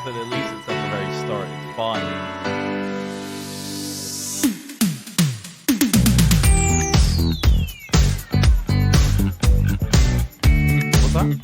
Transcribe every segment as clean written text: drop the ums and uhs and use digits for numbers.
But at least it's at the very start. It's fun. What's that?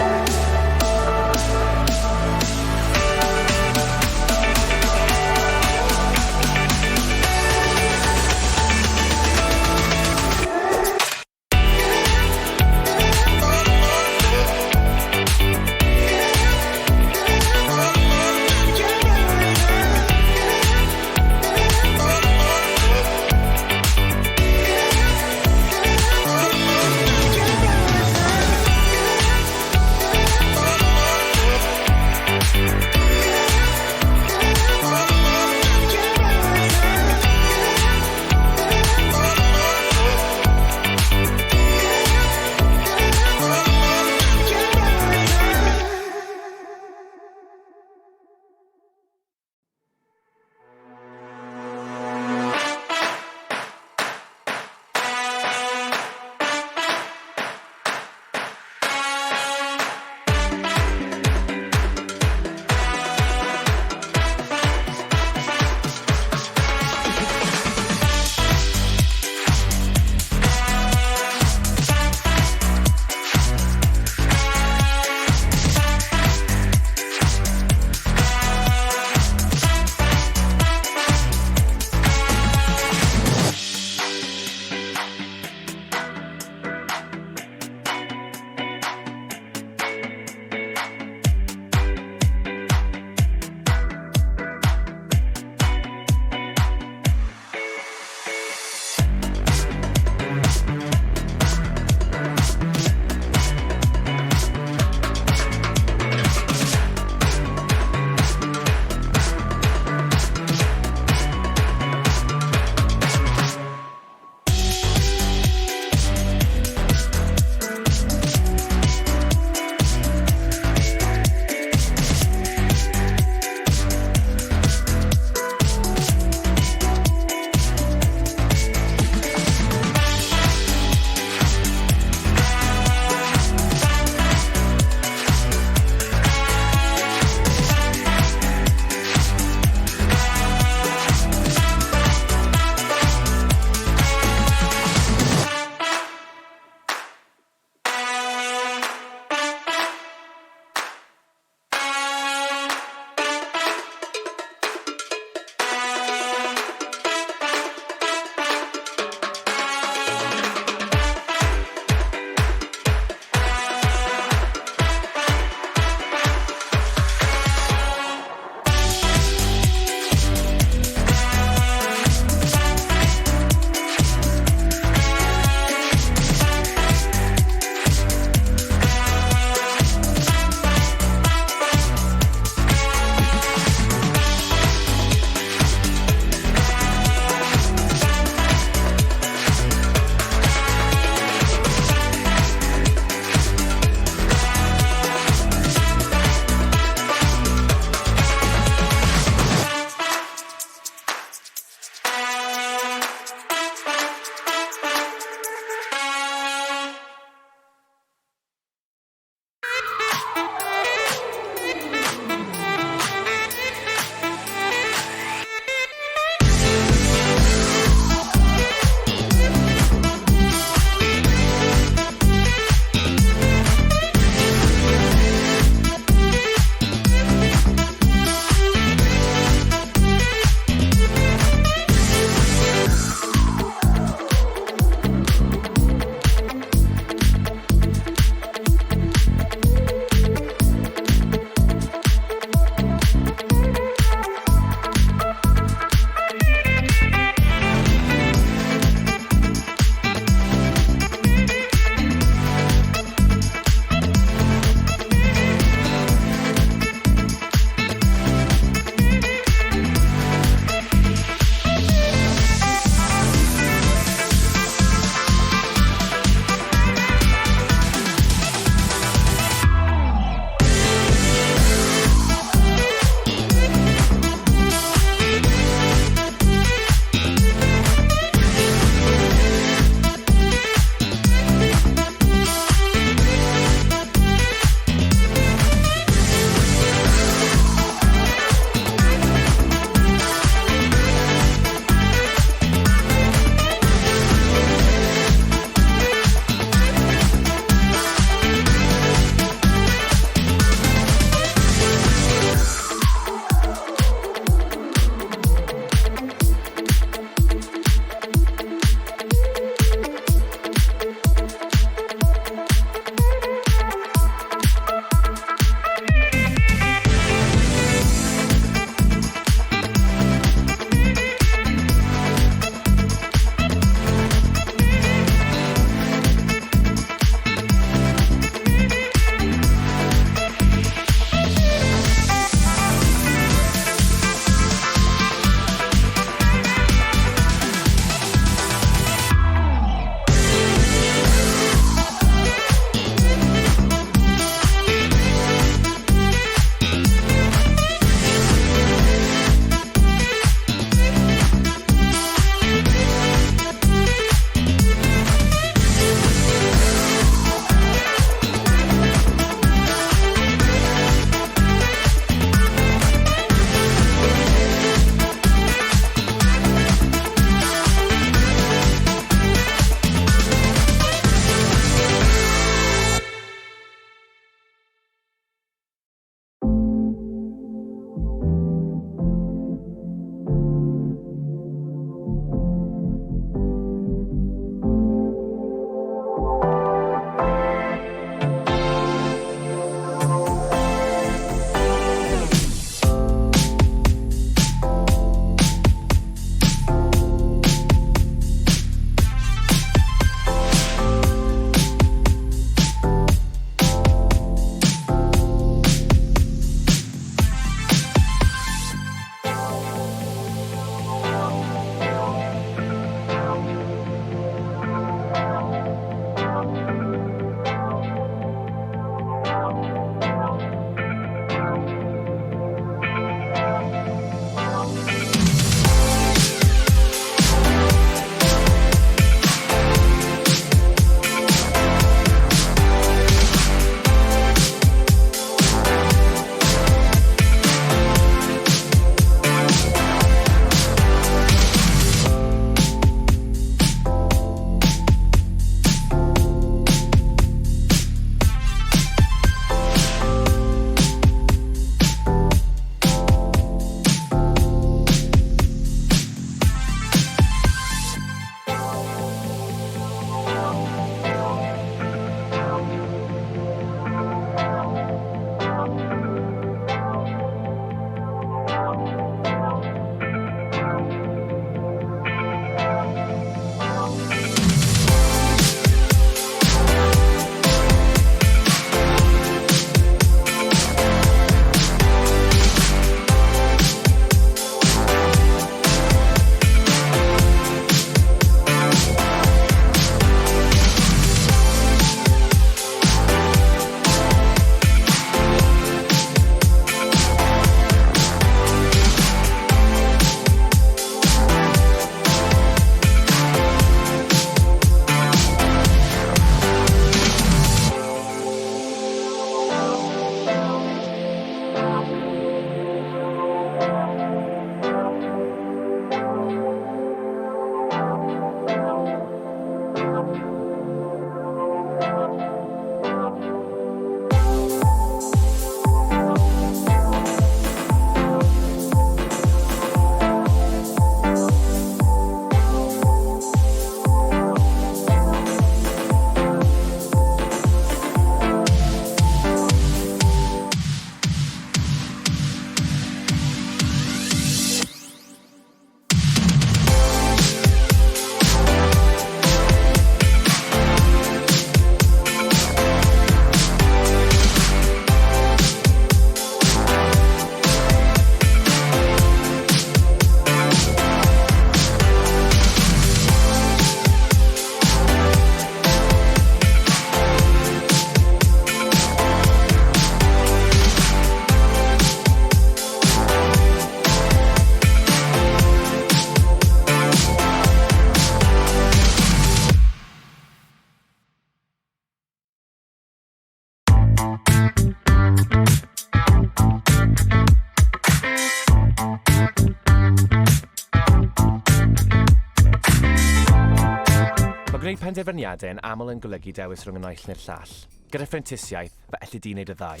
Gwneud penderfyniadau yn aml yn golygu dewis rhwng y naill neu'r llall. Gyda phrentisiaeth, fe elli di wneud y ddau.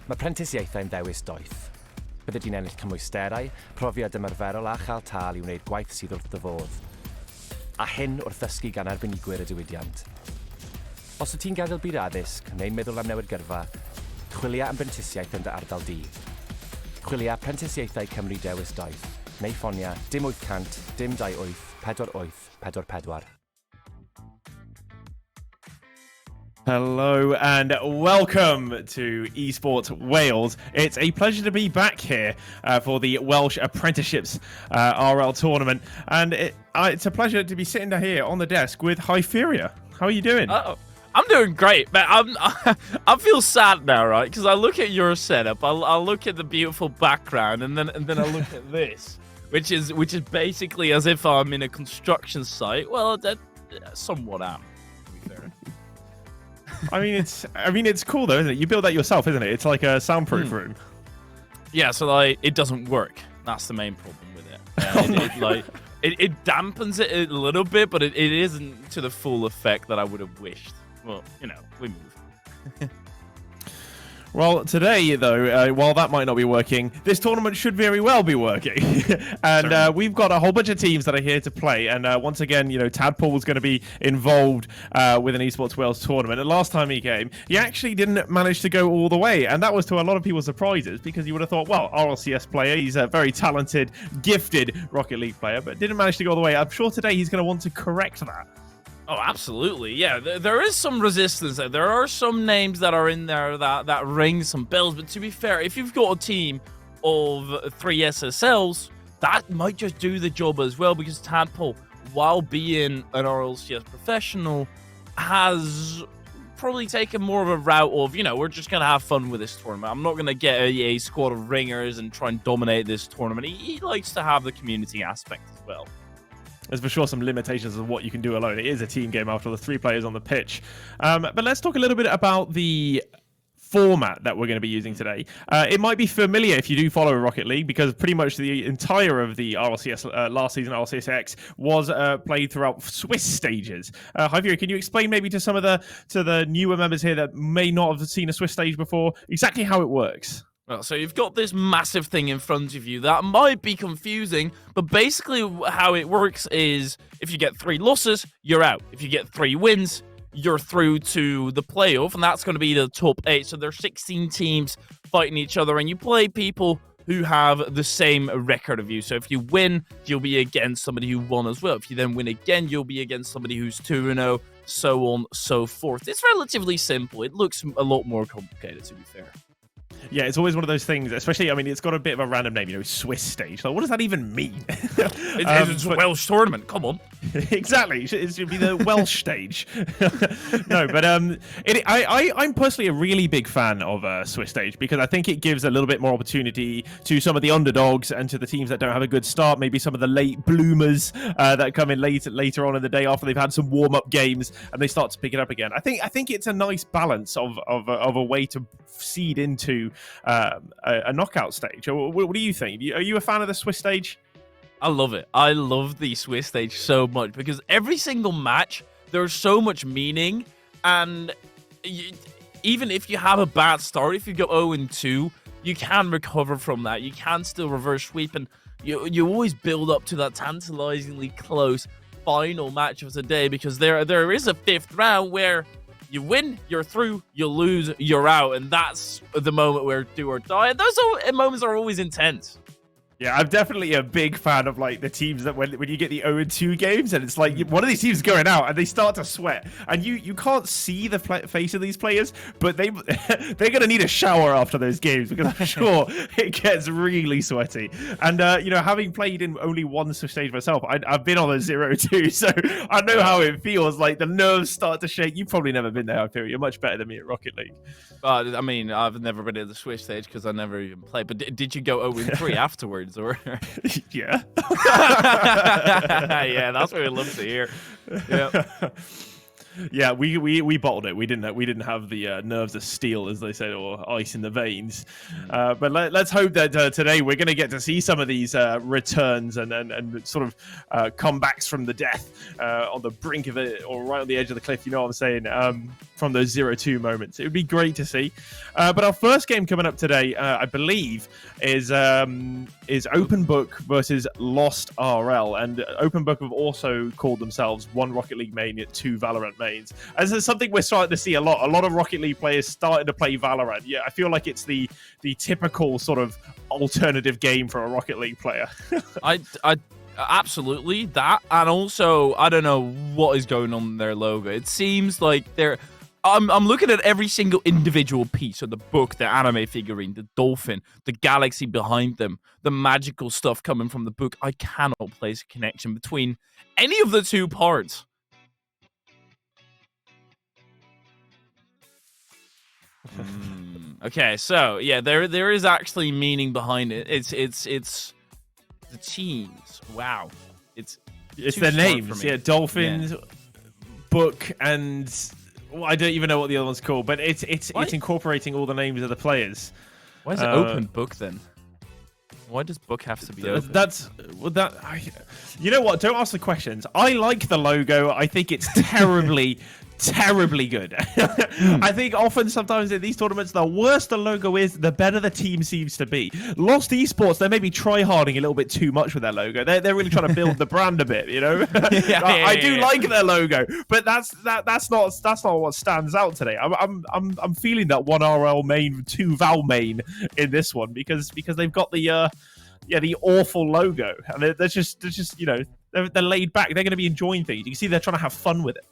Mae phrentisiaethau'n dewis doeth. Bydde di'n ennill cymwysterau, profiad ymarferol a chael tal i wneud gwaith sydd wrth dy fodd. A hyn wrth ddysgu gan arbenigwyr y diwydiant. Os wyt ti'n gadael byd addysg, neu'n meddwl am newid gyrfa, chwilia am brentisiaeth yn dy ardal di. Chwilia Prentisiaethau Cymru Dewis Doeth. Neu ffonia dim 800 dim 28 48 44. Hello and welcome to Esports Wales. It's a pleasure to be back here for the Welsh Apprenticeships RL tournament, and it's a pleasure to be sitting down here on the desk with Hyperia. How are you doing? I'm doing great, man. I feel sad now, right? Because I look at your setup, I look at the beautiful background, and then I look at this, which is basically as if I'm in a construction site. Well, that somewhat am, to be fair. I mean, it's cool though, isn't it? You build that yourself, isn't it? It's like a soundproof room. Yeah, so like it doesn't work. That's the main problem with it. It dampens it a little bit, but it isn't to the full effect that I would have wished. Well, you know, we move. Well, today, though, while that might not be working, this tournament should very well be working. And we've got a whole bunch of teams that are here to play. And once again, you know, Tadpole's going to be involved with an Esports Wales tournament. And last time he came, he actually didn't manage to go all the way. And that was to a lot of people's surprises, because you would have thought, well, RLCS player, he's a very talented, gifted Rocket League player, but didn't manage to go all the way. I'm sure today he's going to want to correct that. Oh, absolutely. Yeah, there is some resistance there. There are some names that are in there that ring some bells. But to be fair, if you've got a team of 3 SSLs, that might just do the job as well, because Tadpole, while being an RLCS professional, has probably taken more of a route of, you know, we're just going to have fun with this tournament. I'm not going to get a squad of ringers and try and dominate this tournament. He likes to have the community aspect as well. There's for sure some limitations of what you can do alone. It is a team game after the 3 players on the pitch. But let's talk a little bit about the format that we're going to be using today. It might be familiar if you do follow Rocket League, because pretty much the entire of the RLCS last season, RLCS was played throughout Swiss stages. Javier, can you explain maybe to some of the newer members here that may not have seen a Swiss stage before exactly how it works? Well, so you've got this massive thing in front of you that might be confusing, but basically how it works is if you get 3 losses, you're out. If you get 3 wins, you're through to the playoff, and that's going to be the top 8. So there's 16 teams fighting each other, and you play people who have the same record of you. So if you win, you'll be against somebody who won as well. If you then win again, you'll be against somebody who's 2-0, so on, so forth. It's relatively simple. It looks a lot more complicated, to be fair. Yeah, it's always one of those things, especially, I mean, it's got a bit of a random name, you know, Swiss stage. So what does that even mean? It's a Welsh tournament, come on. Exactly, it should be the Welsh stage. No, but I'm personally a really big fan of Swiss stage, because I think it gives a little bit more opportunity to some of the underdogs and to the teams that don't have a good start, maybe some of the late bloomers that come in later on in the day after they've had some warm-up games and they start to pick it up again. I think it's a nice balance of a way to seed into a knockout stage. What do you think? Are you a fan of the Swiss stage? I love it. I love the Swiss stage so much, because every single match, there's so much meaning, and even if you have a bad start, if you go 0-2, you can recover from that. You can still reverse sweep, and you always build up to that tantalizingly close final match of the day, because there is a 5th round where you win, you're through, you lose, you're out, and that's the moment where do or die. And those moments are always intense. Yeah, I'm definitely a big fan of like the teams that when you get the 0-2 games and it's like one of these teams going out and they start to sweat and you can't see the face of these players, but they're going to need a shower after those games, because I'm sure it gets really sweaty. And you know, having played in only one stage myself, I've been on a 0-2, so I know how it feels. Like the nerves start to shake. You've probably never been there, I feel. You're much better than me at Rocket League. I mean, I've never been at the Swiss stage because I never even played. But did you go 0-3 afterwards? Or yeah. Yeah, that's what we love to hear. Yeah. Yeah, we bottled it. We didn't have the nerves of steel, as they said, or ice in the veins. But let's hope that today we're going to get to see some of these returns and sort of comebacks from the death on the brink of it, or right on the edge of the cliff. You know what I'm saying? From those 0-2 moments, it would be great to see. But our first game coming up today, I believe, is Open Book versus Lost RL, and Open Book have also called themselves one Rocket League main, 2 Valorant mains. As is something we're starting to see a lot. A lot of Rocket League players starting to play Valorant. Yeah, I feel like it's the typical sort of alternative game for a Rocket League player. I absolutely that, and also I don't know what is going on in their logo. It seems like they're. I'm looking at every single individual piece of the book, the anime figurine, the dolphin, the galaxy behind them, the magical stuff coming from the book. I cannot place a connection between any of the two parts. Okay, so yeah, there is actually meaning behind it. It's the teams. Wow, it's their names. Yeah, dolphins, book, and. Well, I don't even know what the other one's called, but it's incorporating all the names of the players. Why is it Open Book then? Why does book have to be open? You know what? Don't ask the questions. I like the logo. I think it's terribly good. I think often sometimes in these tournaments, the worse the logo is, the better the team seems to be. Lost Esports, they may be try-harding a little bit too much with their logo. They're really trying to build the brand a bit, you know? I do like their logo, but that's not what stands out today. I'm feeling that 1 RL main, 2 Val main in this one because they've got the awful logo, and they're just you know, they're laid back. They're going to be enjoying things. You can see they're trying to have fun with it.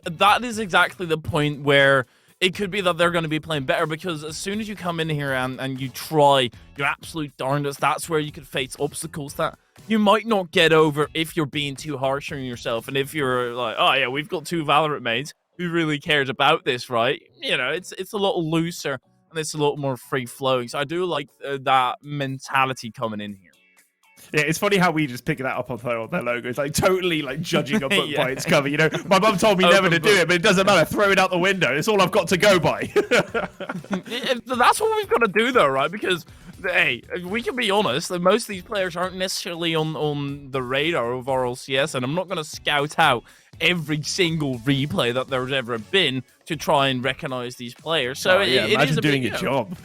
That is exactly the point where it could be that they're going to be playing better, because as soon as you come in here and you try your absolute darndest, that's where you could face obstacles that you might not get over if you're being too harsh on yourself. And if you're like, oh yeah, we've got 2 Valorant mates, who really cares about this, right? You know, it's a little looser and it's a lot more free flowing. So I do like that mentality coming in here. Yeah, it's funny how we just pick that up on their logo. It's like totally like judging a book by its cover. You know, my mum told me never to do it, but it doesn't matter. Throw it out the window. It's all I've got to go by. That's what we've got to do, though, right? Because hey, we can be honest. Most of these players aren't necessarily on the radar of RLCS, and I'm not going to scout out every single replay that there's ever been to try and recognize these players. So imagine doing your job.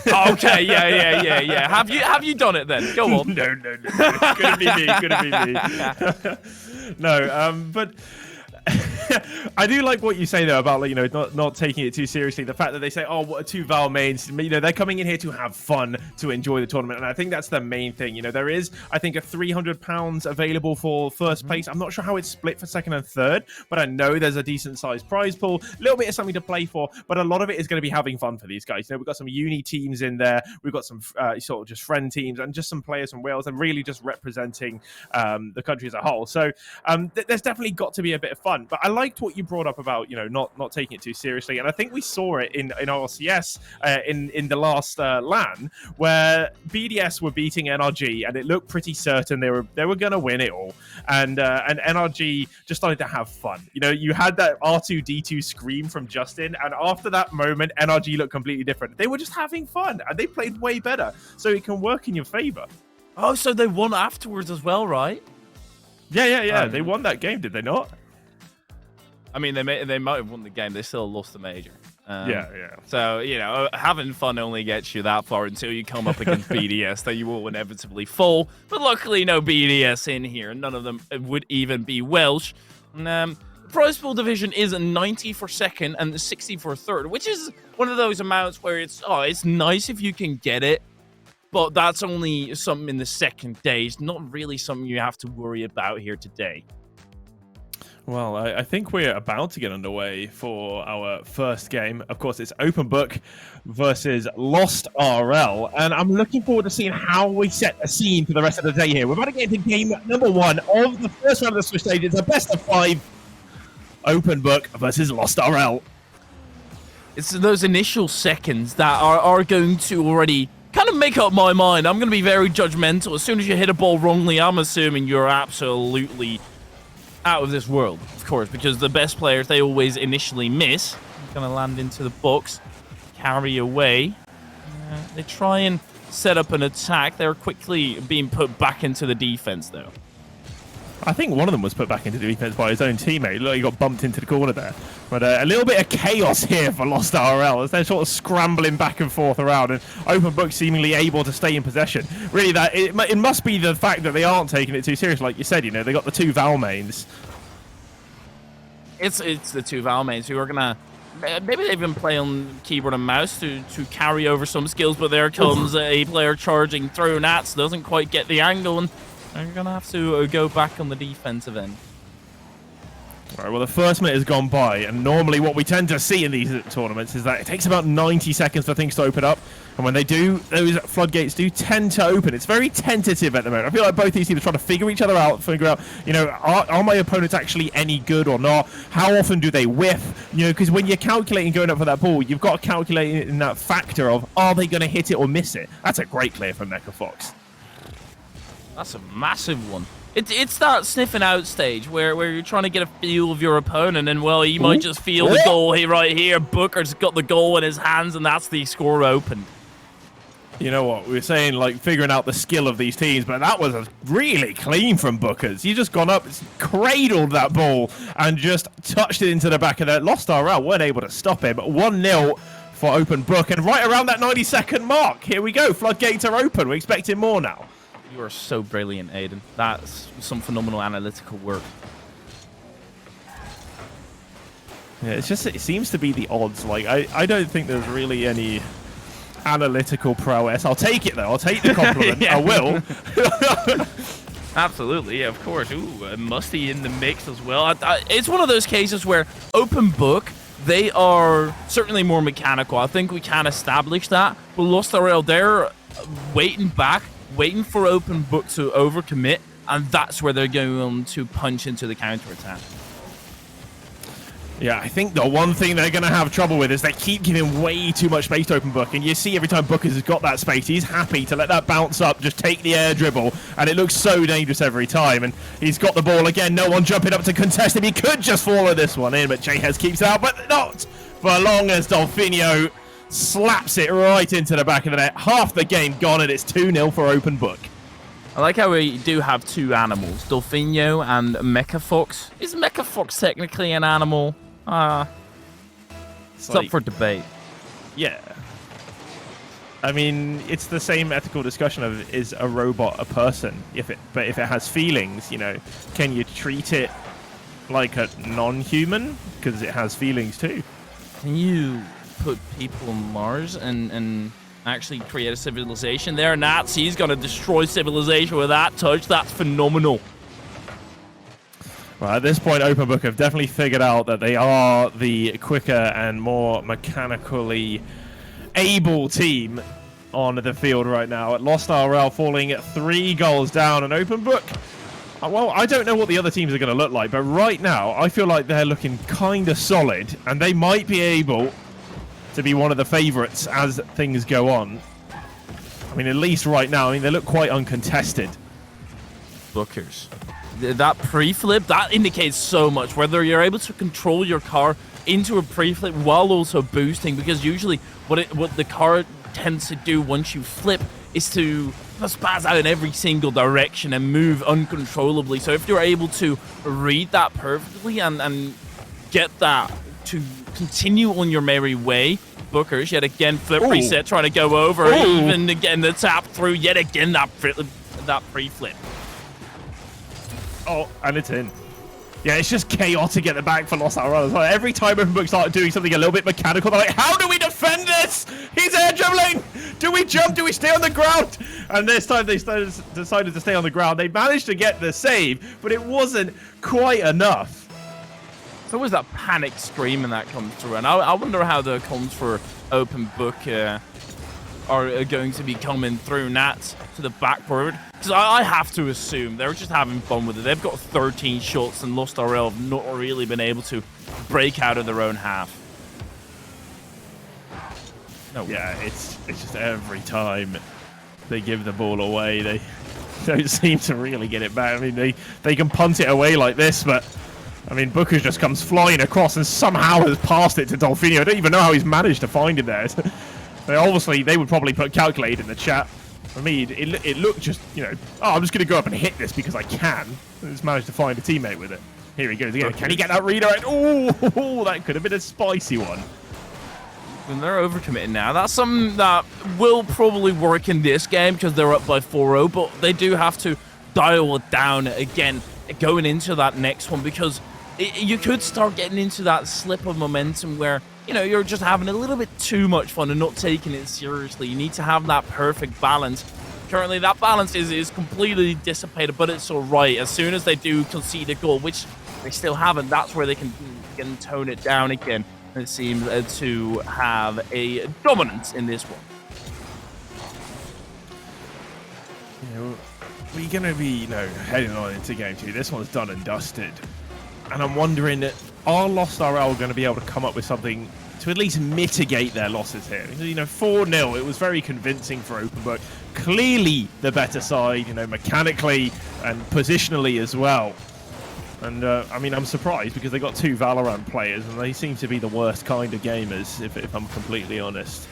Okay, yeah. Have you done it then? Go on. No. Couldn't be me. No, but I do like what you say though about, like, you know, not taking it too seriously. The fact that they say, oh, what are 2 Val mains? You know, they're coming in here to have fun, to enjoy the tournament, and I think that's the main thing. You know, there is, I think, a £300 available for first place. I'm not sure how it's split for second and third, but I know there's a decent sized prize pool, a little bit of something to play for, but a lot of it is going to be having fun for these guys. You know, we've got some uni teams in there, we've got some sort of just friend teams, and just some players from Wales, and really just representing the country as a whole. So there's definitely got to be a bit of fun. But I liked what you brought up about, you know, not taking it too seriously, and I think we saw it in RCS in the last LAN, where BDS were beating NRG, and it looked pretty certain they were going to win it all, and NRG just started to have fun. You know, you had that R2D2 scream from Justin, and after that moment, NRG looked completely different. They were just having fun, and they played way better, so it can work in your favor. Oh, so they won afterwards as well, right? Yeah. They won that game, did they not? I mean, they might have won the game. They still lost the major. Yeah. So, you know, having fun only gets you that far until you come up against BDS, that you will inevitably fall. But luckily, no BDS in here. None of them would even be Welsh. The prize pool division is 90 for second and 60 for third, which is one of those amounts where it's nice if you can get it, but that's only something in the second day. It's not really something you have to worry about here today. Well, I think we're about to get underway for our first game. Of course, it's Open Book versus Lost RL, and I'm looking forward to seeing how we set a scene for the rest of the day here. We're about to get into game number 1 of the first round of the Swiss stage. It's a best of 5. Open Book versus Lost RL. It's those initial seconds that are going to already kind of make up my mind. I'm going to be very judgmental. As soon as you hit a ball wrongly, I'm assuming you're absolutely out of this world, of course, because the best players, they always initially miss. Gonna land into the box, carry away. They try and set up an attack. They're quickly being put back into the defense, though. I think one of them was put back into the defense by his own teammate. Look, he got bumped into the corner there. But a little bit of chaos here for Lost RL as they're sort of scrambling back and forth around, and Open Book seemingly able to stay in possession. Really, that it must be the fact that they aren't taking it too seriously. Like you said, you know, they got the 2 Val mains. It's the 2 Val mains who are gonna maybe they even play on keyboard and mouse to carry over some skills, but there comes a player charging through. Nats doesn't quite get the angle, and they're gonna have to go back on the defensive end. All right, well, the first minute has gone by, and normally what we tend to see in these tournaments is that it takes about 90 seconds for things to open up, and when they do, those floodgates do tend to open. It's very tentative at the moment. I feel like both these teams are trying to figure each other out, figure out, you know, are my opponents actually any good or not? How often do they whiff? You know, because when you're calculating going up for that ball, you've got to calculate in that factor of, are they going to hit it or miss it? That's a great clear from Mecha Fox. That's a massive one. It's that sniffing out stage where you're trying to get a feel of your opponent, and well, you might just feel the goal here right here. Booker's got the goal in his hands, and that's the score opened. You know what, we were saying, like, figuring out the skill of these teams, but that was really clean from Booker's. He's just gone up, cradled that ball, and just touched it into the back of the Lost RL. Weren't able to stop him. 1-0 for Open Book, and right around that 90-second mark, here we go. Floodgates are open. We're expecting more now. You are so brilliant, Aiden. That's some phenomenal analytical work. Yeah, it's just, it seems to be the odds. Like, I don't think there's really any analytical prowess. I'll take it, though. I'll take the compliment. I will. Absolutely, yeah, of course. Ooh, Musty in the mix as well. It's one of those cases where Open Book, they are certainly more mechanical. I think we can establish that. But Lost RL, they're waiting back, waiting for Open Book to overcommit, and that's where they're going to punch into the counterattack. Yeah, I think the one thing they're going to have trouble with is they keep giving way too much space to Open Book, and you see every time Booker has got that space, he's happy to let that bounce up, just take the air dribble, and it looks so dangerous every time, and he's got the ball again, no one jumping up to contest him. He could just follow this one in, but Jayhez keeps it out, but not for long as Dolfinho slaps it right into the back of the net. Half the game gone, and it's 2-0 for Open Book. I like how we do have 2 animals, Dolfinho and Mecha Fox. Is Mecha Fox technically an animal? It's like, up for debate. Yeah. I mean, it's the same ethical discussion of, is a robot a person? But if it has feelings, you know, can you treat it like a non-human? Because it has feelings too. Can you put people on Mars and actually create a civilization there? Nazi's gonna destroy civilization with that touch. That's phenomenal. Well, at this point, Open Book have definitely figured out that they are the quicker and more mechanically able team on the field right now. At Lost RL falling 3 goals down, and Open Book, well, I don't know what the other teams are going to look like, but right now, I feel like they're looking kind of solid, and they might be able to be one of the favorites as things go on. I mean, at least right now, I mean, they look quite uncontested. Bookers. That pre-flip, that indicates so much. Whether you're able to control your car into a pre-flip while also boosting, because usually what the car tends to do once you flip is to spaz out in every single direction and move uncontrollably. So if you're able to read that perfectly and get that to continue on your merry way, Bookers yet again flip reset, trying to go over, even again the tap through, yet again that pre-flip. Oh, and it's in. Yeah, it's just chaotic at the back for Lost RL. Every time Open Book started doing something a little bit mechanical, they're like, how do we defend this? He's air dribbling! Do we jump? Do we stay on the ground? And this time they decided to stay on the ground. They managed to get the save, but it wasn't quite enough. It's always that panic screaming that comes through, and I wonder how the comms for Open Book are going to be coming through. Nats to the backboard. Because I have to assume they're just having fun with it. They've got 13 shots, and Lost RL have not really been able to break out of their own half. No. Yeah, it's just every time they give the ball away, don't seem to really get it back. I mean, they can punt it away like this, but I mean, Booker just comes flying across and somehow has passed it to Dolfinho. I don't even know how he's managed to find it there. Obviously, they would probably put calculate in the chat. For me, it looked just, you know, oh, I'm just going to go up and hit this because I can. And just managed to find a teammate with it. Here he goes again. Can he get that redirect? Oh, that could have been a spicy one. And they're overcommitting now. That's something that will probably work in this game because they're up by 4-0, but they do have to dial it down again going into that next one because you could start getting into that slip of momentum where, you know, you're just having a little bit too much fun and not taking it seriously. You need to have that perfect balance. Currently, that balance is completely dissipated, but it's all right. As soon as they do concede a goal, which they still haven't, that's where they can tone it down again. It seems to have a dominance in this one. You know, we're going to be, you know, heading on into game 2. This one's done and dusted. And I'm wondering, are Lost RL going to be able to come up with something to at least mitigate their losses here? You know, 4-0, it was very convincing for Openbook. Clearly the better side, you know, mechanically and positionally as well. And, I mean, I'm surprised because they got 2 Valorant players and they seem to be the worst kind of gamers, if I'm completely honest.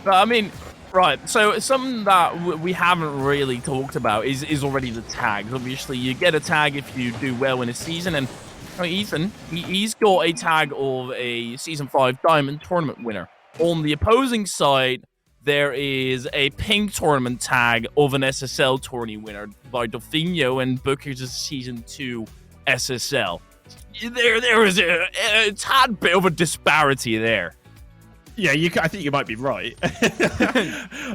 But, I mean, right, so something that we haven't really talked about is already the tags. Obviously, you get a tag if you do well in a season, and Ethan, he's got a tag of a Season 5 Diamond Tournament winner. On the opposing side, there is a pink tournament tag of an SSL tourney winner by Dolfinho and Booker's Season 2 SSL. There is a tad bit of a disparity there. Yeah, I think you might be right.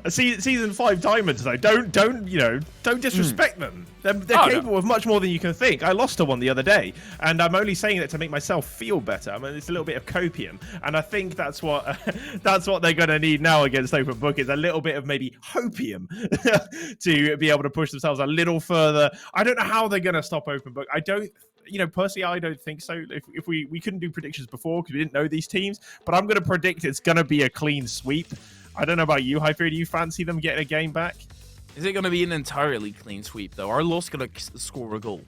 Season 5 diamonds, though, don't disrespect them. They're capable of much more than you can think. I lost to one the other day, and I'm only saying that to make myself feel better. I mean, it's a little bit of copium, and I think that's what they're going to need now against Open Book is a little bit of maybe hopium to be able to push themselves a little further. I don't know how they're going to stop Open Book. Personally, I don't think so. If we couldn't do predictions before because we didn't know these teams, but I'm going to predict it's going to be a clean sweep. I don't know about you, Hyper. Do you fancy them getting a game back? Is it going to be an entirely clean sweep, though? Are Lost going to score a goal?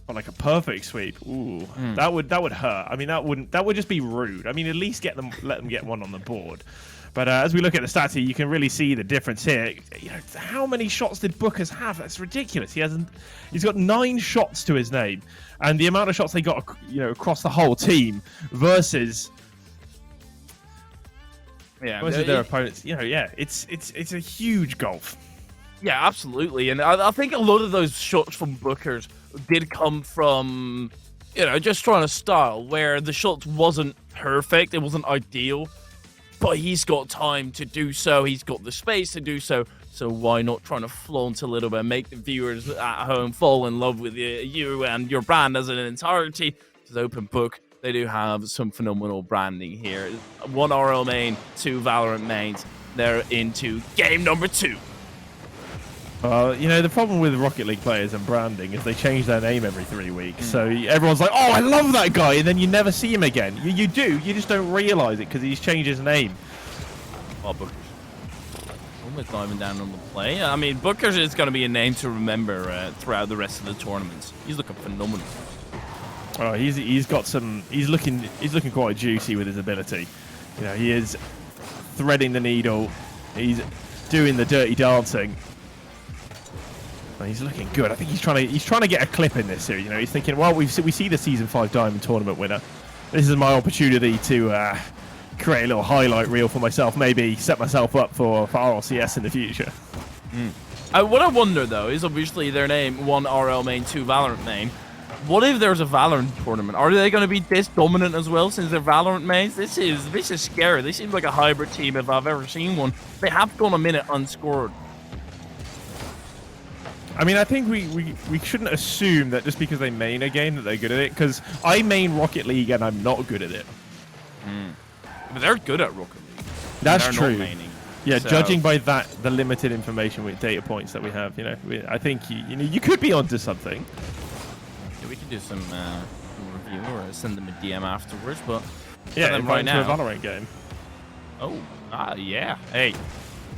Or like a perfect sweep? Ooh, that would hurt. I mean, that would just be rude. I mean, at least let them get one on the board. But as we look at the stats here, you can really see the difference here. You know, how many shots did Bookers have? That's ridiculous. He's got 9 shots to his name, and the amount of shots they got, you know, across the whole team versus their opponents. You know, yeah, it's a huge gulf. Yeah, absolutely. And I think a lot of those shots from Bookers did come from, you know, just trying to style where the shot wasn't perfect, it wasn't ideal. But he's got time to do so. He's got the space to do so. So why not trying to flaunt a little bit, make the viewers at home fall in love with you and your brand as an entirety? It's Open Book. They do have some phenomenal branding here. 1 RL main, 2 Valorant mains. They're into game number 2. You know, the problem with Rocket League players and branding is they change their name every 3 weeks. So everyone's like, oh, I love that guy. And then you never see him again. You do. You just don't realize it because he's changed his name. Oh, Bookers. Almost diving down on the play. I mean, Bookers is going to be a name to remember throughout the rest of the tournaments. He's looking phenomenal. Oh, he's got some. He's looking quite juicy with his ability. You know, he is threading the needle. He's doing the dirty dancing. He's looking good. I think he's trying to get a clip in this here. You know, he's thinking, well, we see the Season 5 Diamond Tournament winner. This is my opportunity to create a little highlight reel for myself. Maybe set myself up for RLCS in the future. What I wonder though is obviously their name 1 RL main, 2 Valorant main. What if there's a Valorant tournament? Are they going to be this dominant as well since they're Valorant mains? This is scary. They seem like a hybrid team if I've ever seen one. They have gone a minute unscored. I mean, I think we shouldn't assume that just because they main a game that they're good at it, because I main Rocket League and I'm not good at it. But they're good at Rocket League. That's true. Yeah, so, judging by the limited information with data points that we have, you know, I think you could be onto something. Yeah, we could do some review or send them a DM afterwards, but yeah, them right now to a Valorant game. Oh, yeah. Hey,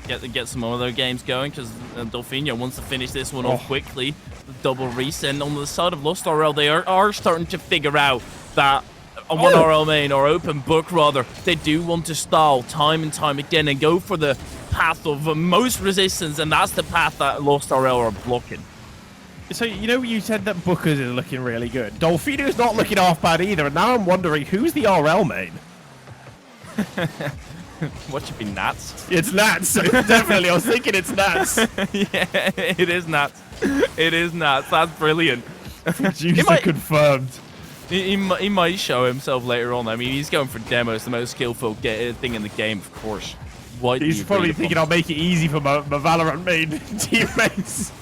get some other games going, because Delfino wants to finish this one off quickly. The double reset on the side of Lost RL, they are starting to figure out that on 1RL main, or open book rather, they do want to stall time and time again and go for the path of most resistance, and that's the path that Lost RL are blocking. So, you said that Bookers is looking really good. Delfino's not looking half bad either, and now I'm wondering, who's the RL main? What should be Nats? It's Nats, so definitely. I was thinking it's Nats. Yeah, it is Nats. It is Nats. That's brilliant. Producer confirmed. He might show himself later on. I mean, he's going for demos, the most skillful thing in the game, of course. He's probably thinking I'll make it easy for my Valorant main teammates.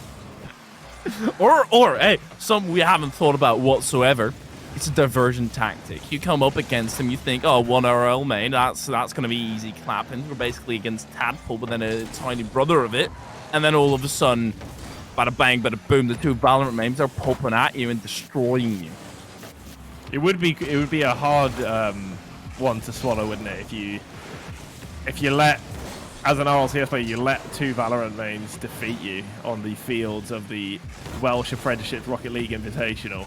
Or hey, something we haven't thought about whatsoever. It's a diversion tactic. You come up against him, you think, oh, 1RL main, that's going to be easy clapping. We're basically against Tadpole, but then a tiny brother of it. And then all of a sudden, bada bang, bada boom, the two Valorant mains are popping at you and destroying you. It would be a hard one to swallow, wouldn't it? If you let, as an RLCS player, you let two Valorant mains defeat you on the fields of the Welsh Apprenticeships Rocket League Invitational.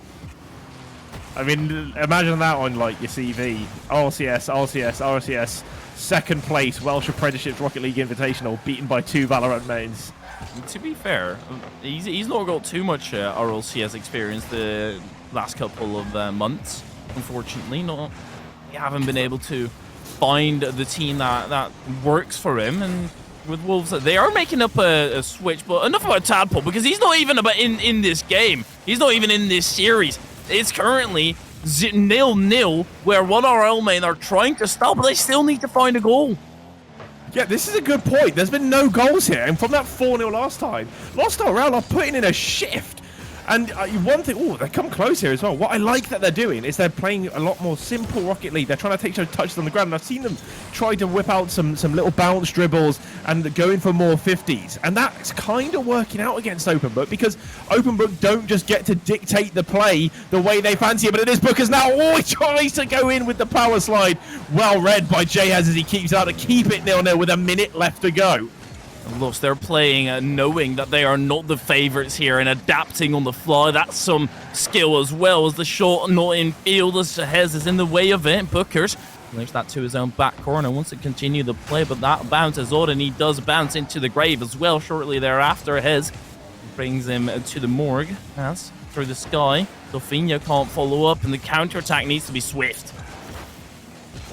I mean, imagine that on like your CV. RLCS, second place, Welsh Apprenticeships Rocket League Invitational, beaten by two Valorant mains. To be fair, he's not got too much RLCS experience the last couple of months, unfortunately. You haven't been able to find the team that works for him, and with Wolves, they are making up a switch. But enough about Tadpole, because he's not even in this game. He's not even in this series. It's currently 0-0, where 1RL main are trying to stop, but they still need to find a goal. Yeah, this is a good point. There's been no goals here, and from that 4-0 last time, Lost RL are putting in a shift. And one thing, they come close here as well. What I like that they're doing is they're playing a lot more simple Rocket League. They're trying to take some touches on the ground. And I've seen them try to whip out some little bounce dribbles and going for more 50s. And that's kind of working out against OpenBook, because OpenBook don't just get to dictate the play the way they fancy it. But it is Bookers now. He tries to go in with the power slide. Well read by Jayhaz as he keeps out to keep it 0-0 with a minute left to go. Lost, they're playing knowing that they are not the favourites here and adapting on the fly. That's some skill as well, as the shot not in field as Hez is in the way of it. Bookers links that to his own back corner, wants to continue the play, but that bounces on, and he does bounce into the grave as well shortly thereafter. Hez brings him to the morgue. That's through the sky. Delfino can't follow up, and the counter-attack needs to be swift.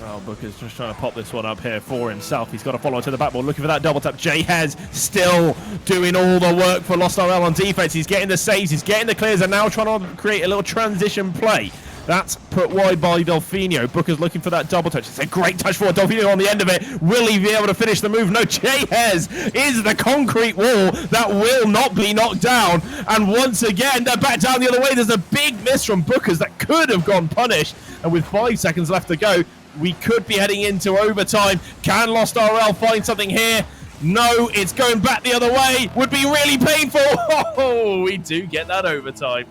Oh, Booker's just trying to pop this one up here for himself. He's got to follow to the backboard, looking for that double tap. Jayhaz still doing all the work for Lost RL on defense. He's getting the saves, he's getting the clears, and now trying to create a little transition play. That's put wide by Delfino. Booker's looking for that double touch. It's a great touch for Delfino on the end of it. Will he be able to finish the move? No, Jayhaz is the concrete wall that will not be knocked down. And once again, they're back down the other way. There's a big miss from Bookers that could have gone punished. And with 5 seconds left to go, we could be heading into overtime. Can Lost RL find something here? No, it's going back the other way. Would be really painful. Oh, we do get that overtime.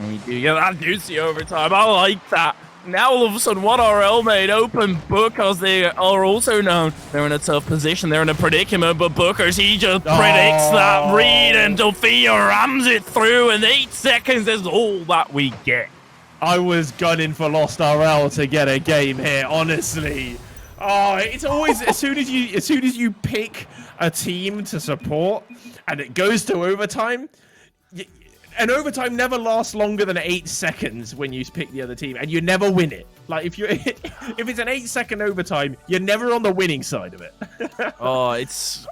We do get that juicy overtime. I like that. Now all of a sudden, 1RL made open book, because they are also known. They're in a tough position. They're in a predicament, but Bookers, he just predicts that read, and Delfino rams it through, and 8 seconds is all that we get. I was gunning for Lost RL to get a game here, honestly. Oh, it's always as soon as you pick a team to support and it goes to overtime, and overtime never lasts longer than 8 seconds when you pick the other team, and you never win it. Like if it's an 8-second overtime, you're never on the winning side of it. Oh, it's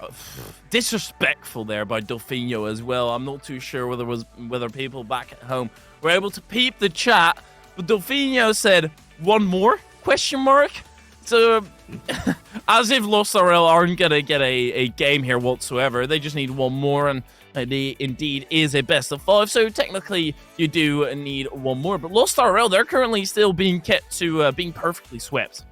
disrespectful there by Delfino as well. I'm not too sure whether people back at home were able to peep the chat, but Delfino said, "One more?" ? So, as if Lost RL aren't gonna get a game here whatsoever. They just need one more, and it indeed is a best of 5. So technically, you do need one more. But Lost RL, they're currently still being kept to being perfectly swept.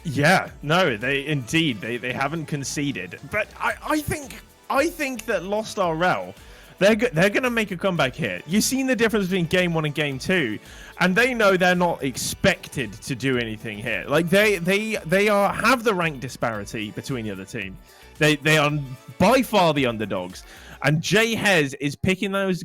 Yeah, no, they indeed they haven't conceded. But I think that Lost RL They're going to make a comeback here. You've seen the difference between game 1 and game 2, and they know they're not expected to do anything here. Like they have the rank disparity between the other team. They are by far the underdogs. And Jay Hez is picking those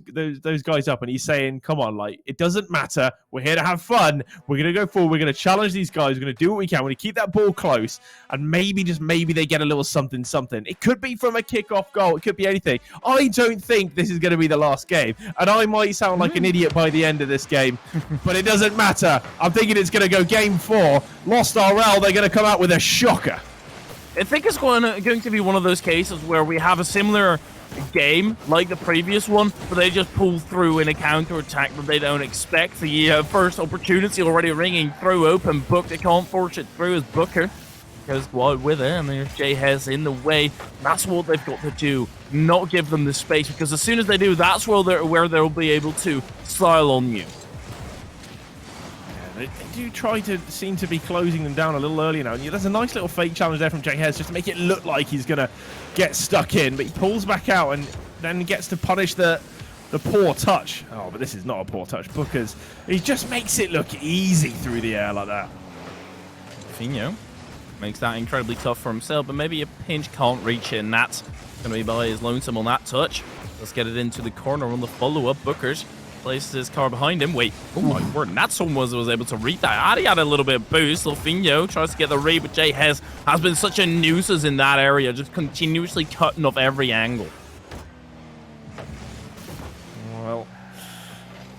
guys up, and he's saying, come on, like, it doesn't matter. We're here to have fun. We're going to go forward. We're going to challenge these guys. We're going to do what we can. We're going to keep that ball close. And maybe, just maybe, they get a little something. It could be from a kickoff goal. It could be anything. I don't think this is going to be the last game. And I might sound like an idiot by the end of this game, but it doesn't matter. I'm thinking it's going to go game 4. Lost RL, they're going to come out with a shocker. I think it's going to be one of those cases where we have a similar game like the previous one, but they just pull through in a counter attack that they don't expect. The first opportunity already ringing through open book. They can't force it through as Booker goes wide with it, and there's Jay Hez in the way. That's what they've got to do, not give them the space, because as soon as they do, that's where they'll be able to style on you. They do try to seem to be closing them down a little earlier now. And there's a nice little fake challenge there from Jay Hez just to make it look like he's going to get stuck in. But he pulls back out and then gets to punish the poor touch. Oh, but this is not a poor touch. Booker's, he just makes it look easy through the air like that. Finho makes that incredibly tough for himself, but maybe a pinch can't reach it, and that's going to be by his lonesome on that touch. Let's get it into the corner on the follow-up. Booker's places his car behind him. Wait, oh my word, Natson was able to read that. Adi had a little bit of boost. Silfinho tries to get the read, but Jay Hez has been such a nuisance in that area, just continuously cutting off every angle. Well,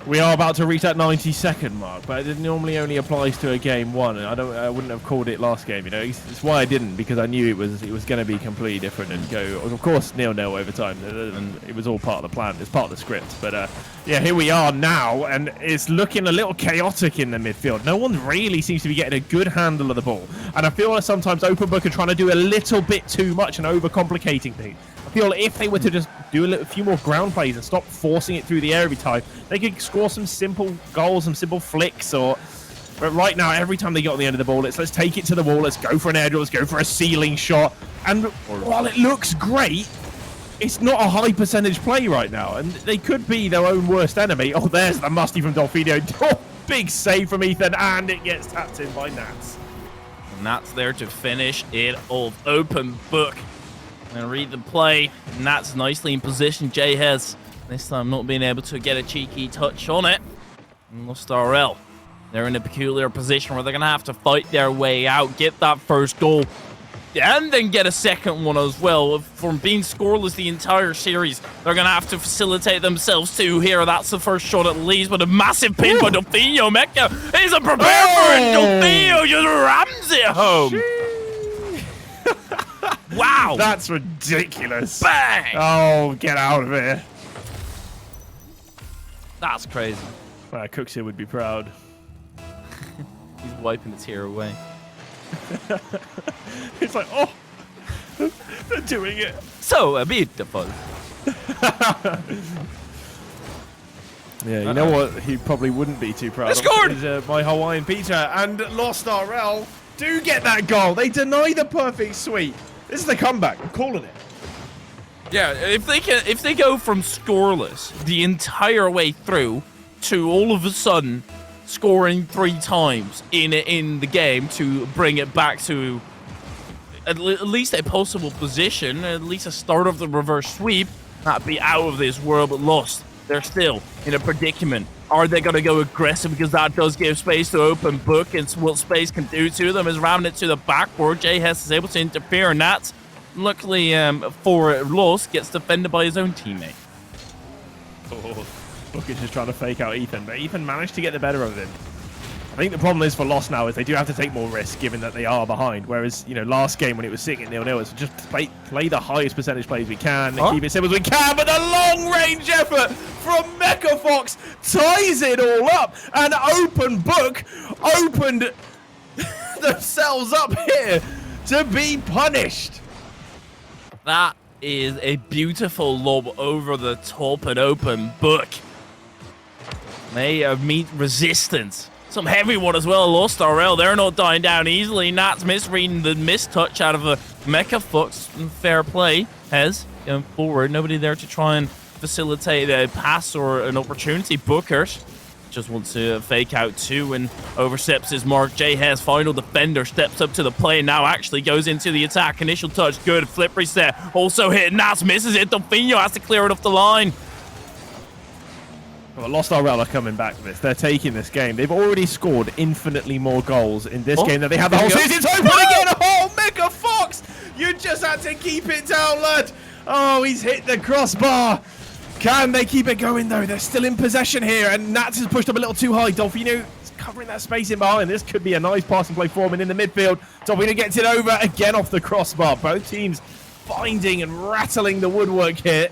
we are about to reach that 90-second mark, but it normally only applies to a game 1, and I wouldn't have called it last game. You know, it's why I didn't, because I knew it was going to be completely different and go, of course, 0-0 overtime, and it was all part of the plan. It's part of the script. But yeah, here we are now, and it's looking a little chaotic in the midfield. No one really seems to be getting a good handle of the ball, and I feel like sometimes Open Book are trying to do a little bit too much and overcomplicating things. I feel like if they were to just do a few more ground plays and stop forcing it through the air every time, they could score some simple goals, some simple flicks. But right now, every time they get on the end of the ball, let's take it to the wall, let's go for an airdrop, let's go for a ceiling shot. And while it looks great, it's not a high percentage play right now, and they could be their own worst enemy. Oh, there's the musty from Dolfinho. Oh, big save from Ethan, and it gets tapped in by Nats. And Nats there to finish it off. Open Book. And read the play. Nats nicely in position. Jay Hez this time not being able to get a cheeky touch on it. And Lost RL, they're in a peculiar position where they're going to have to fight their way out, get that first goal, and then get a second one as well. From being scoreless the entire series, they're going to have to facilitate themselves too here. That's the first shot at least, but a massive pin by Dolfinho. Mecca isn't prepared for it. Dolfinho just rams it home. Wow. That's ridiculous. Bang. Oh, get out of here. That's crazy. Cooks here would be proud. He's wiping a tear away. It's like, oh, they're doing it. So beautiful. Yeah, you know what he probably wouldn't be too proud of scored! is my Hawaiian Peter, and Lost RL do get that goal. They deny the perfect sweep. This is the comeback. I'm calling it. Yeah, if they go from scoreless the entire way through to all of a sudden scoring 3 times in the game to bring it back to at least a possible position, at least a start of the reverse sweep, that'd be out of this world. But Lost, they're still in a predicament. Are they going to go aggressive? Because that does give space to Open Book, and what space can do to them is ramming it to the backboard. Jay Hess is able to interfere, and that, luckily for Lost, gets defended by his own teammate. Oh, Book is just trying to fake out Ethan, but Ethan managed to get the better of him. I think the problem is for Lost now is they do have to take more risk given that they are behind. Whereas, you know, last game when it was sitting at 0-0, it's just play the highest percentage plays we can and keep it simple as we can. But the long-range effort from Mecha Fox ties it all up, and Open Book opened themselves up here to be punished. That is a beautiful lob over the top at Open Book. They meet resistance. Some heavy one as well. Lost RL, they're not dying down easily. Nat's misreading the mistouch out of a Mecha Fox. Fair play. Hez going forward. Nobody there to try and facilitate a pass or an opportunity. Bookers just wants to fake out too and oversteps his mark. J-Hair's final defender steps up to the play and now actually goes into the attack. Initial touch, good. Flip reset. Also hit. Nats misses it. Delfino has to clear it off the line. Well, Lost RL are coming back with this. They're taking this game. They've already scored infinitely more goals in this game than they have the whole season. It's open again. Oh, Mega Fox! You just had to keep it down, lad. Oh, he's hit the crossbar. Can they keep it going, though? They're still in possession here, and Nats has pushed up a little too high. Delfino is covering that space in behind. This could be a nice passing play for him in the midfield. Delfino gets it over again off the crossbar. Both teams finding and rattling the woodwork here.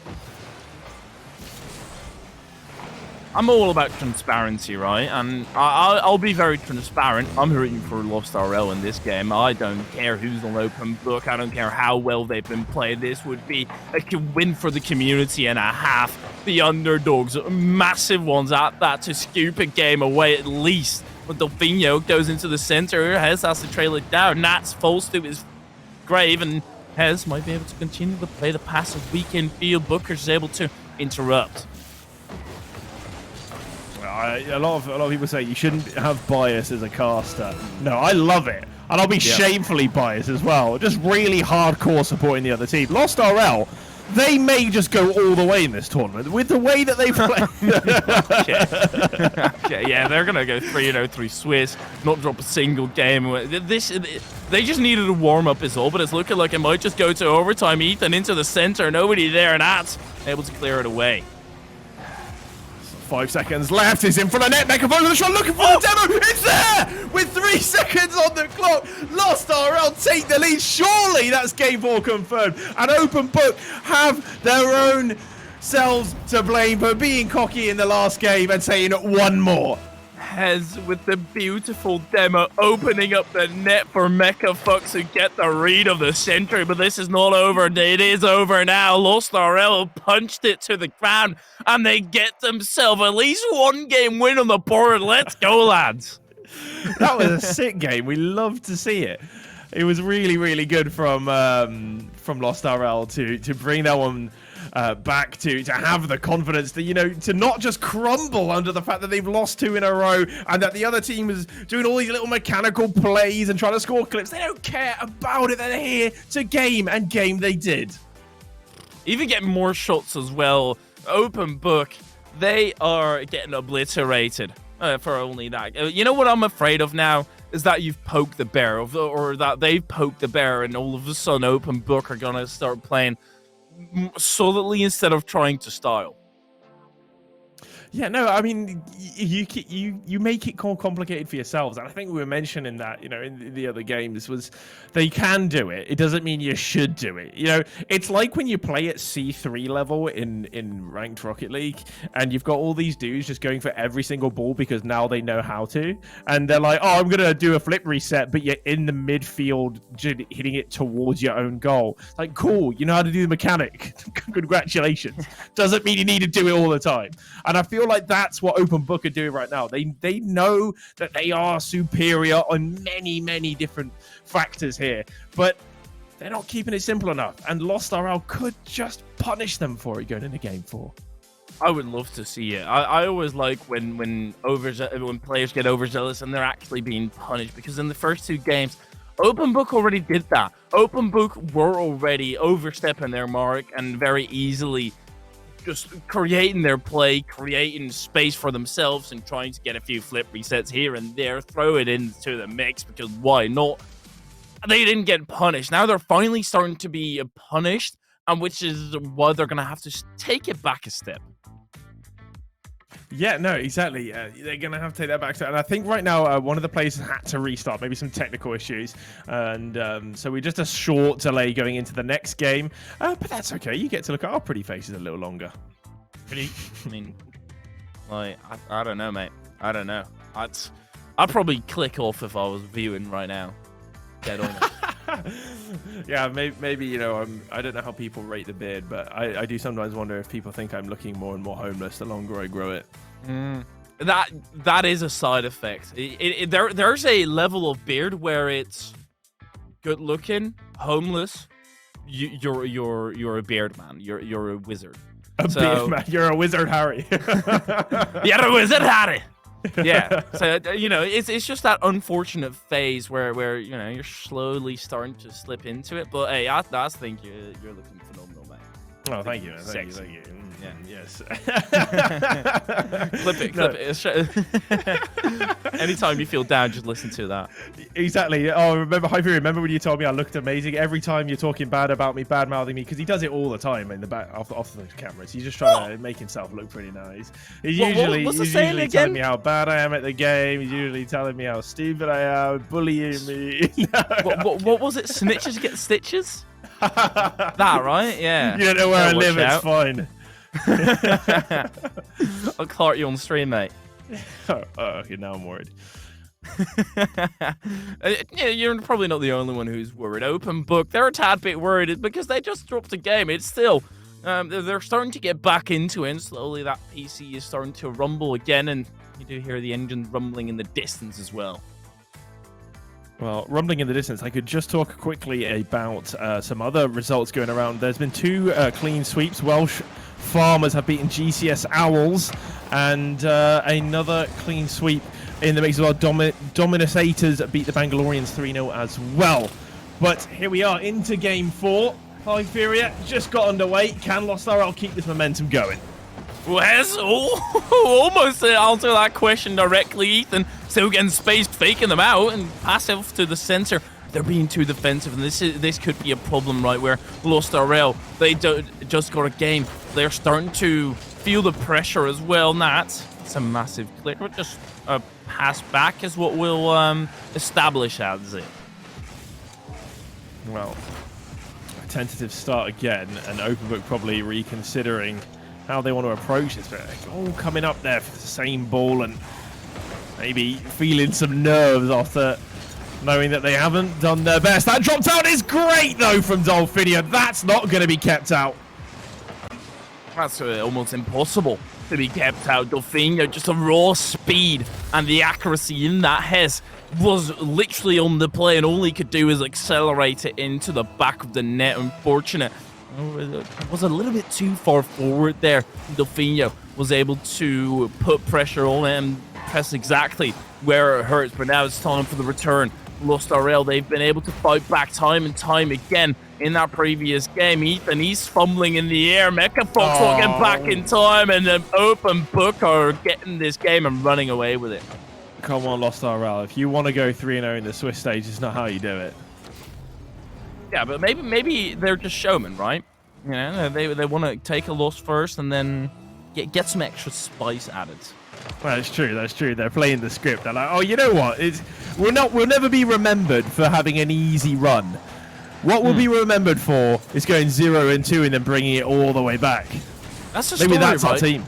I'm all about transparency, right? And I'll be very transparent. I'm rooting for Lost RL in this game. I don't care who's on open book. I don't care how well they've been played. This would be a win for the community and a half. The underdogs, massive ones at that, to scoop a game away at least. But Delfino goes into the center. Hez has to trail it down. Nats falls to his grave, and Hez might be able to continue to play the passive weekend field. Booker's is able to interrupt. A lot of people say you shouldn't have bias as a caster. No, I love it. And I'll be shamefully biased as well. Just really hardcore supporting the other team. Lost RL, they may just go all the way in this tournament with the way that they play. Okay, yeah, they're going to go 3-0 through Swiss, not drop a single game. They just needed a warm-up is all, but it's looking like it might just go to overtime. Ethan into the center, nobody there, and Ats able to clear it away. 5 seconds left. He's in front of net. Megaphone with the shot, looking for the demo. It's there with 3 seconds on the clock. Lost RL take the lead. Surely that's game 4 confirmed. And Open Book have their own selves to blame for being cocky in the last game and saying one more. Hez with the beautiful demo opening up the net for Mecha Fox to get the read of the century, but this is not over. It is over now. Lost RL punched it to the ground and they get themselves at least one game win on the board. Let's go, lads. That was a sick game. We love to see it. It was really, really good from Lost RL to bring that one back to have the confidence to, to not just crumble under the fact that they've lost 2 in a row and that the other team is doing all these little mechanical plays and trying to score clips. They don't care about it. They're here to game, and game they did. Even getting more shots as well. Open Book, they are getting obliterated for only that. You know what I'm afraid of now? Is that you've poked the bear, or that they've poked the bear, and all of a sudden Open Book are going to start playing solidly instead of trying to style. Yeah, no, I mean, you make it more complicated for yourselves, and I think we were mentioning that, in the other games, was they can do it. It doesn't mean you should do it. It's like when you play at C3 level in ranked Rocket League, and you've got all these dudes just going for every single ball because now they know how to, and they're like, oh, I'm gonna do a flip reset, but you're in the midfield hitting it towards your own goal. Like, cool, you know how to do the mechanic. Congratulations. Doesn't mean you need to do it all the time. And I feel like that's what Open Book are doing right now. They know that they are superior on many, many different factors here, but they're not keeping it simple enough. And Lost RL could just punish them for it going into game 4. I would love to see it. I always like when players get overzealous and they're actually being punished, because in the first 2 games, Open Book already did that. Open Book were already overstepping their mark and very easily just creating their play, creating space for themselves and trying to get a few flip resets here and there, throw it into the mix, because why not? They didn't get punished. Now they're finally starting to be punished, and which is why they're going to have to take it back a step. Yeah, no, exactly. They're going to have to take that back. And I think right now, one of the players had to restart, maybe some technical issues. And so we're just a short delay going into the next game. But that's okay. You get to look at our pretty faces a little longer. I don't know, mate. I don't know. I'd probably click off if I was viewing right now. Dead honest. Yeah, maybe I don't know how people rate the beard, but I do sometimes wonder if people think I'm looking more and more homeless the longer I grow it. That is a side effect. There's a level of beard where it's good looking, homeless. You're a beard man. You're a wizard. You're a wizard, Harry. You're a wizard, Harry. Yeah, so it's just that unfortunate phase where you're slowly starting to slip into it. But hey, I think you're looking phenomenal, man. Oh, thank you, man. Thank you. Yeah. Yes. Clip it. Anytime you feel down, just listen to that. Exactly. Oh, remember when you told me I looked amazing? Every time you're talking bad about me, bad mouthing me, because he does it all the time in the back off the cameras. He's just trying to make himself look pretty nice. He's usually telling me how bad I am at the game. He's usually telling me how stupid I am, bullying me. What was it? Snitches get stitches? That right? Yeah. You don't know where I live. It's fine. I'll cart you on stream, mate. Okay, now I'm worried. Yeah, you're probably not the only one who's worried. Open Book, they're a tad bit worried because they just dropped a game. It's still, they're starting to get back into it, and slowly that PC is starting to rumble again, and you do hear the engine rumbling in the distance as well. Well, rumbling in the distance, I could just talk quickly about some other results going around. There's been 2 clean sweeps. Welsh Farmers have beaten GCS Owls, and another clean sweep in the mix as well. Dominators beat the Bangaloreans 3-0 as well. But here we are into Game 4. Hyperia just got underway. Can Lost RL keep this momentum going? Well, almost to answer that question directly, Ethan. Still getting spaced, faking them out, and passive to the center. They're being too defensive, and this could be a problem, right? Where Lost RL, they just got a game. They're starting to feel the pressure as well. It's a massive clear. Just a pass back is what we'll establish as it. Well, a tentative start again, and Open Book probably reconsidering how they want to approach this. But all coming up there for the same ball, and maybe feeling some nerves after knowing that they haven't done their best. That drop down is great, though, from Dolphinia. That's not going to be kept out. That's almost impossible to be kept out. Dolphinia, just a raw speed, and the accuracy in that Hess was literally on the play, and all he could do is accelerate it into the back of the net. Unfortunate. It was a little bit too far forward there. Dolphinia was able to put pressure on him, press exactly where it hurts, but now it's time for the return. Lost RL, they've been able to fight back time and time again in that previous game. Ethan, he's fumbling in the air. Mecha Fox not getting back in time, and the Open Book are getting this game and running away with it. Come on, Lost RL. If you want to go 3-0 in the Swiss stage, it's not how you do it. Yeah, but maybe they're just showmen, right? You know, they want to take a loss first and then get some extra spice added. That's true. That's true. They're playing the script. They're like, oh, you know what? We'll never be remembered for having an easy run. What we'll be remembered for is going 0-2 and then bringing it all the way back. That's the story, maybe that's right? our team.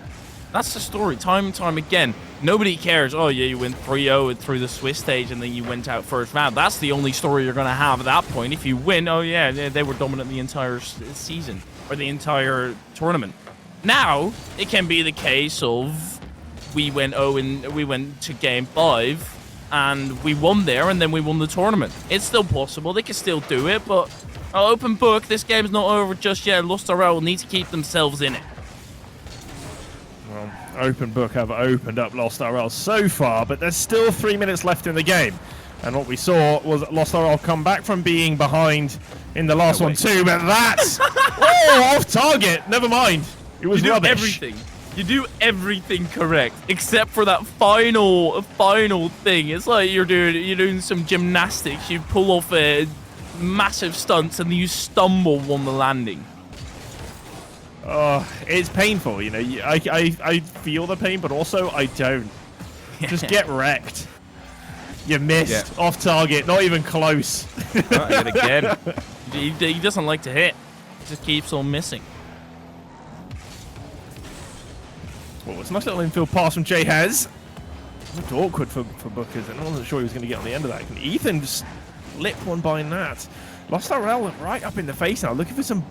That's the story, time and time again. Nobody cares. Oh, yeah, you went 3-0 through the Swiss stage and then you went out first round. That's the only story you're going to have at that point. If you win, oh, yeah, they were dominant the entire season or the entire tournament. Now, it can be the case of we went to Game 5 and we won there and then we won the tournament. It's still possible. They can still do it, but Open Book, this game's not over just yet. Lost RL will need to keep themselves in it. Well, Open Book have opened up Lost RL so far, but there's still 3 minutes left in the game. And what we saw was Lost RL come back from being behind in the last one too, but that's off target. Never mind. It was rubbish. Everything. You do everything correct except for that final thing. It's like you're doing some gymnastics. You pull off massive stunts and you stumble on the landing. Oh, it's painful, you know. I feel the pain, but also I don't. Just get wrecked. You missed. Yeah. Off target. Not even close. Not yet again. He doesn't like to hit. He just keeps on missing. Well, it's a nice little infield pass from Jay Hez. Looked awkward for Bookers, and I wasn't sure he was going to get on the end of that. And Ethan just slipped one by Nat. Lost RL right up in the face now, looking for some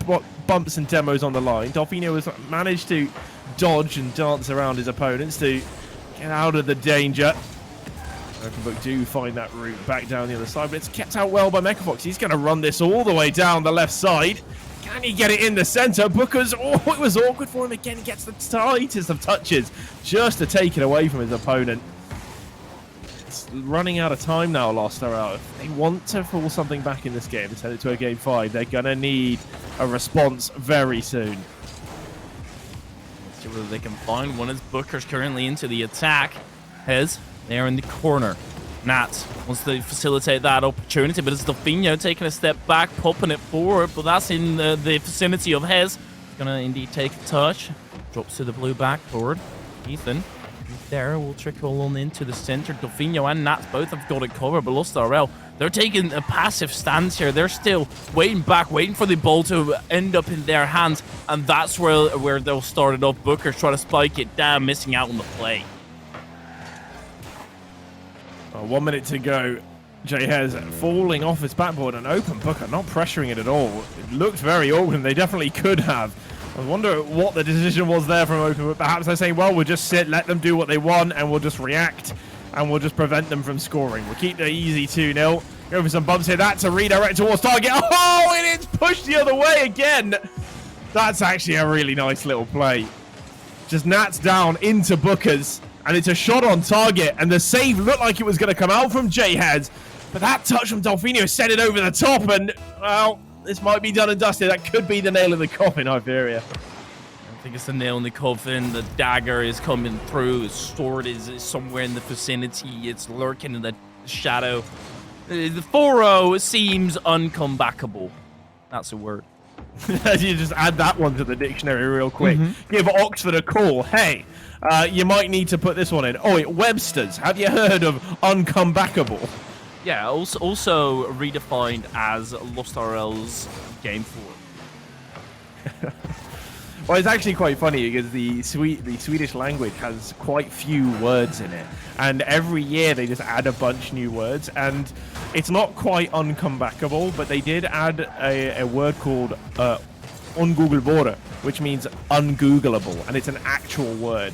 bumps and demos on the line. Dolphino has managed to dodge and dance around his opponents to get out of the danger. Open Book do find that route back down the other side, but it's kept out well by Mechafox. He's going to run this all the way down the left side. Can Can he get it in the center? Booker's, oh, it was awkward for him again. He gets the tightest of touches just to take it away from his opponent. It's running out of time now, Lost Arrow. If they want to fall something back in this game and send it to a game 5, they're going to need a response very soon. Let's see whether they can find one as Booker's currently into the attack. Hez, there in the corner. Nat wants to facilitate that opportunity, but it's Delfino taking a step back, popping it forward, but that's in the vicinity of Hez. He's going to indeed take a touch. Drops to the blue backboard. Ethan, there, will trickle on into the center. Delfino and Nat both have got it covered, but Lost RL, they're taking a passive stance here. They're still waiting back, waiting for the ball to end up in their hands, and that's where they'll start it off. Booker's trying to spike it down, missing out on the play. 1 minute to go. Jay Hez falling off his backboard, and open Booker not pressuring it at all. It looked very open. They definitely could have. I wonder what the decision was there from open, but perhaps they're saying, well, we'll just sit, let them do what they want, and we'll just react, and we'll just prevent them from scoring. We'll keep the easy 2-0. Go for some bumps here. That's a redirect towards target. Oh, and it's pushed the other way again. That's actually a really nice little play. Just Nats down into Booker's. And it's a shot on target, and the save looked like it was going to come out from J-Head, but that touch from Delfino sent it over the top, and, well, this might be done and dusted. That could be the nail in the coffin, Iberia. I think it's the nail in the coffin. The dagger is coming through. His sword is somewhere in the vicinity. It's lurking in the shadow. The 4-0 seems uncomebackable. That's a word. You just add that one to the dictionary real quick. Give Oxford a call. Hey, you might need to put this one in. Oh, wait, Webster's. Have you heard of uncomebackable? Yeah, also redefined as Lost RL's Game 4. Well, it's actually quite funny because the Swedish language has quite few words in it, and every year they just add a bunch new words, and it's not quite uncomebackable, but they did add a word called ungoogleable, which means ungoogleable, and it's an actual word.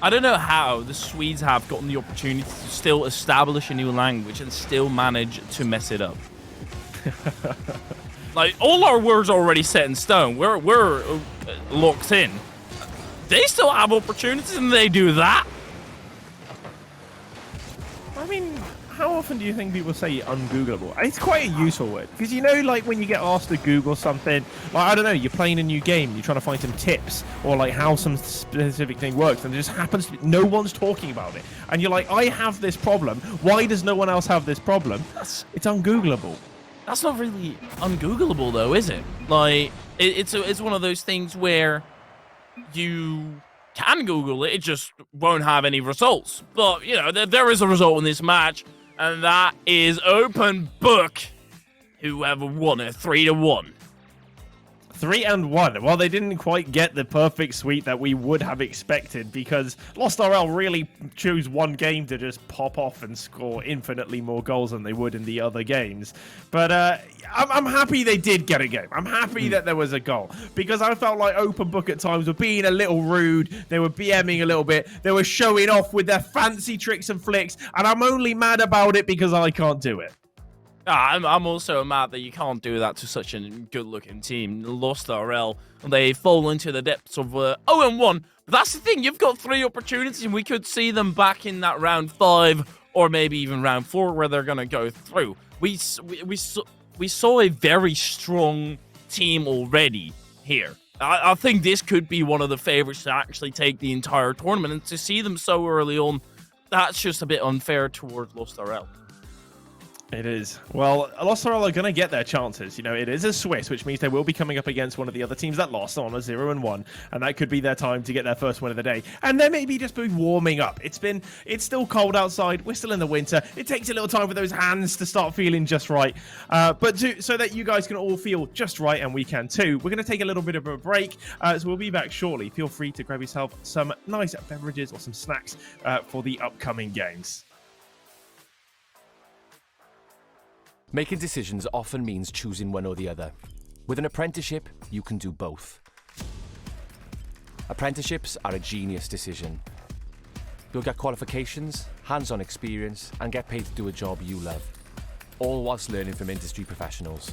I don't know how the Swedes have gotten the opportunity to still establish a new language and still manage to mess it up. Like, all our words are already set in stone. We're locked in. They still have opportunities and they do that. I mean, how often do you think people say ungoogleable? It's quite a useful word. Because, you know, like when you get asked to Google something, like, I don't know, you're playing a new game, you're trying to find some tips or like how some specific thing works, and it just happens to be, no one's talking about it. And you're like, I have this problem. Why does no one else have this problem? It's ungoogleable. That's not really ungoogleable, though, is it? Like, it's one of those things where you can Google it, it just won't have any results. But, you know, there is a result in this match, and that is Open Book, who have won it 3-1. 3-1. Well, they didn't quite get the perfect sweep that we would have expected, because Lost RL really chose one game to just pop off and score infinitely more goals than they would in the other games. But I'm happy they did get a game. I'm happy that there was a goal, because I felt like Open Book at times were being a little rude. They were BMing a little bit. They were showing off with their fancy tricks and flicks, and I'm only mad about it because I can't do it. I'm also mad that you can't do that to such a good-looking team. Lost RL, they fall into the depths of 0-1. But that's the thing, you've got 3 opportunities, and we could see them back in that round 5, or maybe even round 4, where they're going to go through. We saw a very strong team already here. I think this could be one of the favorites to actually take the entire tournament, and to see them so early on, that's just a bit unfair towards Lost RL. It is. Well, Lost RL are going to get their chances. You know, it is a Swiss, which means they will be coming up against one of the other teams that lost on a 0-1, and that could be their time to get their first win of the day. And then maybe just be warming up. It's still cold outside. We're still in the winter. It takes a little time for those hands to start feeling just right. So that you guys can all feel just right, and we can too, we're going to take a little bit of a break. So we'll be back shortly. Feel free to grab yourself some nice beverages or some snacks for the upcoming games. Making decisions often means choosing one or the other. With an apprenticeship, you can do both. Apprenticeships are a genius decision. You'll get qualifications, hands-on experience, and get paid to do a job you love, all whilst learning from industry professionals.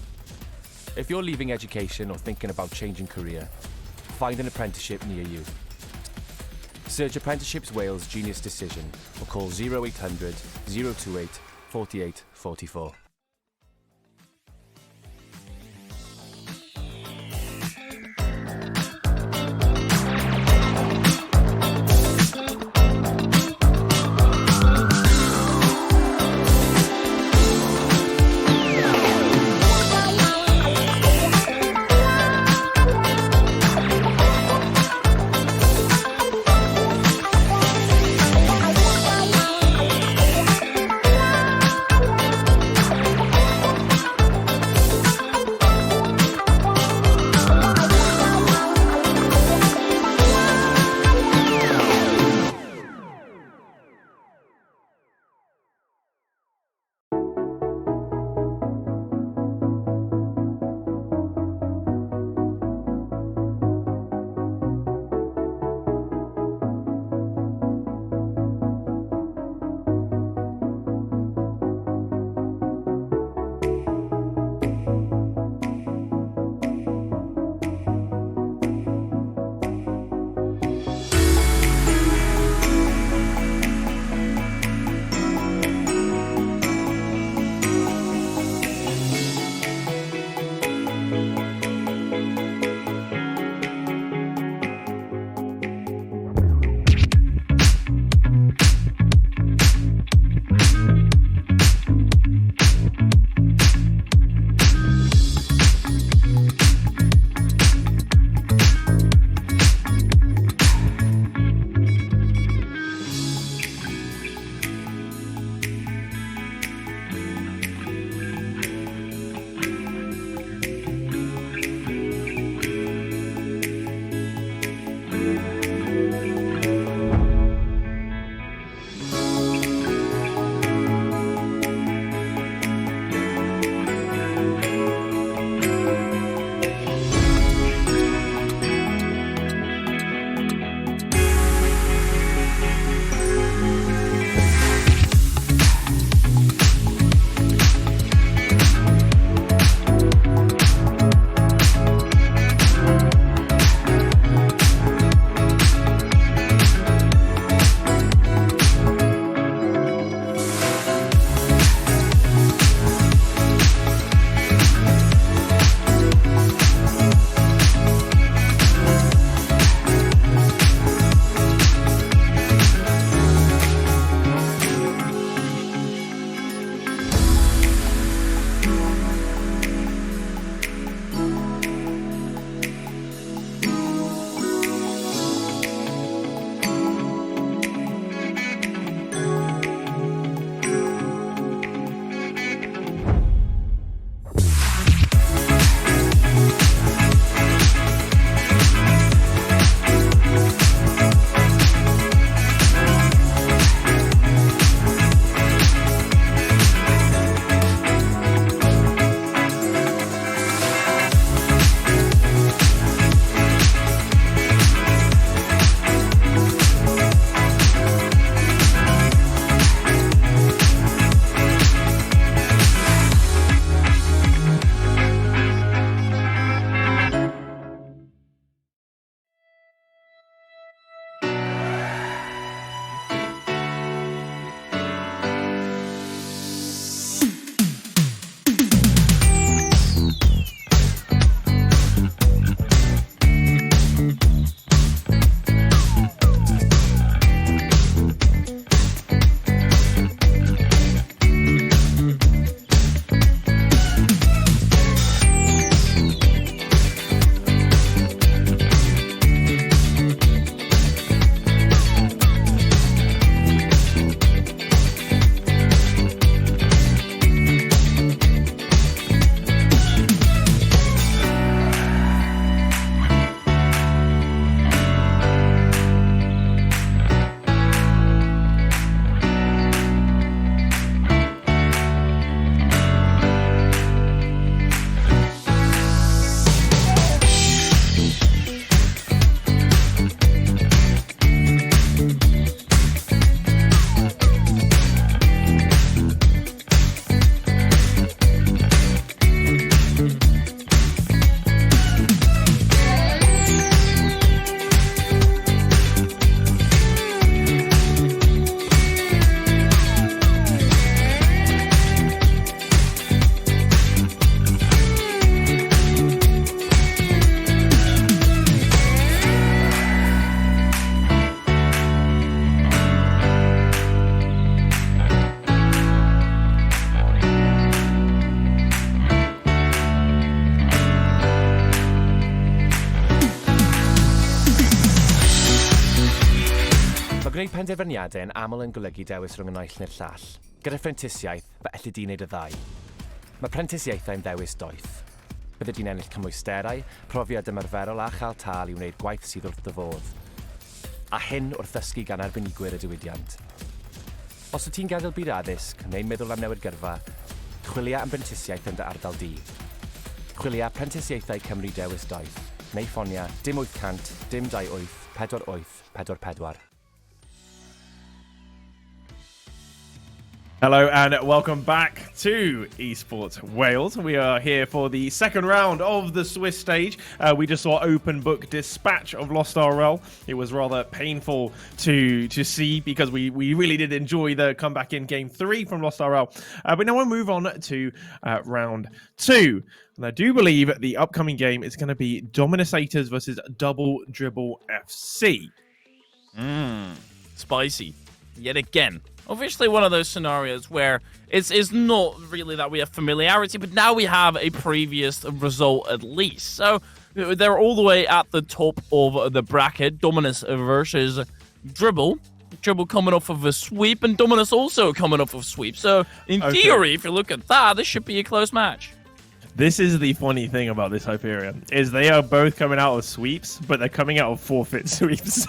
If you're leaving education or thinking about changing career, find an apprenticeship near you. Search Apprenticeships Wales Genius Decision or call 0800 028 48 44. penderfyniadau yn aml yn golygu dewis rhwng y naill neu'r llall. Gyda phrentisiaeth, fe allu di wneud y ddau. Mae prentisieithau'n ddewis doeth. Bydde di'n ennill cymwysterau, profiad ymarferol a chael tal i wneud gwaith sydd wrth dy fodd. A hyn wrth ddysgu gan arbenigwyr y diwydiant. Os wyt ti'n gadael byd addysg neu'n meddwl am newid gyrfa, chwilia am brentisiaeth yn dy ardal di. Chwilia Prentisiaethau Cymru Dewis Doeth, neu ffonia dim 800 dim 28 48 44. Hello and welcome back to Esports Wales. We are here for the second round of the Swiss stage. We just saw open book dispatch of Lost RL. It was rather painful to see because we really did enjoy the comeback in game 3 from Lost RL. But now we'll move on to round 2. And I do believe the upcoming game is going to be Dominators versus Double Dribble FC. Spicy. Yet again. Obviously, one of those scenarios where it's not really that we have familiarity, but now we have a previous result at least. So they're all the way at the top of the bracket. Dominus versus Dribble. Dribble coming off of a sweep, and Dominus also coming off of a sweep. So in theory, if you look at that, this should be a close match. This is the funny thing about this Hyperion, is they are both coming out of sweeps, but they're coming out of forfeit sweeps.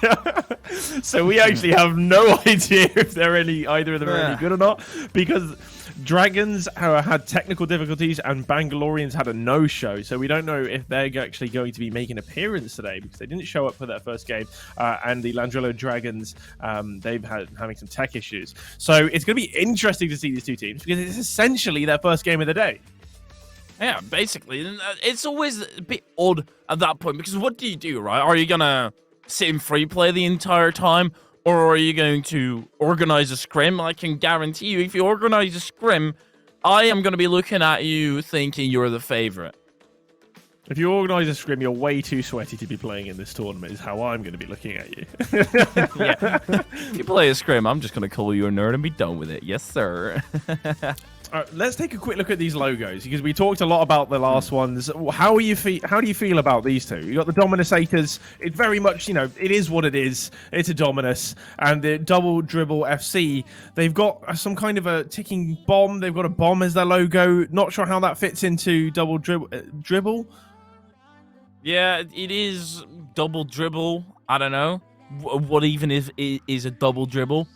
So we actually have no idea if either of them are any good or not, because Dragons had technical difficulties and Bangaloreans had a no-show, so we don't know if they're actually going to be making an appearance today because they didn't show up for their first game, and the Landrello Dragons, they've had having some tech issues. So it's going to be interesting to see these two teams because it's essentially their first game of the day. Yeah, basically. It's always a bit odd at that point because what do you do, right? Are you going to sit in free play the entire time, or are you going to organize a scrim? I can guarantee you, if you organize a scrim, I am going to be looking at you thinking you're the favorite. If you organize a scrim, you're way too sweaty to be playing in this tournament, is how I'm going to be looking at you. Yeah. If you play a scrim, I'm just going to call you a nerd and be done with it. Yes, sir. Let's take a quick look at these logos because we talked a lot about the last ones. How do you feel about these two? You got the Dominators. It very much, it is what it is. It's a Dominus, and the Double Dribble FC. They've got some kind of a ticking bomb. They've got a bomb as their logo. Not sure how that fits into Double Dribble. Yeah, it is Double Dribble. I don't know what even is a Double Dribble.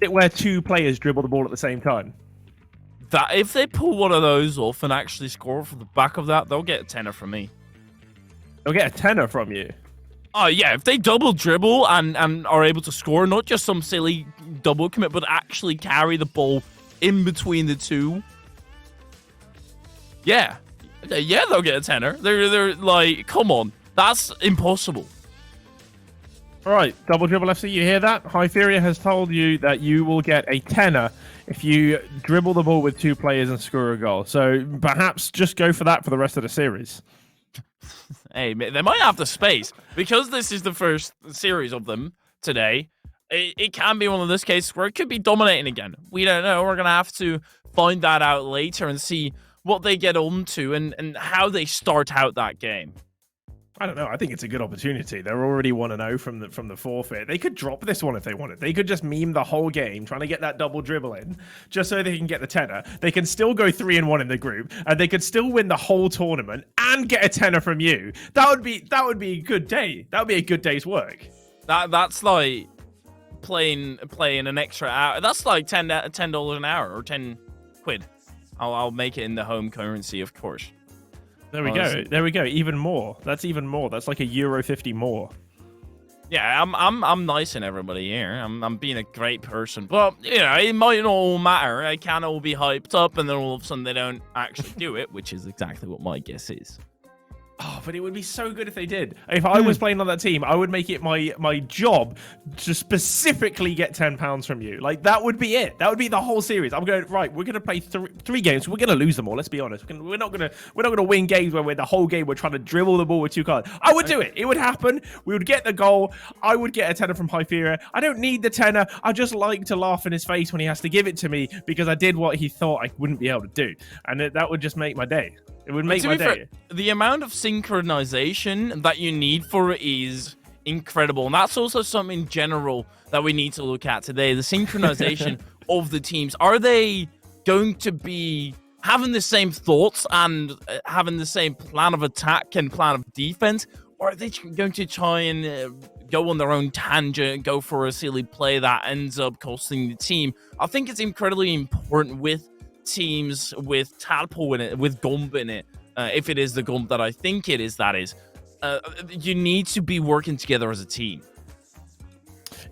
It where two players dribble the ball at the same time. That if they pull one of those off and actually score from the back of that, they'll get a tenner from me. They'll get a tenner from you? Oh, yeah. If they double dribble and are able to score, not just some silly double commit, but actually carry the ball in between the two. Yeah. Yeah, they'll get a tenner. They're like, come on. That's impossible. All right, Double Dribble FC, you hear that? Hypheria has told you that you will get a tenner if you dribble the ball with two players and score a goal. So perhaps just go for that for the rest of the series. Hey, they might have the space. Because this is the first series of them today, it can be one of those cases where it could be dominating again. We don't know. We're going to have to find that out later and see what they get on to and how they start out that game. I don't know. I think it's a good opportunity. They're already 1-0 from the forfeit. They could drop this one if they wanted. They could just meme the whole game trying to get that double dribble in just so they can get the tenner. They can still go 3-1 in the group, and they could still win the whole tournament and get a tenner from you. That would be a good day. That would be a good day's work. That's like playing an extra hour. That's like $10 an hour or 10 quid. I'll make it in the home currency, of course. There we go. There we go. Even more. That's even more. That's like €1.50 more. Yeah, I'm nice in everybody here. I'm being a great person. But it might not all matter. I can all be hyped up, and then all of a sudden they don't actually do it, which is exactly what my guess is. Oh, but it would be so good if they did. If I was playing on that team, I would make it my job to specifically get £10 from you. Like, that would be it. That would be the whole series. I'm going, right, we're going to play three games. We're going to lose them all, let's be honest. We're not going to win games where the whole game we're trying to dribble the ball with two cards. I would do it. It would happen. We would get the goal. I would get a tenner from Hypheria. I don't need the tenner. I just like to laugh in his face when he has to give it to me because I did what he thought I wouldn't be able to do. And that would just make my day. It would make my day. The amount of synchronization that you need for it is incredible. And that's also something in general that we need to look at today. The synchronization of the teams. Are they going to be having the same thoughts and having the same plan of attack and plan of defense? Or are they going to try and go on their own tangent, go for a silly play that ends up costing the team? I think it's incredibly important with teams with Tadpole in it, with Gump in it. If it is the Gump that I think it is, that is. You need to be working together as a team.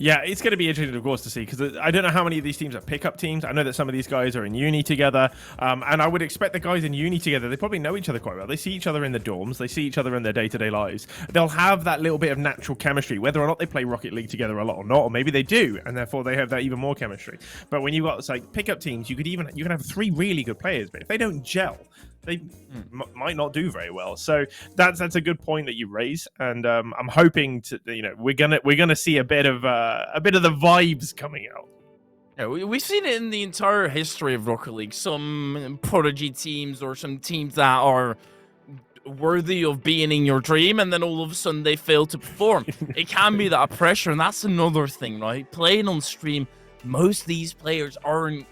Yeah, it's going to be interesting, of course, to see, because I don't know how many of these teams are pickup teams. I know that some of these guys are in uni together, and I would expect the guys in uni together, they probably know each other quite well. They see each other in the dorms. They see each other in their day-to-day lives. They'll have that little bit of natural chemistry, whether or not they play Rocket League together a lot or not, or maybe they do, and therefore they have that even more chemistry. But when you've got, like, pickup teams, you can have 3 really good players, but if they don't gel, they might not do very well. So that's a good point that you raise, and I'm hoping to, we're gonna see a bit of the vibes coming out. Yeah, we've seen it in the entire history of Rocket League. Some prodigy teams or some teams that are worthy of being in your dream, and then all of a sudden they fail to perform. It can be that pressure, and that's another thing, right? Playing on stream, most of these players aren't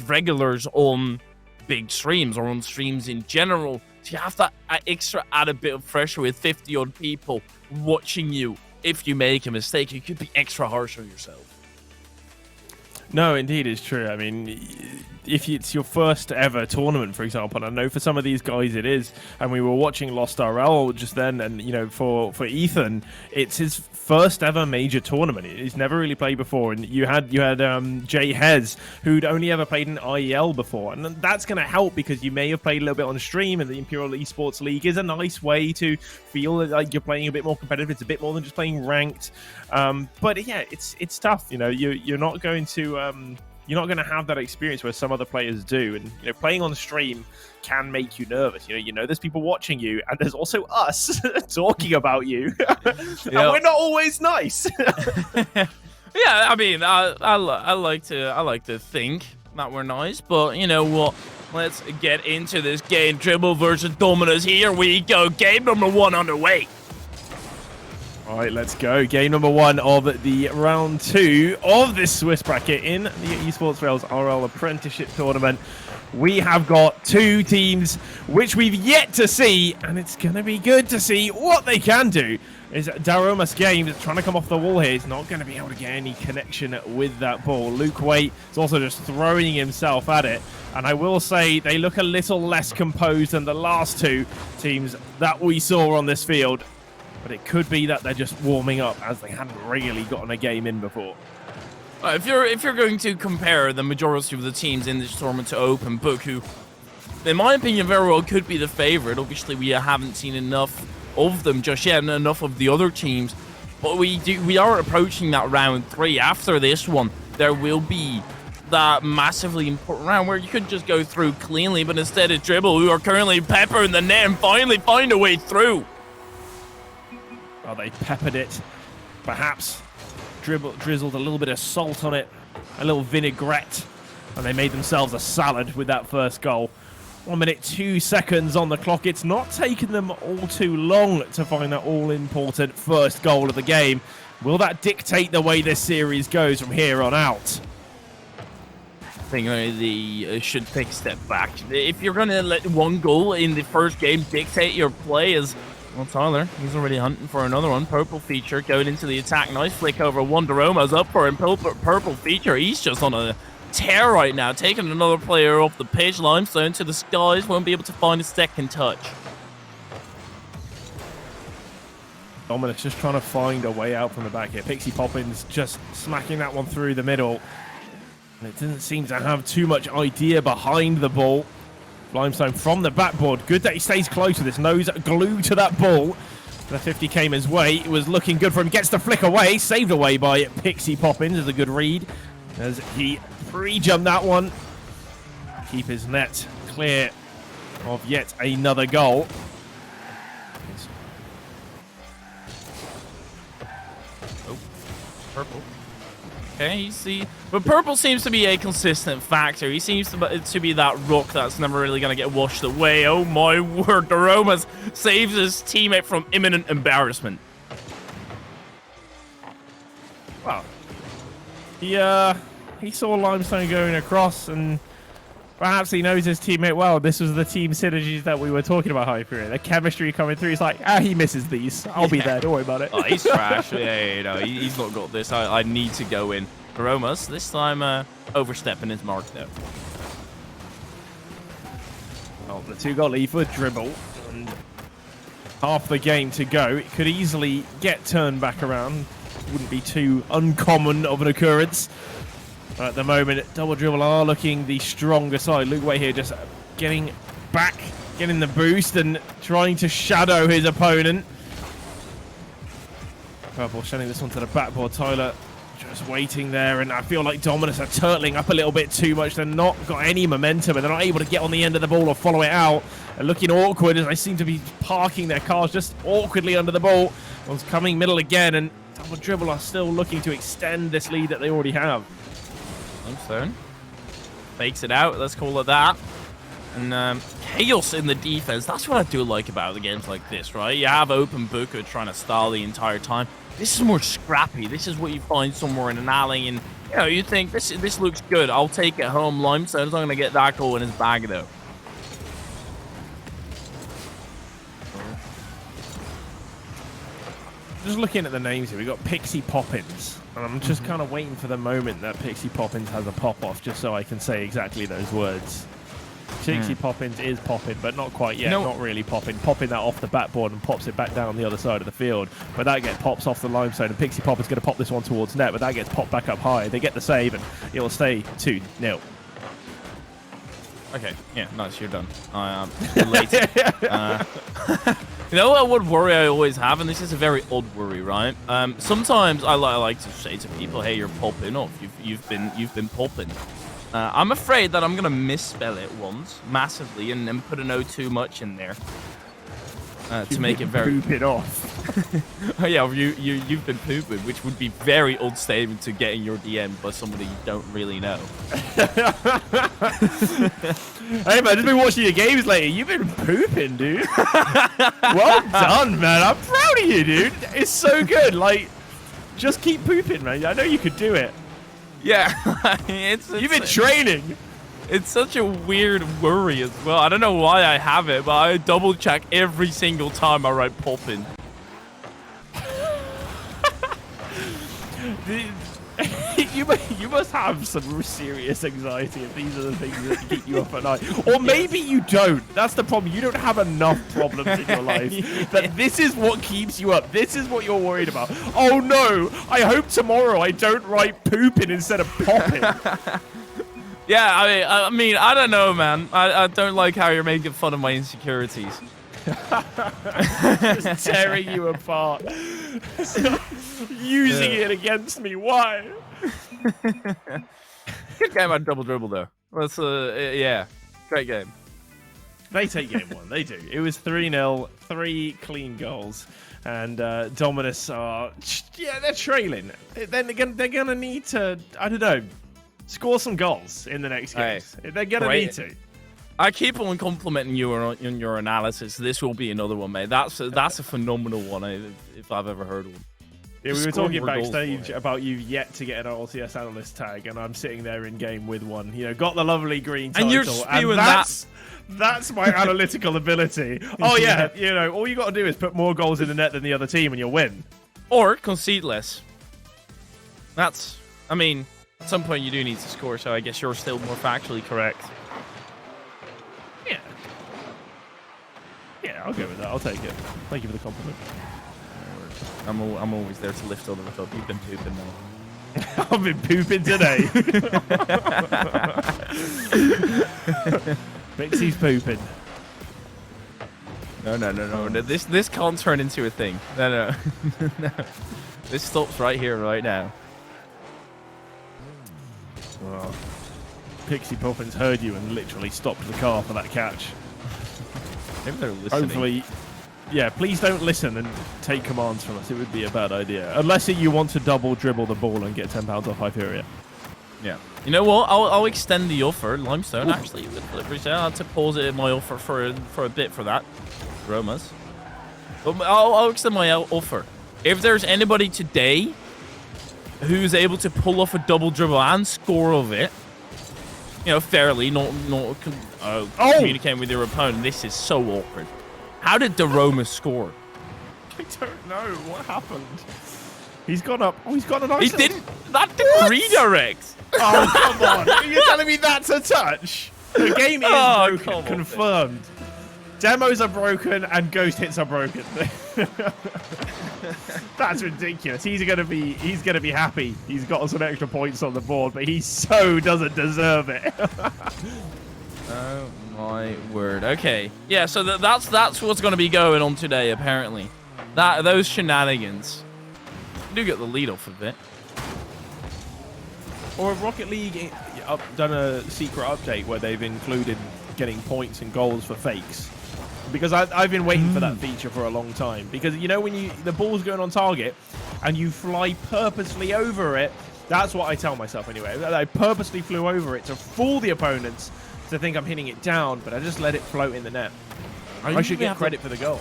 regulars on big streams or on streams in general. So you have that extra added bit of pressure with 50 odd people watching you. If you make a mistake, you could be extra harsh on yourself. No, indeed, it's true. I mean, if it's your first ever tournament, for example, and I know for some of these guys it is, and we were watching Lost RL just then, and for Ethan, it's his first ever major tournament. He's never really played before, and you had Jay Hez, who'd only ever played in IEL before, and that's going to help because you may have played a little bit on stream, and the Imperial Esports League is a nice way to feel like you're playing a bit more competitive. It's a bit more than just playing ranked, but yeah, it's tough. You're not going to you're not going to have that experience where some other players do, and playing on stream can make you nervous. There's people watching you, and there's also us talking about you, and we're not always nice. Yeah, I mean, I like to think that we're nice, but you know what? Let's get into this game. Dribble versus Dominus. Here we go. Game number 1 underway. All right, let's go. Game number 1 of the round 2 of this Swiss bracket in the Esports Rails RL Apprenticeship Tournament. We have got 2 teams which we've yet to see, and it's going to be good to see what they can do. Is Daromas Games trying to come off the wall here. He's not going to be able to get any connection with that ball. Luke Waite is also just throwing himself at it. And I will say they look a little less composed than the last 2 teams that we saw on this field. But it could be that they're just warming up as they hadn't really gotten a game in before. If you're going to compare the majority of the teams in this tournament to Open Book, who, in my opinion, very well could be the favorite. Obviously, we haven't seen enough of them just yet, and enough of the other teams. But we are approaching that round 3. After this one, there will be that massively important round where you could just go through cleanly, but instead it's Dribble, who are currently peppering the net and finally find a way through. Well, they peppered it. Perhaps drizzled a little bit of salt on it, a little vinaigrette, and they made themselves a salad with that first goal. 1 minute, 2 seconds on the clock. It's not taken them all too long to find that all-important first goal of the game. Will that dictate the way this series goes from here on out? I think they should take a step back. If you're going to let 1 goal in the first game dictate your play, well, Tyler, he's already hunting for another one. Purple Feature going into the attack. Nice flick over one. Daroma's up for him. Purple Feature, he's just on a tear right now. Taking another player off the pitch. Limestone to the skies. Won't be able to find a second touch. Dominus just trying to find a way out from the back here. Pixie Poppins just smacking that one through the middle. And it doesn't seem to have too much idea behind the ball. Limestone from the backboard. Good that he stays close with his nose glued to that ball. The 50 came his way. It was looking good for him. Gets the flick away. Saved away by Pixie Poppins. Is a good read as he pre-jumped that one. Keep his net clear of yet another goal. Oh, purple. Okay, but Purple seems to be a consistent factor. He seems to be that rock that's never really going to get washed away. Oh my word, Daromas saves his teammate from imminent embarrassment. He saw Limestone going across, and perhaps he knows his teammate well. This was the team synergies that we were talking about, Hyperion. The chemistry coming through. He's like, he misses these. I'll be there. Don't worry about it. Oh, he's trash. Yeah, he's not got this. I need to go in. Romas, this time overstepping his mark, though. Oh, the 2-goal lead for Dribble. And half the game to go. It could easily get turned back around. Wouldn't be too uncommon of an occurrence. But at the moment, Double Dribble are looking the stronger side. Luke Way here just getting back, getting the boost and trying to shadow his opponent. Purple sending this one to the backboard. Tyler just waiting there, and I feel like Dominus are turtling up a little bit too much. They're not got any momentum, and they're not able to get on the end of the ball or follow it out. They're looking awkward as they seem to be parking their cars just awkwardly under the ball. One's coming middle again, and Double Dribble are still looking to extend this lead that they already have. Limestone fakes it out. Let's call it that. And chaos in the defense. That's what I do like about the games like this, right? You have open Booker trying to stall the entire time. This is more scrappy. This is what you find somewhere in an alley, and you think this looks good. I'll take it home. Limestone's not gonna get that goal in his bag though. Just looking at the names here, we got Pixie Poppins, and I'm just kind of waiting for the moment that Pixie Poppins has a pop-off, just so I can say exactly those words. Pixie Poppins is popping, but not quite yet. Not really popping. Popping that off the backboard and pops it back down the other side of the field. But that gets pops off the Limestone, and Pixie Poppin's going to pop this one towards net, but that gets popped back up high. They get the save, and it'll stay 2-0. Okay, yeah, nice, you're done. I am late. You know what worry I always have, and this is a very odd worry, right? Sometimes I like to say to people, "Hey, you're popping off. You've been popping." I'm afraid that I'm gonna misspell it once massively and put an O too much in there to make it very. Poop it off. Oh yeah, you've been pooping, which would be very odd statement to get in your DM by somebody you don't really know. Hey man, just been watching your games lately. You've been pooping, dude. Well done, man. I'm proud of you, dude. It's so good. Like, just keep pooping, man. I know you could do it. Yeah, you've been training. It's such a weird worry as well. I don't know why I have it, but I double check every single time I write popping. You must have some serious anxiety if these are the things that keep you up at night. Or maybe you don't. That's the problem. You don't have enough problems in your life that this is what keeps you up. This is what you're worried about. Oh no, I hope tomorrow I don't write pooping instead of popping. Yeah, I mean, I don't know, man. I don't like how you're making fun of my insecurities. Just tearing you apart. Using it against me. Why? Good game on Double Dribble, though. That's yeah, great game. They take game one. They do. It was 3-0, 3 clean goals. And Dominus are, they're trailing. Then again, they're going to need to, I don't know, score some goals in the next games. They're going to need to. I keep on complimenting you on your analysis. This will be another one, mate. That's a phenomenal one, if I've ever heard one. Yeah, we were talking backstage about you yet to get an LTS analyst tag, and I'm sitting there in game with one. You know, got the lovely green title, and you're spewing that. That's my analytical ability. Oh yeah, you know, all you got to do is put more goals in the net than the other team, and you'll win. Or concede less. That's, I mean, at some point you do need to score, so I guess you're still more factually correct. Yeah. Yeah, I'll go with that. I'll take it. Thank you for the compliment. I'm always there to lift others up. You've been pooping now. I've been pooping today. Mixie's pooping. No. This can't turn into a thing. No. No. This stops right here, right now. Well, Pixie Poppins heard you and literally stopped the car for that catch. Maybe they're listening. Hopefully, yeah, please don't listen and take commands from us. It would be a bad idea. Unless you want to double dribble the ball and get £10 off Hyperion. Yeah. You know what? I'll extend the offer. Limestone, actually. I had to pause it in my offer for a bit for that. Romas. But I'll extend my offer. If there's anybody today who's able to pull off a double dribble and score of it. You know, fairly, not communicating with your opponent. This is so awkward. How did Daroma score? I don't know what happened. He's gone up. Oh, he's got a nice. He didn't. That didn't redirect. Oh, come on! You're telling me that's a touch? The game is broken. Confirmed. Demos are broken and ghost hits are broken. That's ridiculous. He's gonna be happy. He's got some extra points on the board, but he so doesn't deserve it. Oh my word. Okay. Yeah. So that's what's gonna be going on today. Apparently, those shenanigans. Do get the lead off of it. Or if Rocket League done a secret update where they've included getting points and goals for fakes. Because I've been waiting for that feature for a long time. Because, you know, when the ball's going on target and you fly purposely over it, that's what I tell myself anyway. I purposely flew over it to fool the opponents to think I'm hitting it down, but I just let it float in the net. I should get credit for the goal.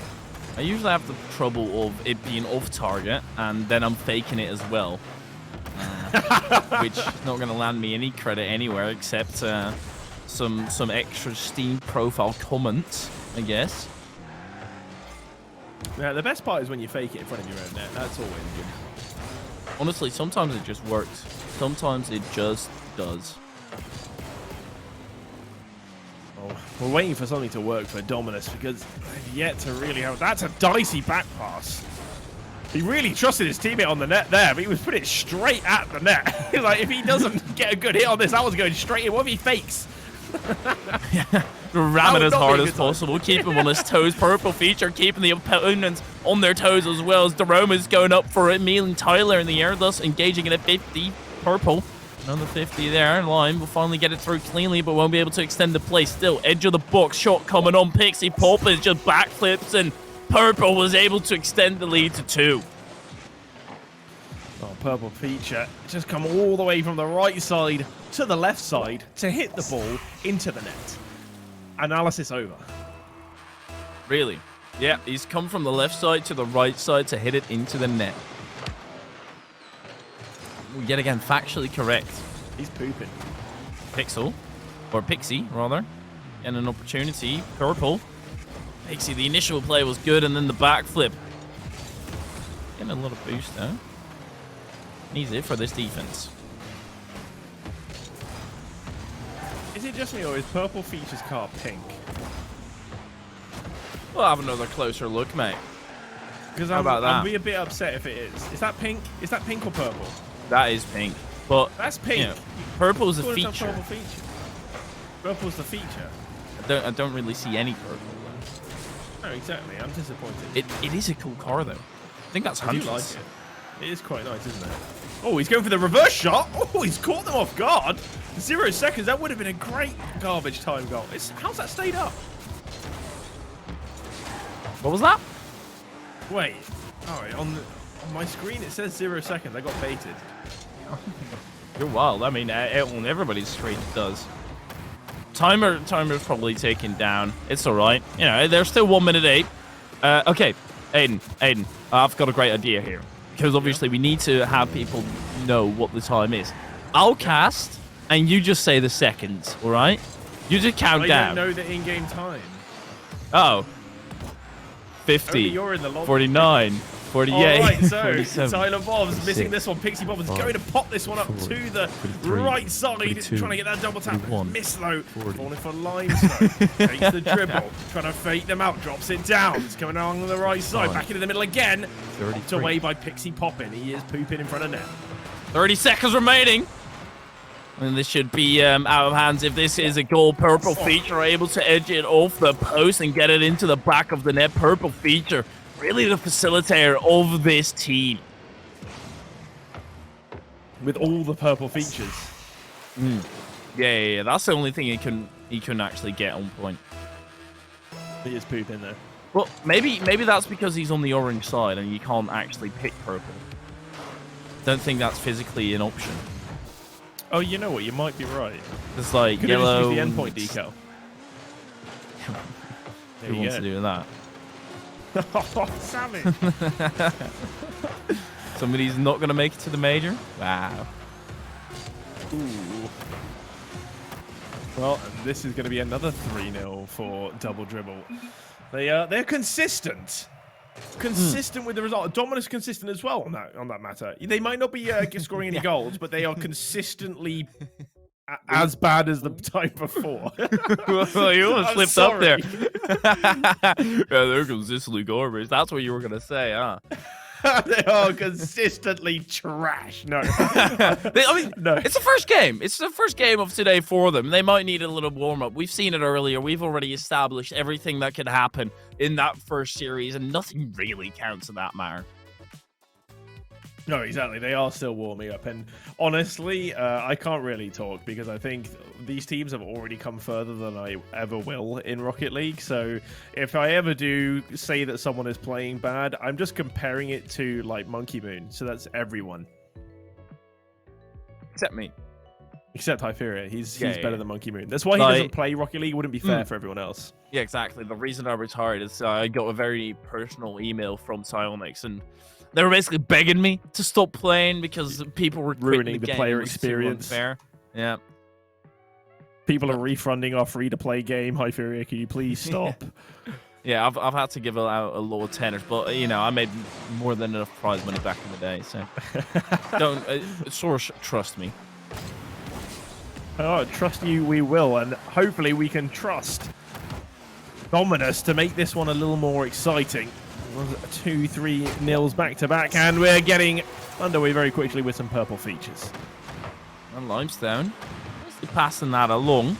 I usually have the trouble of it being off target, and then I'm faking it as well. Which is not going to land me any credit anywhere except some extra Steam profile comments, I guess. Yeah, the best part is when you fake it in front of your own net. That's always good. Honestly, sometimes it just works. Sometimes it just does. Oh, we're waiting for something to work for Dominus because they've yet to really have... That's a dicey back pass. He really trusted his teammate on the net there, but he was putting it straight at the net. He's like, if he doesn't get a good hit on this, that one's going straight in. What if he fakes? Ram it as hard as possible. Keep him on his toes. Purple feature, keeping the opponents on their toes as well as Daroma's going up for it. Meal and Tyler in the air, thus engaging in a 50. Purple. Another 50 there. Lime will finally get it through cleanly, but won't be able to extend the play. Still, edge of the box shot coming on. Pixie Pop is just backflips, and Purple was able to extend the lead to 2. Oh, Purple feature just come all the way from the right side to the left side to hit the ball into the net. Analysis over. Really? Yeah, he's come from the left side to the right side to hit it into the net. Yet again, factually correct. He's pooping. Pixel, or Pixie, rather, and an opportunity. Purple. Pixie, the initial play was good, and then the backflip. Getting a little boost now. Needs it for this defense. Is it just me, or is Purple feature's car pink? We'll have another closer look, mate. Because I'll be a bit upset if it is. Is that pink? Is that pink or purple? That is pink, but that's pink. You know, purple's a feature. Purple feature. Purple's the feature. I don't really see any purple. No, exactly. I'm disappointed. It is a cool car though. I think that's I do hundreds. like it. It is quite nice, isn't it? Oh, he's going for the reverse shot. Oh, he's caught them off guard. 0 seconds. That would have been a great garbage time goal. How's that stayed up? What was that? Wait. All right. On my screen, it says 0 seconds. I got baited. You're wild. I mean, on everybody's screen it does. Timer's probably taken down. It's all right. You know, there's still 1 minute 8. Okay, Aiden, I've got a great idea here. Because obviously we need to have people know what the time is. I'll cast, and you just say the seconds, all right? You just count down. I don't know the in-game time. Oh. 50, you're in the lobby. 49, 48, all right, so 47, Tyler Bob's missing 6, this one. Pixie Bob is 5, going to pop this one up 4, to the 43, right side, 42, trying to get that double tap. 41, Miss though, 40, falling for Limestone. Takes the dribble, trying to fake them out, drops it down. It's coming along the right side, back into the middle again. Popped away by Pixie Poppin. He is pooping in front of net. 30 seconds remaining. And this should be out of hands if this is a goal. Purple feature able to edge it off the post and get it into the back of the net. Purple feature, really the facilitator of this team. With all the purple features. Yeah. That's the only thing he can actually get on point. He is pooping there. Well, maybe that's because he's on the orange side and you can't actually pick purple. Don't think that's physically an option. Oh, you know what? You might be right. It's like Could yellow. Just use the endpoint decal. Who wants to do that? Oh, Sammy. It's Somebody's not going to make it to the major? Wow. Ooh. Well, this is going to be another 3-0 for Double Dribble. They're consistent. Consistent with the result. Dominus consistent as well on that matter. They might not be scoring any goals, but they are consistently as bad as the time before. Well, you almost slipped up there. Yeah, they're consistently garbage. That's what you were going to say, huh? They are consistently trash. No. No. It's the first game. It's the first game of today for them. They might need a little warm-up. We've seen it earlier. We've already established everything that could happen in that first series, and nothing really counts in that matter. No, exactly. They are still warming up. And honestly, I can't really talk because I think these teams have already come further than I ever will in Rocket League. So if I ever do say that someone is playing bad, I'm just comparing it to like Monkey Moon. So that's everyone. Except me. Except Hypheria. He's better than Monkey Moon. That's why he doesn't play Rocket League. It wouldn't be fair for everyone else. Yeah, exactly. The reason I retired is I got a very personal email from Psyonix, and they were basically begging me to stop playing because people were ruining the game. player It was experience. too unfair. Yeah. People are refunding our free-to-play game. Hypheria, can you please stop? Yeah, I've had to give out a low tenors, but you know I made more than enough prize money back in the day, so don't Source trust me. Oh, trust you, we will, and hopefully we can trust Dominus to make this one a little more exciting. 2-3 nils back to back, and we're getting underway very quickly with some purple features. And Limestone, mostly passing that along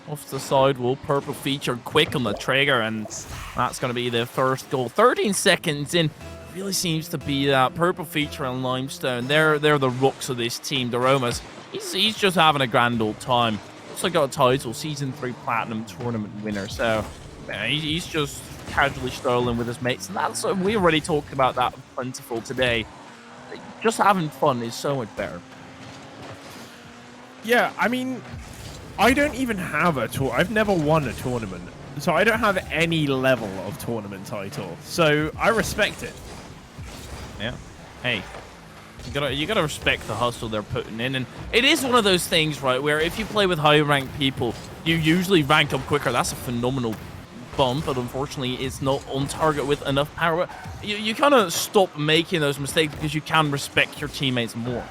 off the sidewall. Purple feature quick on the trigger, and that's going to be their first goal. 13 seconds in, really seems to be that purple feature and Limestone. They're the rooks of this team. Daromas, he's just having a grand old time. Also got a title, Season 3 Platinum Tournament winner. So he's just casually strolling with his mates, and that's we already talked about that plentiful today. Just having fun is so much better. Yeah, I mean, I don't even have a tour. I've never won a tournament, so I don't have any level of tournament title. So I respect it. Yeah. Hey, you gotta respect the hustle they're putting in, and it is one of those things, right, where if you play with high-ranked people, you usually rank up quicker. That's a phenomenal bump, but unfortunately it's not on target with enough power. You kind of stop making those mistakes because you can respect your teammates more.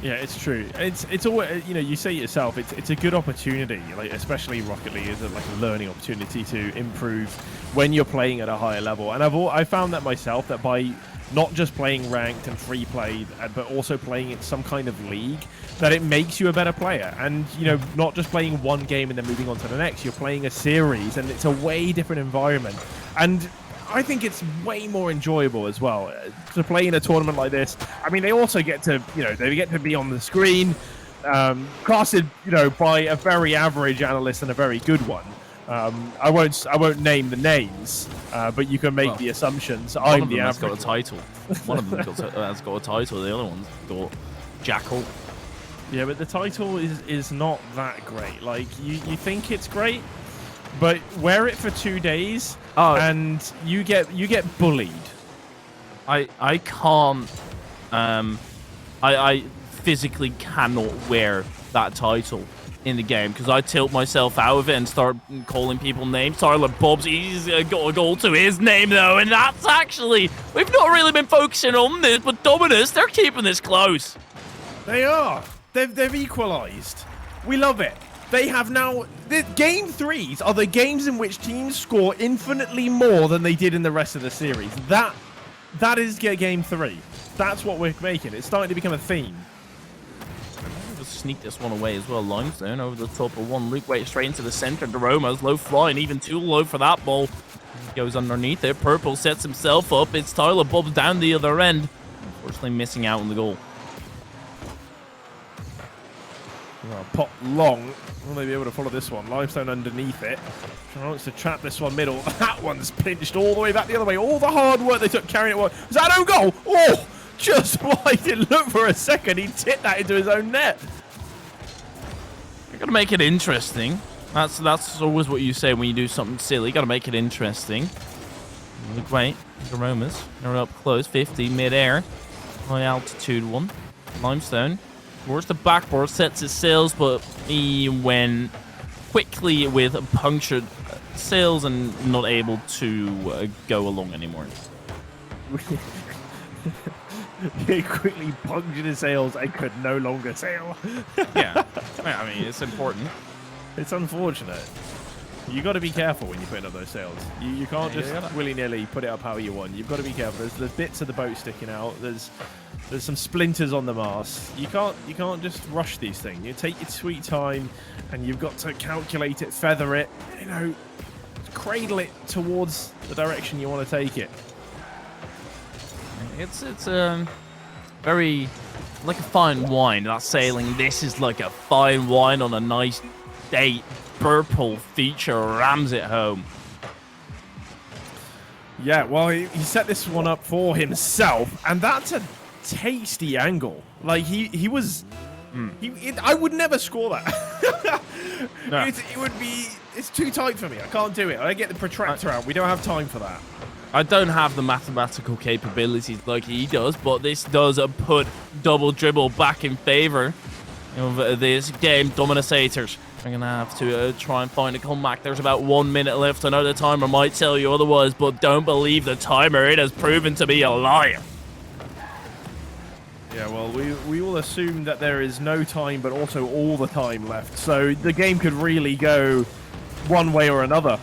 Yeah, it's true. It's always, you know, you say it yourself, it's a good opportunity, like especially Rocket League is like a learning opportunity to improve when you're playing at a higher level. And I found that myself, that by not just playing ranked and free play, but also playing in some kind of league, that it makes you a better player. And, you know, not just playing one game and then moving on to the next, you're playing a series, and it's a way different environment. And I think it's way more enjoyable as well to play in a tournament like this. I mean, they also get to, you know, they get to be on the screen, casted, you know, by a very average analyst and a very good one. I won't name the names, but you can make the assumptions. One of them has got a title. One of them has got a title. The other one's got Jackal. Yeah, but the title is not that great. Like you think it's great, but wear it for 2 days and you get bullied. I can't. I physically cannot wear that title in the game because I tilt myself out of it and start calling people names. Tyler Bob's, he's got a goal to his name though, and that's actually, we've not really been focusing on this, but Dominus, they're keeping this close. They are. They've equalized. We love it. They have now, the game threes are the games in which teams score infinitely more than they did in the rest of the series. That is game 3. That's what we're making. It's starting to become a theme. Sneak this one away as well. Limestone over the top of one. Luke waits straight into the center. Daroma's low flying, even too low for that ball. He goes underneath it. Purple sets himself up. It's Tyler Bob's down the other end. Unfortunately missing out on the goal. Pop long. Will they be able to follow this one? Limestone underneath it. Tries to trap this one middle. That one's pinched all the way back the other way. All the hard work they took carrying it. Was that an own goal? Oh! Just why didn't look for a second. He tipped that into his own net. You gotta make it interesting. That's always what you say when you do something silly. You gotta make it interesting. Great. Aromas are up close. 50 mid-air. High altitude one. Limestone. Towards the backboard. Sets its sails, but he went quickly with punctured sails and not able to go along anymore. He quickly punctured his sails and could no longer sail. Yeah. I mean, it's important. It's unfortunate. You got to be careful when you put up those sails. You can't just willy-nilly put it up how you want. You've got to be careful. There's bits of the boat sticking out. There's some splinters on the mast. You can't just rush these things. You take your sweet time, and you've got to calculate it, feather it, cradle it towards the direction you want to take it. It's very like a fine wine. That sailing. This is like a fine wine on a nice date. Purple feature rams it home. Yeah, well, he set this one up for himself, and that's a tasty angle. Like he was, I would never score that. No. It's too tight for me. I can't do it. I get the protractor out. We don't have time for that. I don't have the mathematical capabilities like he does, but this does put double dribble back in favor of this game. Dominators are going to have to try and find a comeback. There's about 1 minute left. I know the timer might tell you otherwise, but don't believe the timer. It has proven to be a liar. Yeah, well, we will assume that there is no time, but also all the time left. So the game could really go one way or another.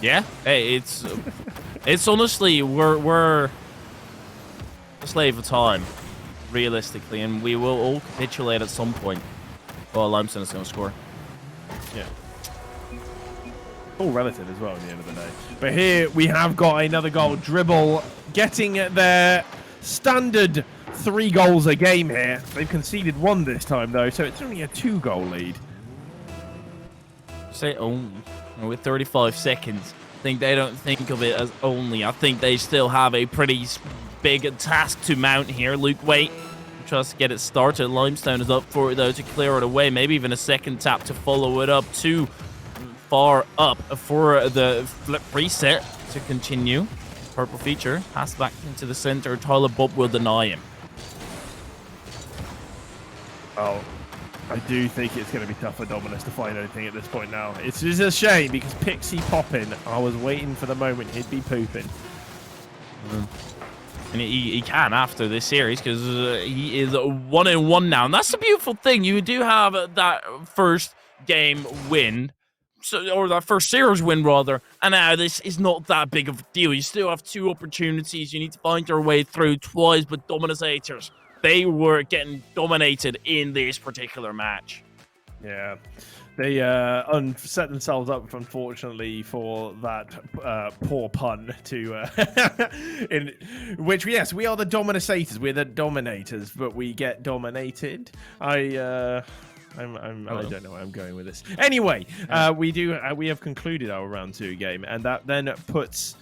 Yeah, hey, it's honestly we're a slave of time, realistically, and we will all capitulate at some point. Well, Limestone is going to score. Yeah. All relative as well at the end of the day. But here we have got another goal. Dribble getting their standard 3 goals a game here. They've conceded 1 this time, though, so it's only a 2-goal lead. Say only. With 35 seconds, I don't think of it as only. I think they still have a pretty big task to mount here. Luke Waite tries to get it started. Limestone is up for it, though, to clear it away. Maybe even a second tap to follow it up. Too far up for the flip reset to continue. Purple feature. Pass back into the center. Tyler Bob will deny him. Oh. I do think it's going to be tough for Dominus to find anything at this point now. It's just a shame because Pixie popping, I was waiting for the moment he'd be pooping. And he can after this series because he is 1-1 now. And that's the beautiful thing. You do have that first game win, or that first series win, rather. And now this is not that big of a deal. You still have 2 opportunities. You need to find your way through twice, but Dominators, they were getting dominated in this particular match. Yeah, they set themselves up, unfortunately, for that poor pun in which, yes, we are the Dominators. We're the Dominators, but we get dominated. I don't know where I'm going with this. Anyway, we have concluded our round 2 game, and that then puts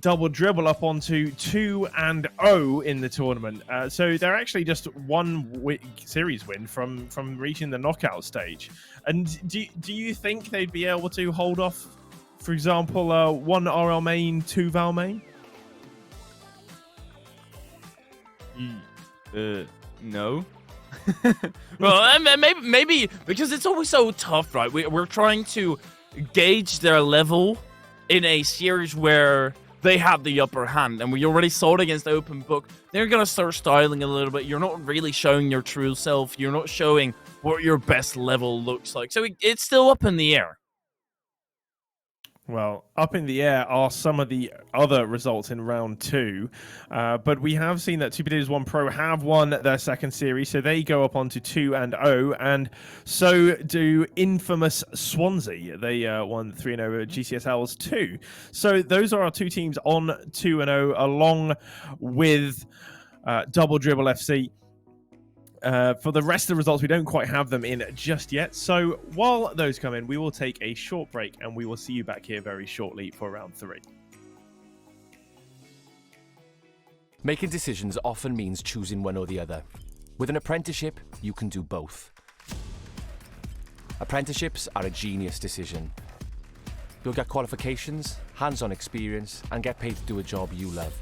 Double Dribble up onto 2-0 in the tournament. So they're actually just 1 series win from reaching the knockout stage. And do you think they'd be able to hold off, for example, 1 RL main, 2 Val main? No. Well, maybe because it's always so tough, right? We're trying to gauge their level in a series where they have the upper hand, and we already saw it against Open Book. They're going to start styling a little bit. You're not really showing your true self. You're not showing what your best level looks like. So it's still up in the air. Well, up in the air are some of the other results in round 2. But we have seen that 2Potatoes1 Pro have won their second series, so they go up onto 2-0, and so do infamous Swansea. They won 3-0 over GCSL's 2. So those are our 2 teams on 2-0, along with Double Dribble FC. For the rest of the results, we don't quite have them in just yet. So while those come in, we will take a short break, and we will see you back here very shortly for round 3. Making decisions often means choosing one or the other. With an apprenticeship, you can do both. Apprenticeships are a genius decision. You'll get qualifications, hands-on experience, and get paid to do a job you love,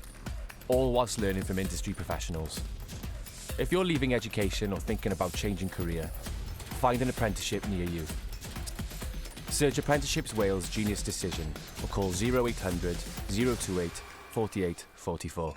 all whilst learning from industry professionals. If you're leaving education or thinking about changing career, find an apprenticeship near you. Search Apprenticeships Wales Genius Decision or call 0800 028 48 44.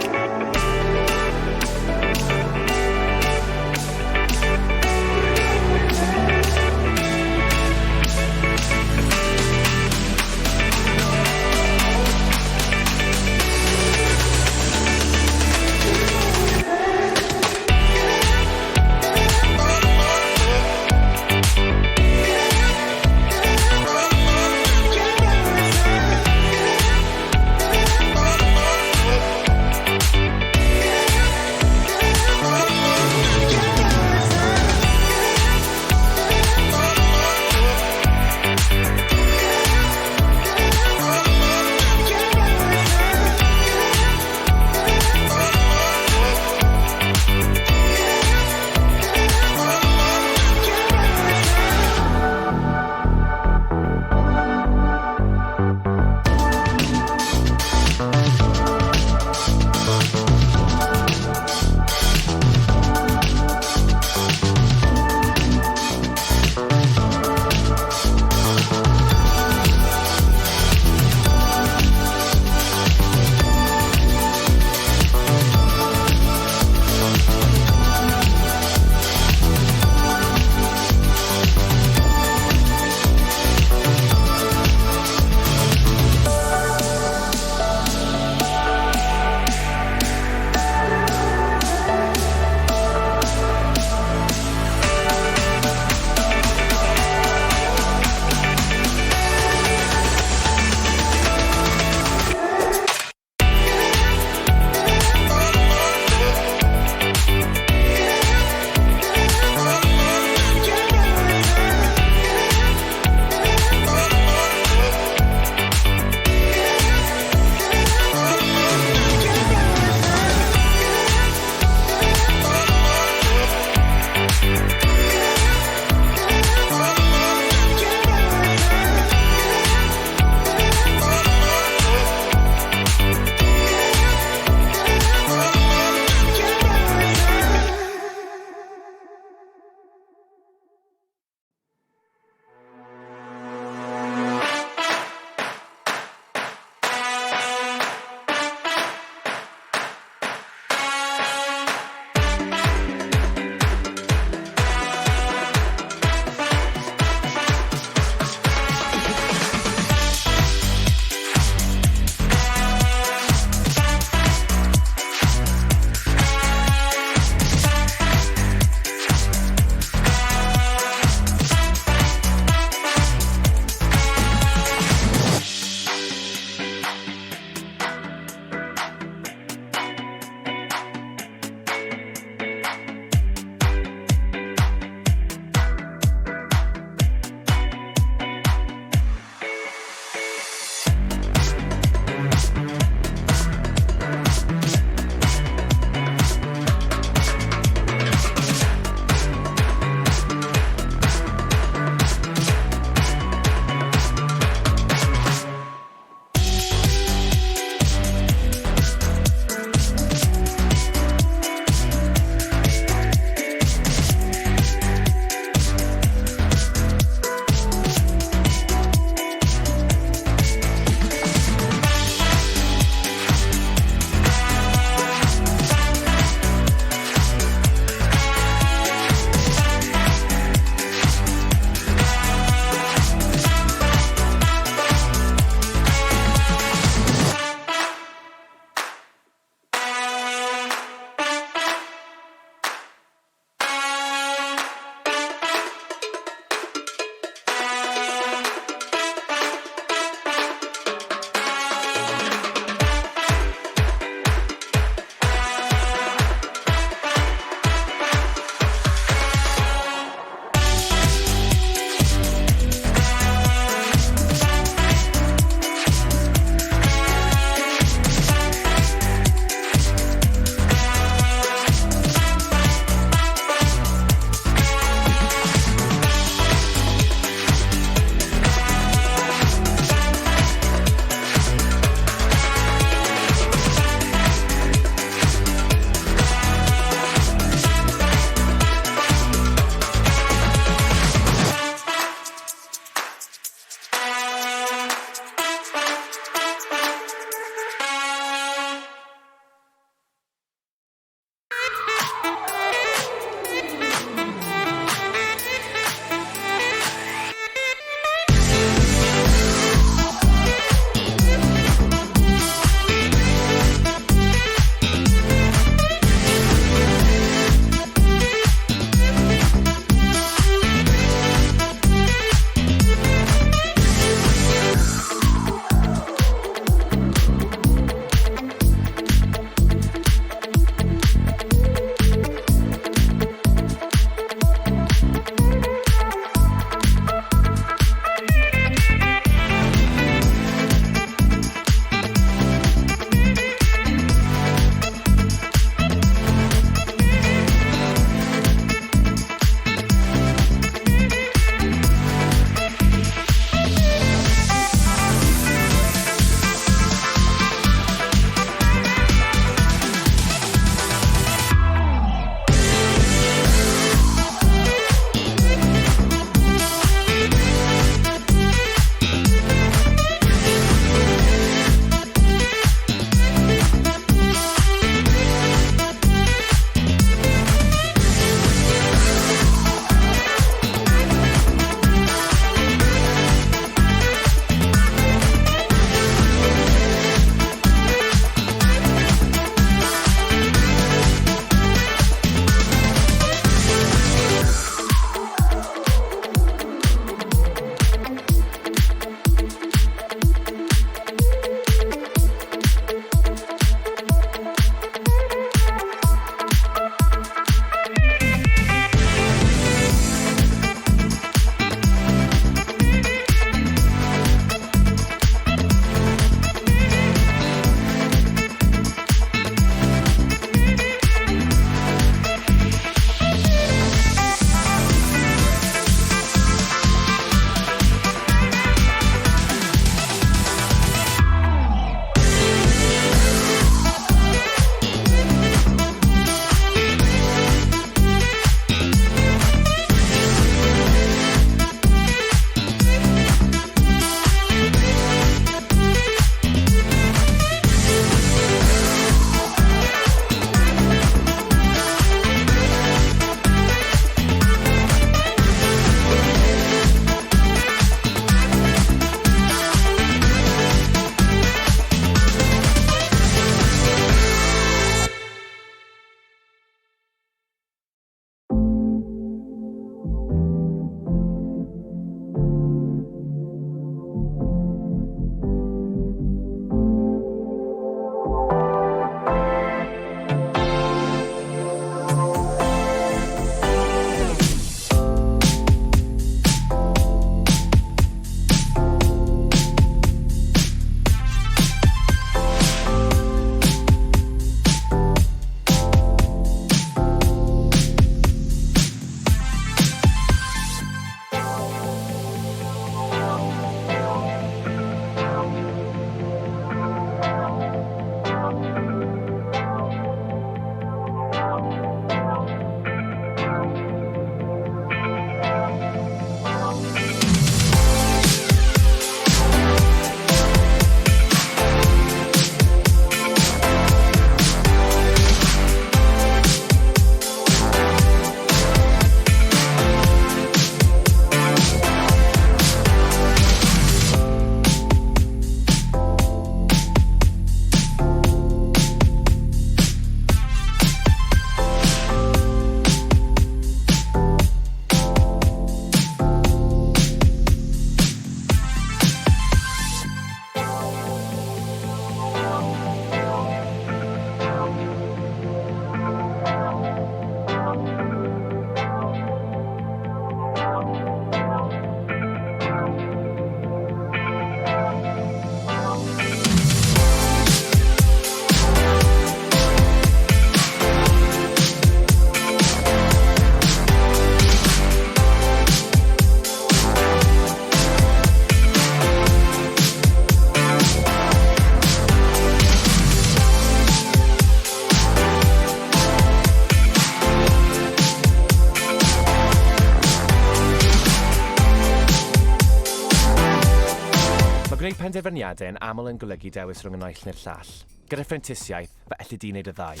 dyfyniadau yn aml yn golygu dewis rhwng y naill neu'r llall, gyda phrentisiaeth fe elli di wneud y ddau.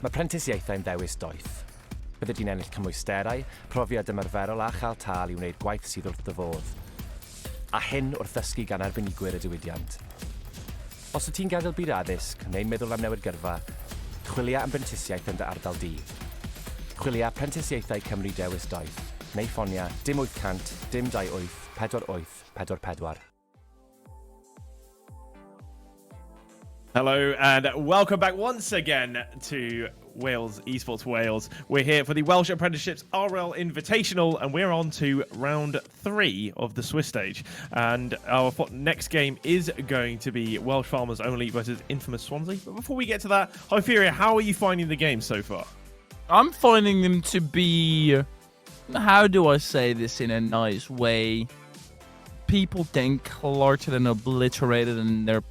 Mae prentisieithau'n ddewis doeth. Bydde di'n ennill cymwysterau, profiad ymarferol a chael tal i wneud gwaith sydd wrth dy fodd. A hyn wrth ddysgu gan arbenigwyr y diwydiant. Os wyt ti'n gadael byd addysg neu'n meddwl am newid gyrfa, chwilia am brentisiaeth yn dy ardal di. Chwilia Prentisiaethau Cymru Dewis doeth, neu ffonia dim 800 dim 28 48 44. Hello and welcome back once again to Wales Esports Wales. We're here for the Welsh Apprenticeships RL Invitational, and we're on to round 3 of the Swiss stage. And our next game is going to be Welsh Farmers Only versus Infamous Swansea. But before we get to that, Hyperia, how are you finding the game so far? I'm finding them to be, how do I say this in a nice way? People getting clarted and obliterated, and their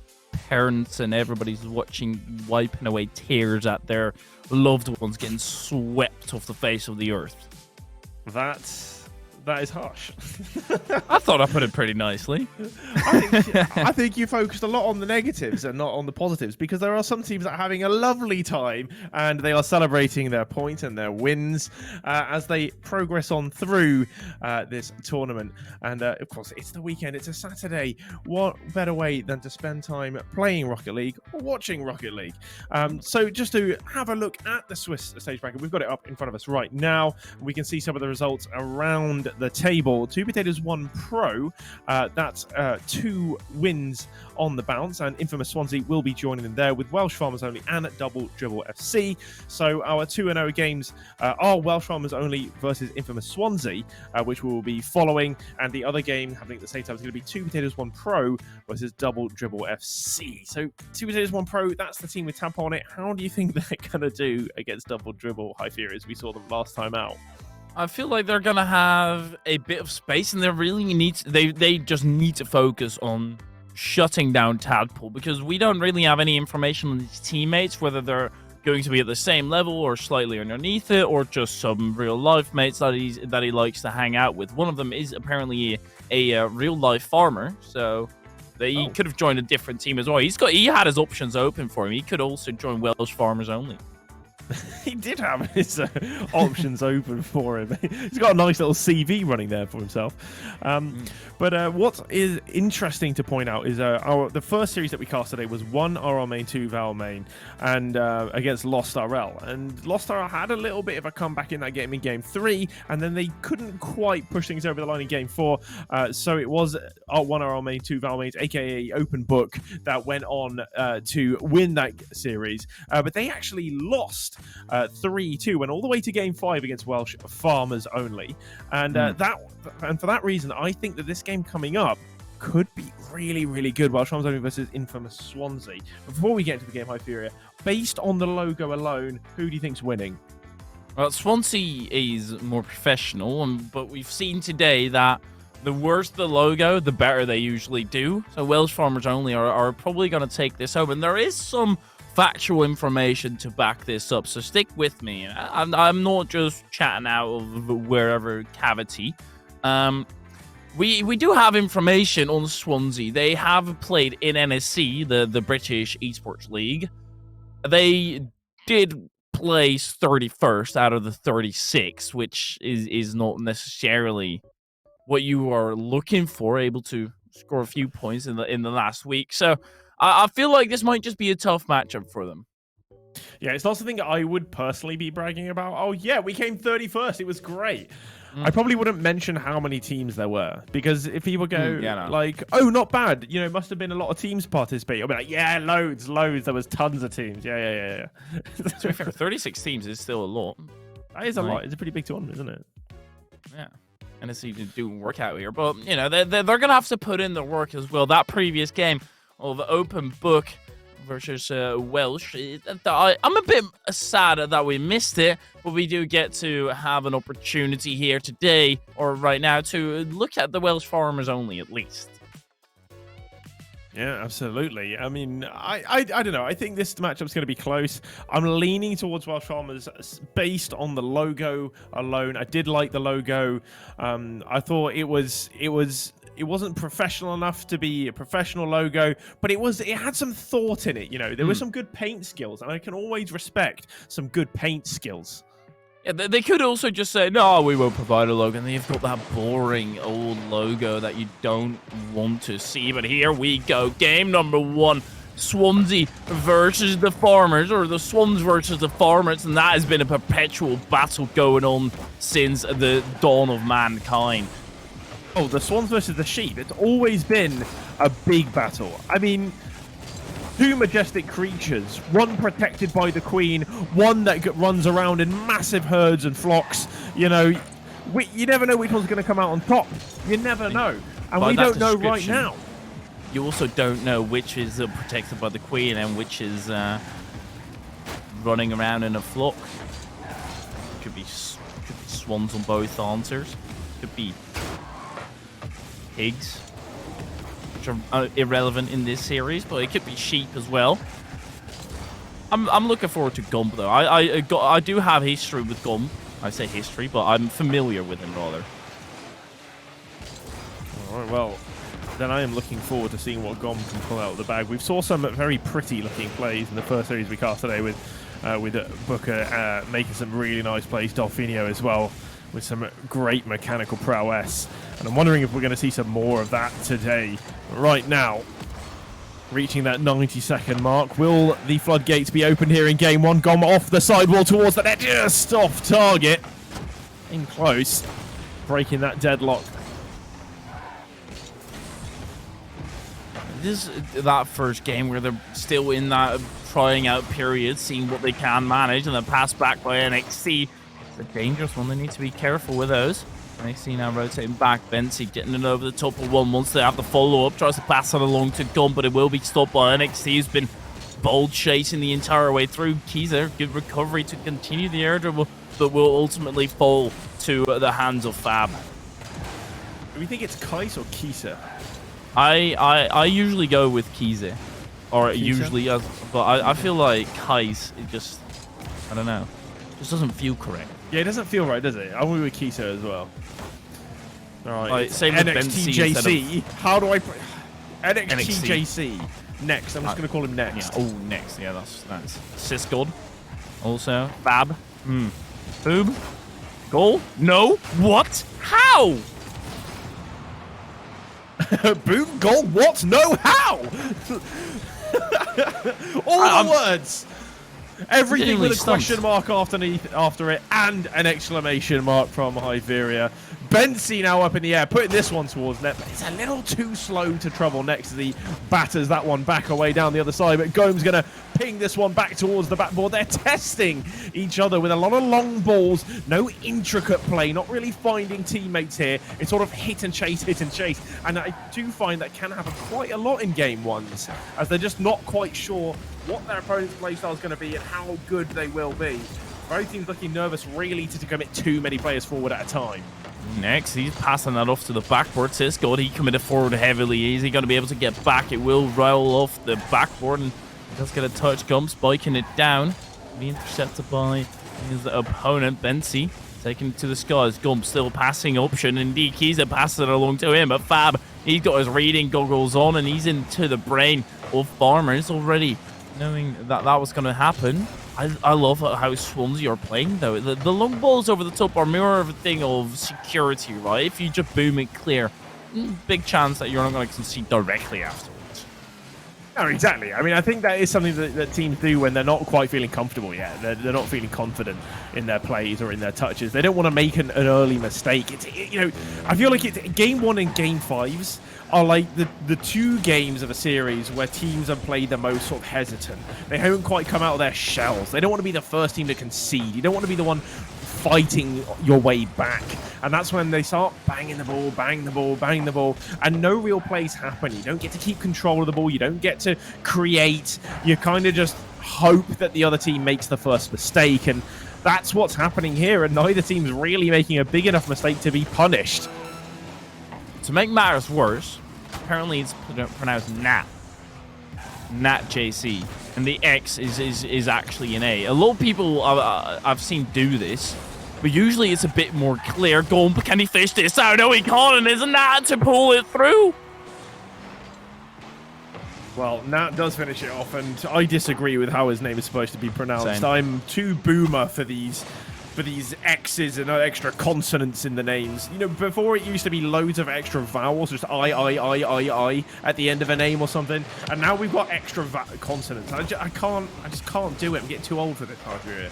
parents and everybody's watching, wiping away tears at their loved ones getting swept off the face of the earth. That is harsh. I thought I put it pretty nicely. I think you focused a lot on the negatives and not on the positives, because there are some teams that are having a lovely time and they are celebrating their points and their wins as they progress on through this tournament. And of course, it's the weekend. It's a Saturday. What better way than to spend time playing Rocket League or watching Rocket League? So just to have a look at the Swiss stage bracket, we've got it up in front of us right now. We can see some of the results around the table. 2 Potatoes 1 Pro, that's 2 wins on the bounce, and Infamous Swansea will be joining them there with Welsh Farmers Only and Double Dribble FC. So our 2-0 games are Welsh Farmers Only versus Infamous Swansea, which we will be following, and the other game happening at the same time is going to be 2 Potatoes 1 Pro versus Double Dribble FC. So 2 Potatoes 1 Pro, that's the team with Tampa on it. How do you think they're going to do against Double Dribble High Fury as we saw them last time out? I feel like they're gonna have a bit of space, and they just need to focus on shutting down Tadpole, because we don't really have any information on his teammates, whether they're going to be at the same level or slightly underneath it, or just some real life mates that he likes to hang out with. One of them is apparently a real life farmer, so he could have joined a different team as well. He had his options open for him. He could also join Welsh Farmers Only. He did have his options open for him. He's got a nice little CV running there for himself. But what is interesting to point out is the first series that we cast today was 1 RL main, 2 Val main, and against Lost RL. And Lost RL had a little bit of a comeback in that game in Game 3, and then they couldn't quite push things over the line in Game 4. So it was 1 RL main, 2 Val mains, aka Open Book, that went on to win that series. But they actually lost 3-2, went all the way to Game 5 against Welsh Farmers Only, and for that reason, I think that this game coming up could be really, really good. Welsh Farmers Only versus Infamous Swansea. Before we get into the game, Hyperia, based on the logo alone, who do you think's winning? Well, Swansea is more professional, but we've seen today that the worse the logo, the better they usually do. So Welsh Farmers Only are probably going to take this home, and there is some factual information to back this up, so stick with me. I'm not just chatting out of wherever cavity. We do have information on Swansea. They have played in NSC, the British Esports League. They did place 31st out of the 36, which is not necessarily what you are looking for, able to score a few points in the last week. So I feel like this might just be a tough matchup for them. Yeah, it's not something I would personally be bragging about. Oh, yeah, we came 31st. It was great. I probably wouldn't mention how many teams there were, because if people go like, oh, not bad, it must have been a lot of teams participating. I'll be like, yeah, loads. There was tons of teams. Yeah. To be fair, 36 teams is still a lot. That is a lot. It's a pretty big tournament, isn't it? Yeah. And it's even doing work out here. But, they're going to have to put in the work as well. That previous game of Open Book versus Welsh, I'm a bit sad that we missed it, but we do get to have an opportunity here today, or right now, to look at the Welsh Farmers Only at least. Yeah, absolutely. I mean, I don't know. I think this matchup's going to be close. I'm leaning towards Welsh Farmers based on the logo alone. I did like the logo. I thought it was wasn't professional enough to be a professional logo, but it had some thought in it. You know, there were some good paint skills, and I can always respect some good paint skills. Yeah, they could also just say, no, we won't provide a logo, and they've got that boring old logo that you don't want to see. But here we go. Game number 1. Swansea versus the Farmers, or the Swans versus the Farmers, and that has been a perpetual battle going on since the dawn of mankind. Oh, the Swans versus the Sheep. It's always been a big battle. I mean, 2 majestic creatures, one protected by the queen, one that runs around in massive herds and flocks. You know, you never know which one's going to come out on top. You never know. And we don't know right now. You also don't know which is protected by the queen and which is running around in a flock. Could be swans on both answers. Could be pigs, which are irrelevant in this series, but it could be sheep as well. I'm looking forward to Gump though. I do have history with Gump. I say history, but I'm familiar with him rather. All right, well, then I am looking forward to seeing what Gom can pull out of the bag. We saw some very pretty looking plays in the first series we cast today with Booker making some really nice plays. Dolfinio as well with some great mechanical prowess. And I'm wondering if we're going to see some more of that today. Right now, reaching that 90-second mark. Will the floodgates be opened here in game 1? Gom off the sidewall towards the net, just off target. In close, breaking that deadlock. This is that first game where they're still in that trying out period, seeing what they can manage, and then pass back by NXT. It's a dangerous one. They need to be careful with those. NXT now rotating back. Bensi getting it over the top of one once they have the follow-up. Tries to pass it along to Gunn, but it will be stopped by NXT, who's been bold chasing the entire way through. Kiza, good recovery to continue the air dribble, but will ultimately fall to the hands of Fab. Do we think it's Kais or Kisa? I usually go with Kize, or Kisa? usually, but I feel like Kais, it just, I don't know, just doesn't feel correct. Yeah, it doesn't feel right, does it? I'm with Kisa as well. All right, same with NXTJC. How do I put NXT. NXTJC? Next, I'm just going to call him Next. Yeah. Oh, Next. Yeah, that's Sysgod. Also, Fab. Boob. Goal. No. What? How? Boom, goal, what? No, how? All the words. Everything with a question mark after it, and an exclamation mark from Hyveria. Bensi now up in the air, putting this one towards net, but it's a little too slow to trouble Next as he batters that one back away down the other side. But Gomes going to ping this one back towards the backboard. They're testing each other with a lot of long balls, no intricate play, not really finding teammates here. It's sort of hit and chase. And I do find that can happen quite a lot in game 1s, as they're just not quite sure what their opponent's playstyle is going to be and how good they will be. Both teams looking nervous really to commit too many players forward at a time. Next, he's passing that off to the backboard. Sysgod, he committed forward heavily. Is he going to be able to get back? It will roll off the backboard, and does get a touch. Gump spiking it down. Be intercepted by his opponent, Bensi. Taking it to the skies. Gump still passing option. Indeed, Kiza passes it along to him, but Fab, he's got his reading goggles on, and he's into the brain of Farmers already, knowing that that was going to happen. I love how Swansea are playing, though. The long balls over the top are more of a thing of security, right? If you just boom it clear, big chance that you're not going to concede directly afterwards. No, exactly. I mean, I think that is something that teams do when they're not quite feeling comfortable yet. They're not feeling confident in their plays or in their touches. They don't want to make an early mistake. I feel like game 1 and game 5s are like the 2 games of a series where teams have played the most sort of hesitant. They haven't quite come out of their shells. They don't want to be the first team to concede. You don't want to be the one fighting your way back. And that's when they start banging the ball, and no real plays happen. You don't get to keep control of the ball. You don't get to create. You kind of just hope that the other team makes the first mistake. And that's what's happening here. And neither team's really making a big enough mistake to be punished. To make matters worse, apparently it's pronounced Nat. Nat JC. And the X is actually an A. A lot of people I've seen do this, but usually it's a bit more clear. Gump, can he fish this out? No, he can't, and isn't that to pull it through? Well, Nat does finish it off, and I disagree with how his name is supposed to be pronounced. Same. I'm too boomer for these X's and extra consonants in the names. You know, before it used to be loads of extra vowels, just I at the end of a name or something, and now we've got extra consonants. I just can't do it. I'm getting too old for this hard to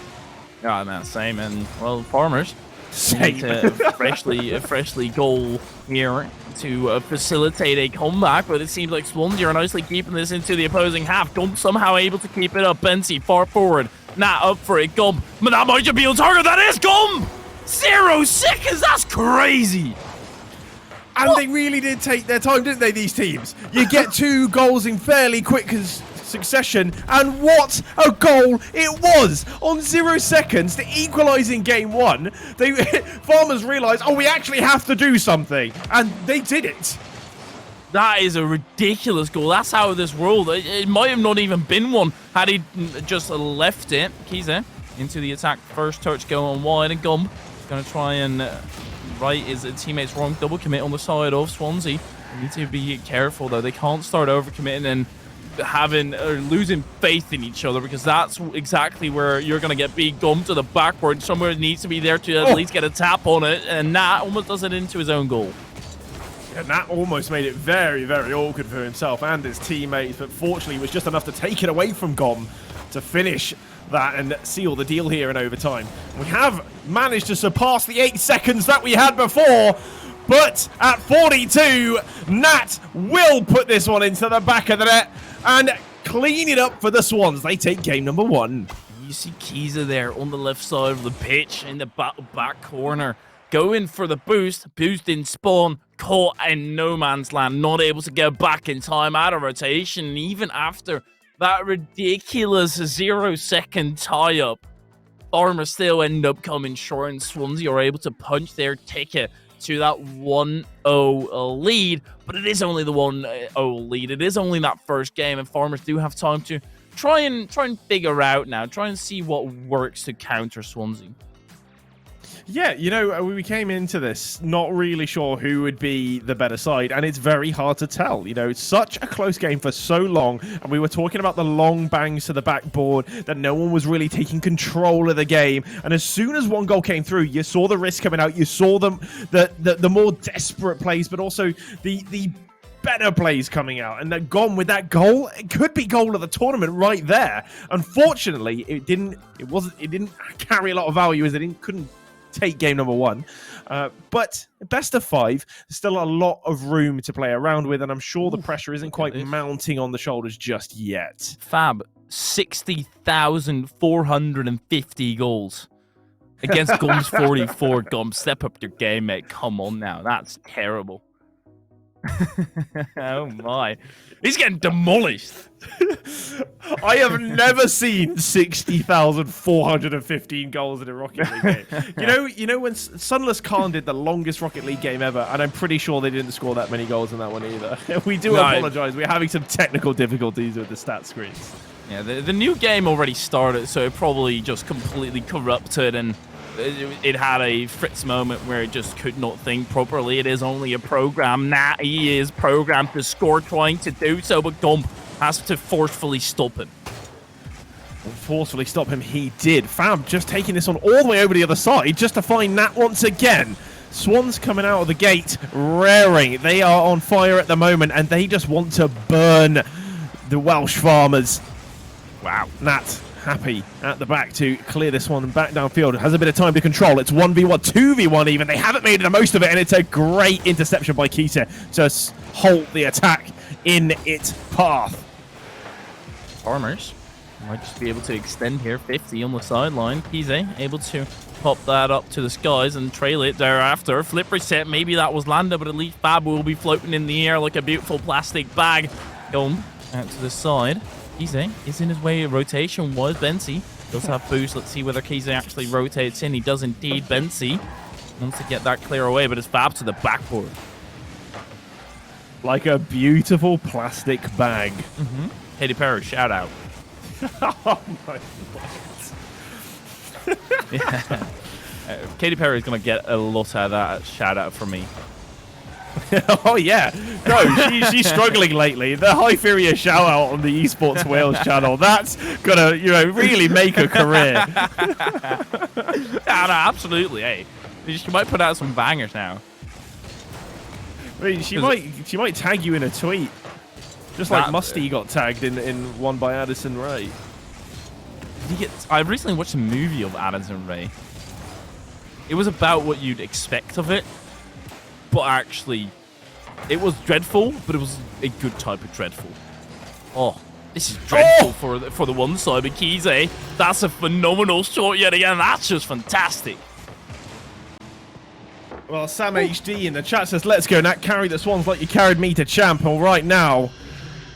Yeah, man, same. And well, Farmers Same. need to freshly goal here to facilitate a comeback, but it seems like Swansea are nicely keeping this into the opposing half. Gump somehow able to keep it up. Bensi far forward. Nat up for it. Gump. But that might just be on target. That is Gump! 0 seconds. That's crazy. And they really did take their time, didn't they, these teams? You get 2 goals in fairly quick succession, and what a goal it was! On 0 seconds to equalise in game 1, Farmers realised, oh, we actually have to do something, and they did it. That is a ridiculous goal. That's out of this world. It might have not even been one had he just left it. Kiza into the attack. First touch going wide, and Gump going to try and right his teammates wrong. Double commit on the side of Swansea. They need to be careful, though. They can't start overcommitting and having or losing faith in each other, because that's exactly where you're going to get beat. Gump to the backward. Somewhere needs to be there to at least get a tap on it, and Nat almost does it into his own goal. And that almost made it very, very awkward for himself and his teammates, but fortunately it was just enough to take it away from Gom to finish that and seal the deal here in overtime. We have managed to surpass the 8 seconds that we had before, but at 42, Nat will put this one into the back of the net and clean it up for the Swans. They take game number 1. You see Kiza there on the left side of the pitch in the back corner. Going for the boost in spawn, caught in no man's land, not able to get back in time out of rotation. And even after that ridiculous 0 second tie-up, Farmers still end up coming short, and Swansea are able to punch their ticket to that 1-0 lead. But it is only the 1-0 lead. It is only that first game, and Farmers do have time to try and figure out now, try and see what works to counter Swansea. Yeah, you know, we came into this not really sure who would be the better side, and it's very hard to tell. You know, it's such a close game for so long, and we were talking about the long bangs to the backboard, that no one was really taking control of the game. And as soon as one goal came through, you saw the risk coming out, you saw the more desperate plays, but also the better plays coming out, and that gone with that goal, it could be goal of the tournament right there. Unfortunately, it didn't carry a lot of value, as it couldn't take game number 1, but best of 5, there's still a lot of room to play around with, and I'm sure the pressure isn't quite mounting on the shoulders just yet. Fab, 60,450 goals against Gum's 44. Gum, step up your game, mate. Come on now, that's terrible. Oh my, he's getting demolished. I have never seen 60,415 goals in a Rocket League game. You know when Sunless Khan did the longest Rocket League game ever, and I'm pretty sure they didn't score that many goals in that one either. We do apologize. We're having some technical difficulties with the stat screens. Yeah, the new game already started, so it probably just completely corrupted, and it had a Fritz moment where it just could not think properly. It is only a program. Nah, he is programmed to score, trying to do so, but Gump has to forcefully stop him. Forcefully stop him, he did. Fab just taking this on all the way over the other side just to find Nat once again. Swans coming out of the gate, raring. They are on fire at the moment, and they just want to burn the Welsh Farmers. Wow, Nat happy at the back to clear this one back downfield. Has a bit of time to control. It's 1v1, 2v1 even. They haven't made the most of it, and it's a great interception by Keita to halt the attack in its path. Farmers might just be able to extend here. 50 on the sideline. Kize able to pop that up to the skies and trail it thereafter. Flip reset. Maybe that was Landa, but at least Fab will be floating in the air like a beautiful plastic bag. Going out to the side. Kize is in his way. Rotation was Bensi. Does have boost. Let's see whether Kize actually rotates in. He does indeed. Bensi wants to get that clear away, but it's Fab to the backboard. Like a beautiful plastic bag. Mm-hmm. Katy Perry, shout out. Oh my God. Yeah. Katy Perry is going to get a lot out of that shout out from me. Oh yeah, no, she's struggling lately. The High Furia shout out on the Esports Wales channel, that's gonna really make a career. Yeah, no, absolutely. Hey, she might put out some bangers now. I mean, she might tag you in a tweet, just like Musty got tagged in one by Addison Rae. I recently watched a movie of Addison Rae. It was about what you'd expect of it. But actually, it was dreadful, but it was a good type of dreadful. Oh, this is dreadful for the one side, but Kize, that's a phenomenal shot yet again. That's just fantastic. Well, Sam HD in the chat says, let's go, Nat. Carry the Swans like you carried me to champ. And right now,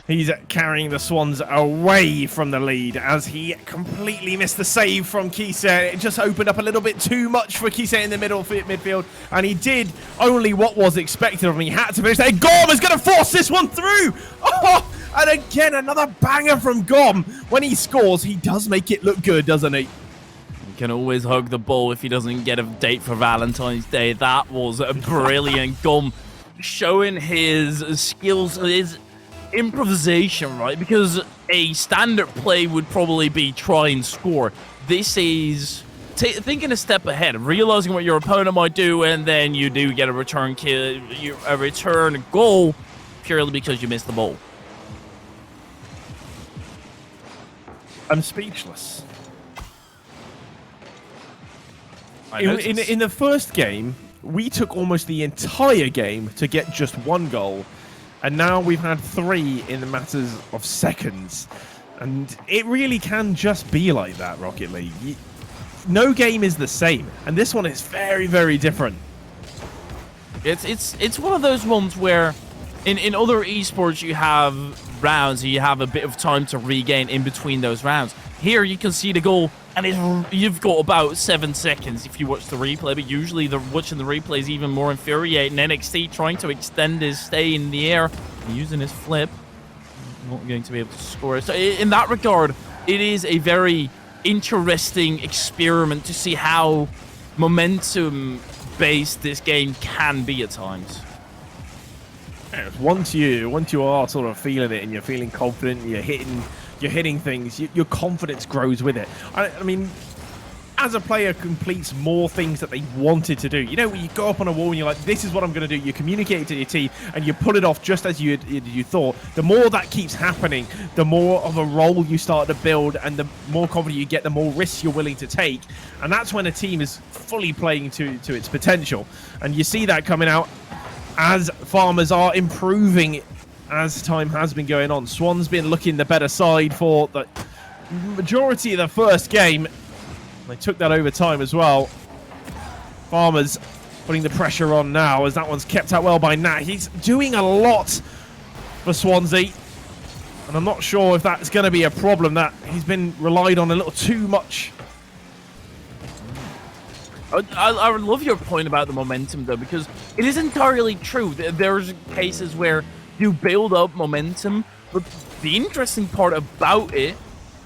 he's carrying the Swans away from the lead as he completely missed the save from Kise. It just opened up a little bit too much for Kise in the midfield, and he did only what was expected of him. He had to finish there. Gorm is going to force this one through. Oh, and again, another banger from Gorm. When he scores, he does make it look good, doesn't he? He can always hug the ball if he doesn't get a date for Valentine's Day. That was a brilliant Gorm, showing his skills, his improvisation, right? Because a standard play would probably be try and score. This is thinking a step ahead, realizing what your opponent might do, and then you do get a return kill, a return goal purely because you missed the ball. I'm speechless. In the first game, we took almost the entire game to get just one goal. And now we've had 3 in the matters of seconds. And it really can just be like that, Rocket League. No game is the same. And this one is very, very different. It's one of those ones where in other esports you have rounds and you have a bit of time to regain in between those rounds. Here you can see the goal and you've got about 7 seconds if you watch the replay, but usually watching the replay is even more infuriating. NXT trying to extend his stay in the air, using his flip, not going to be able to score. So in that regard, it is a very interesting experiment to see how momentum-based this game can be at times. Once you are sort of feeling it and you're feeling confident, you're hitting things, your confidence grows with it. I mean, as a player completes more things that they wanted to do. You know, when you go up on a wall and you're like, this is what I'm going to do. You communicate it to your team and you pull it off just as you thought. The more that keeps happening, the more of a role you start to build, and the more confident you get, the more risks you're willing to take. And that's when a team is fully playing to its potential. And you see that coming out as Farmers are improving as time has been going on. Swan's been looking the better side for the majority of the first game. They took that over time as well. Farmers putting the pressure on now as that one's kept out well by Nat. He's doing a lot for Swansea. And I'm not sure if that's going to be a problem, that he's been relied on a little too much. I love your point about the momentum, though, because it is entirely true. There's cases where you build up momentum, but the interesting part about it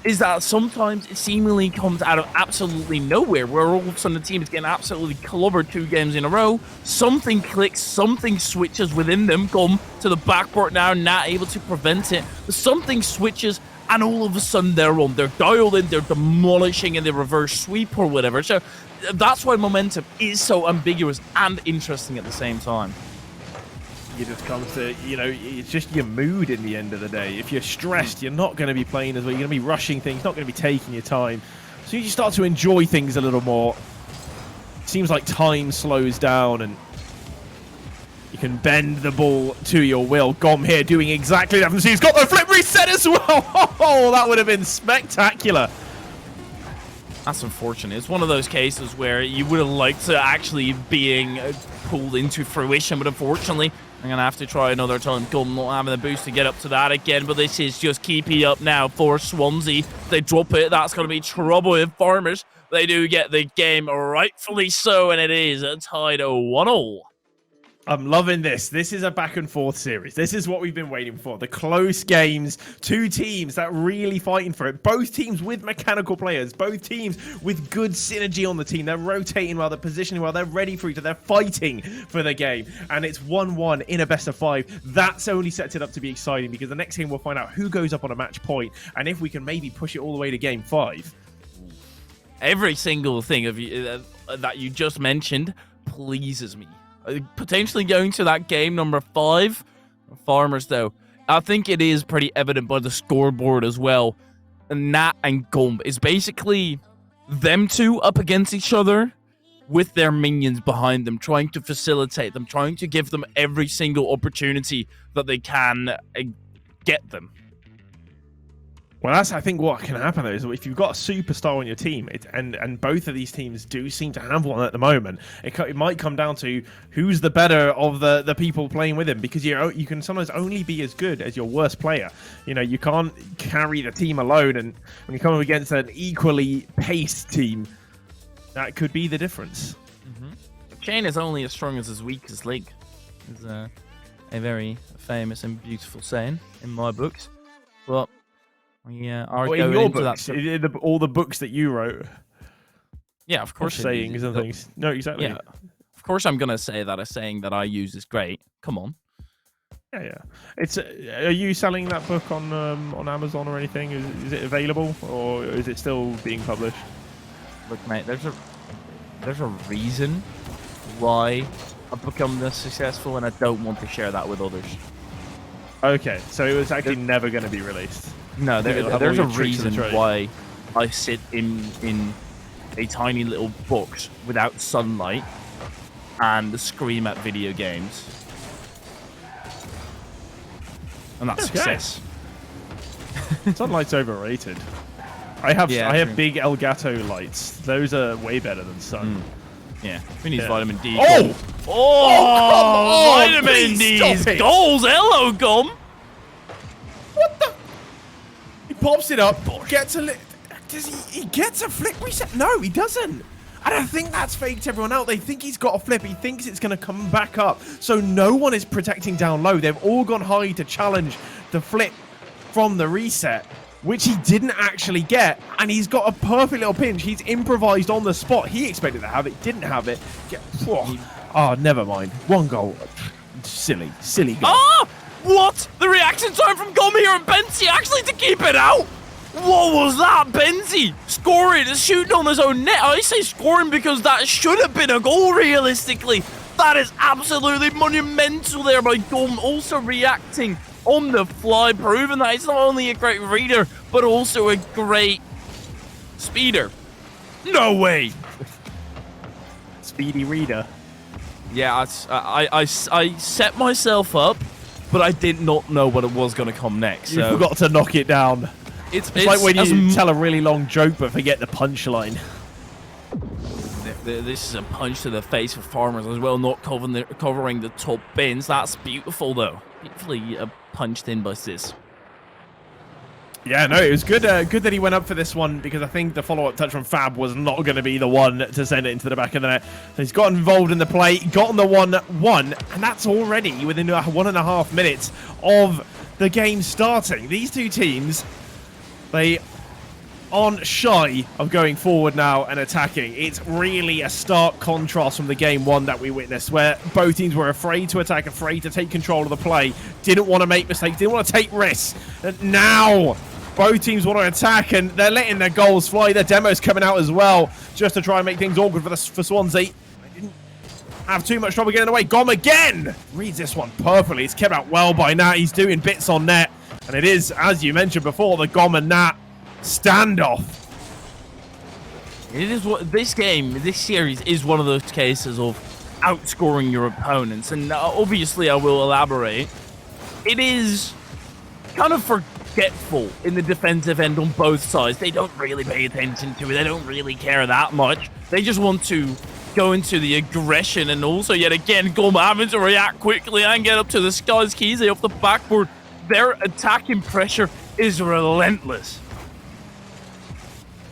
is that sometimes it seemingly comes out of absolutely nowhere, where all of a sudden the team is getting absolutely clobbered 2 games in a row. Something clicks, something switches within them, come to the backboard now, not able to prevent it. But something switches, and all of a sudden they're on. They're dialed in, they're demolishing in the reverse sweep or whatever. So that's why momentum is so ambiguous and interesting at the same time. It just comes to, it's just your mood in the end of the day. If you're stressed, you're not going to be playing as well. You're going to be rushing things, not going to be taking your time. So you start to enjoy things a little more. It seems like time slows down and you can bend the ball to your will. Gom here doing exactly that. He's got the flip reset as well. Oh, that would have been spectacular. That's unfortunate. It's one of those cases where you would have liked to actually being pulled into fruition, but unfortunately, I'm going to have to try another time. Gum not having the boost to get up to that again, but this is just keeping up now for Swansea. They drop it. That's going to be trouble with Farmers. They do get the game, rightfully so, and it is tied 1-1. I'm loving this. This is a back and forth series. This is what we've been waiting for. The close games, two teams that really fighting for it. Both teams with mechanical players, both teams with good synergy on the team. They're rotating well, they're positioning well, they're ready for each other, they're fighting for the game. And it's 1-1 in a best of 5. That's only sets it up to be exciting because the next game we'll find out who goes up on a match point and if we can maybe push it all the way to game 5. Every single thing of you, that you just mentioned pleases me. Potentially going to that game number 5. Farmers, though, I think it is pretty evident by the scoreboard as well. Nat and Gumb is basically them two up against each other with their minions behind them, trying to facilitate them, trying to give them every single opportunity that they can get them. Well, that's, I think, what can happen, though, is if you've got a superstar on your team, and both of these teams do seem to have one at the moment, it might come down to who's the better of the people playing with him, because you can sometimes only be as good as your worst player. You know, you can't carry the team alone, and when you come up against an equally paced team, that could be the difference. The chain is only as strong as its weakest link. Is a very famous and beautiful saying in my books. But we are going in your into books, that. all the books that you wrote. Yeah, of course. Sayings and things. No, exactly. Yeah, of course. I'm gonna say that a saying that I use is great. Come on. Yeah. It's. Are you selling that book on Amazon or anything? Is it available, or is it still being published? Look, mate. There's a reason why I've become this successful, and I don't want to share that with others. Okay, so it was actually never going to be released. No, there's a reason why I sit in a tiny little box without sunlight and scream at video games. And that's success. Sunlight's overrated. I have true. big Elgato lights. Those are way better than sun. Yeah, we need vitamin D. Oh! Oh, come on! vitamin Please D's stop it. goals. Hello, Gum. What the? He pops it up, gets a he gets a flip reset? No, he doesn't. And I think that's faked everyone out. They think he's got a flip. He thinks it's going to come back up. So no one is protecting down low. They've all gone high to challenge the flip from the reset, which he didn't actually get. And he's got a perfect little pinch. He's improvised on the spot. He expected to have it, didn't have it. Oh, never mind. One goal. Silly goal. Ah! What? The reaction time from Gum here and Benzi actually to keep it out? What was that, Benzi? Scoring, shooting on his own net. I say scoring because that should have been a goal, realistically. That is absolutely monumental there by Gum. Also reacting on the fly, proving that he's not only a great reader, but also a great speeder. No way. Speedy reader. Yeah, I set myself up, but I did not know what it was going to come next. You forgot to knock it down. It's like when you tell a really long joke but forget the punchline. This is a punch to the face for Farmers as well, not covering the top bins. That's beautiful, though. Beautifully punched in by Sis. Yeah, no, it was good. Good that he went up for this one because I think the follow-up touch from Fab was not going to be the one to send it into the back of the net. So he's got involved in the play, gotten the 1-1, and that's already within 1.5 minutes of the game starting. These two teams, they aren't shy of going forward now and attacking. It's really a stark contrast from the game 1 that we witnessed, where both teams were afraid to attack, afraid to take control of the play, didn't want to make mistakes, didn't want to take risks. And now both teams want to attack, and they're letting their goals fly. Their demo's coming out as well, just to try and make things awkward for Swansea. They didn't have too much trouble getting away. Gom again! Reads this one perfectly. It's kept out well by Nat. He's doing bits on net. And it is, as you mentioned before, the Gom and Nat standoff. It is what this series is one of those cases of outscoring your opponents, and obviously I will elaborate. It is kind of forgetful in the defensive end on both sides. They don't really pay attention to it. They don't really care that much. They just want to go into the aggression, and also yet again Gom having to react quickly and get up to the skies. Keys off the backboard. Their attacking pressure is relentless.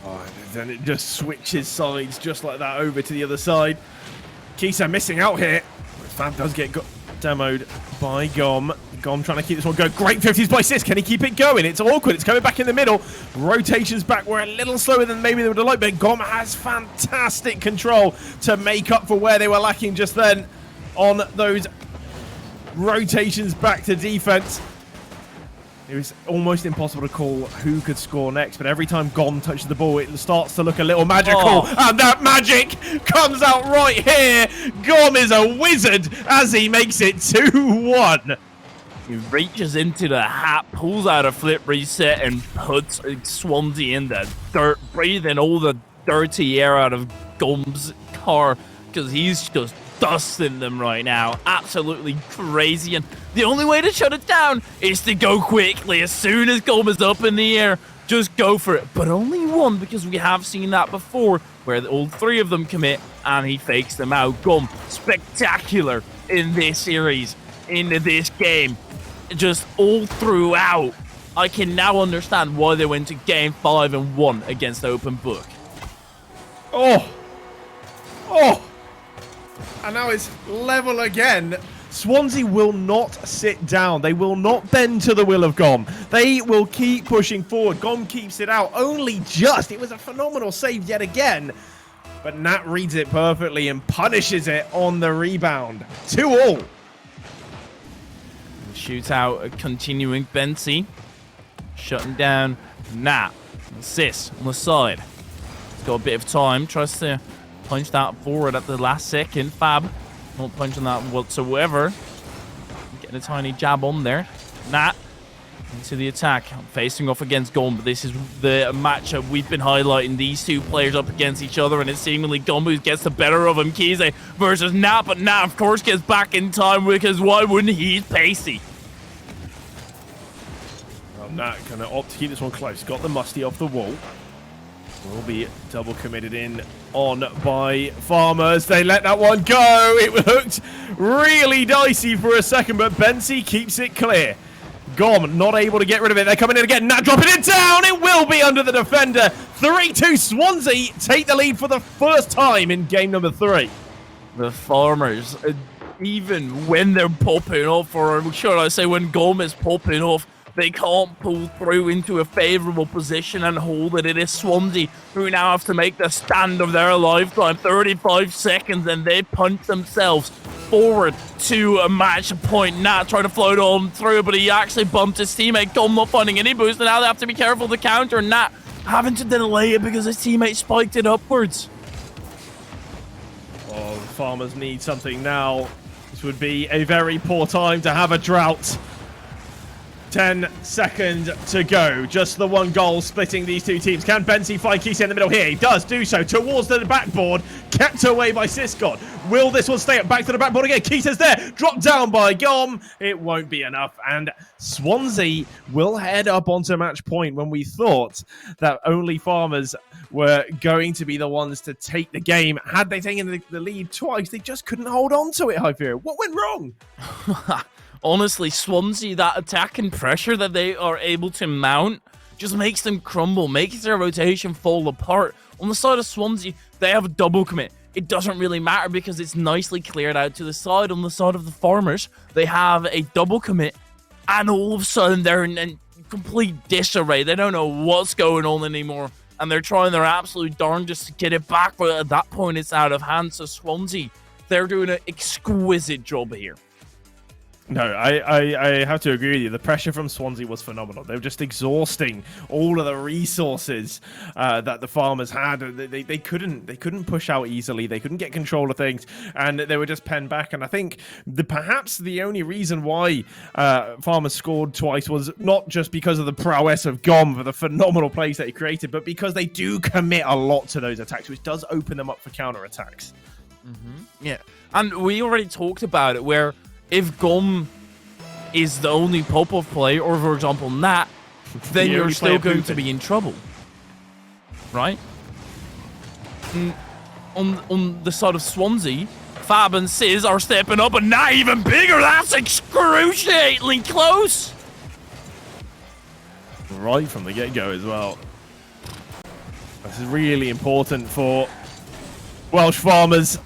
Oh, then it just switches sides just like that over to the other side. Kisa missing out here. Fab does get demoed by Gom. Gom trying to keep this one going. Great 50s by Sis. Can he keep it going? It's awkward. It's coming back in the middle. Rotations back were a little slower than maybe they would have liked, but Gom has fantastic control to make up for where they were lacking just then on those rotations back to defense. It was almost impossible to call who could score next, but every time Gom touches the ball, it starts to look a little magical, and that magic comes out right here. Gom is a wizard as he makes it 2-1. He reaches into the hat, pulls out a flip reset, and puts Swansea in the dirt, breathing all the dirty air out of Gom's car, because he's just dusting them right now. Absolutely crazy. And the only way to shut it down is to go quickly. As soon as Gom is up in the air, just go for it. But only one, because we have seen that before, where all three of them commit and he fakes them out. Gom, spectacular in this series, in this game, just all throughout. I can now understand why they went to game 5 and won against Open Book. Oh! And now it's level again. Swansea will not sit down. They will not bend to the will of Gom. They will keep pushing forward. Gom keeps it out only just. It was a phenomenal save yet again. But Nat reads it perfectly and punishes it on the rebound. 2-2. Shootout continuing. Bensi shutting down Nat. Sis on the side. He's got a bit of time. Tries to punch that forward at the last second. Fab not punching that whatsoever. Getting a tiny jab on there. Nat into the attack. Facing off against Gom. But this is the matchup we've been highlighting. These two players up against each other. And it's seemingly Gom who gets the better of him. Kize versus Nat. But Nat, of course, gets back in time because why wouldn't he? He's pacey. Well, Nat going to opt to keep this one close. Got the musty off the wall. Will be double committed in on by Farmers. They let that one go. It looked really dicey for a second, but Bensi keeps it clear. Gom not able to get rid of it. They're coming in again. Nat dropping it down. It will be under the defender. 3-2 Swansea take the lead for the first time in game number 3. The Farmers, even when they're popping off, or should I say when Gom is popping off, they can't pull through into a favourable position and hold it. It is Swansea who now have to make the stand of their lifetime. 35 seconds and they punch themselves forward to a match point. Nat trying to float on through, but he actually bumped his teammate. Gom not finding any boost, and now they have to be careful to counter. Nat having to delay it because his teammate spiked it upwards. Oh, the Farmers need something now. This would be a very poor time to have a drought. 10 seconds to go. Just the one goal splitting these two teams. Can Bensi find Kisa in the middle here? He does do so towards the backboard. Kept away by Siscott. Will this one stay up? Back to the backboard again. Kisa's there. Dropped down by Gom. It won't be enough. And Swansea will head up onto match point when we thought that only Farmers were going to be the ones to take the game. Had they taken the lead twice, they just couldn't hold on to it, Hyperion. What went wrong? Honestly, Swansea, that attack and pressure that they are able to mount just makes them crumble, makes their rotation fall apart. On the side of Swansea, they have a double commit. It doesn't really matter because it's nicely cleared out to the side. On the side of the Farmers, they have a double commit, and all of a sudden they're in complete disarray. They don't know what's going on anymore, and they're trying their absolute darndest to get it back, but at that point it's out of hand. So Swansea, they're doing an exquisite job here. No, I have to agree with you. The pressure from Swansea was phenomenal. They were just exhausting all of the resources that the Farmers had. They couldn't push out easily. They couldn't get control of things, and they were just penned back. And I think perhaps the only reason why Farmers scored twice was not just because of the prowess of Gom for the phenomenal plays that he created, but because they do commit a lot to those attacks, which does open them up for counter-attacks. Yeah, and we already talked about it, where if Gom is the only pop-off player, or for example Nat, then you're still going to be in trouble, right? On the side of Swansea, Fab and Sis are stepping up, and Nat even bigger. That's excruciatingly close. Right from the get-go as well. This is really important for Welsh Farmers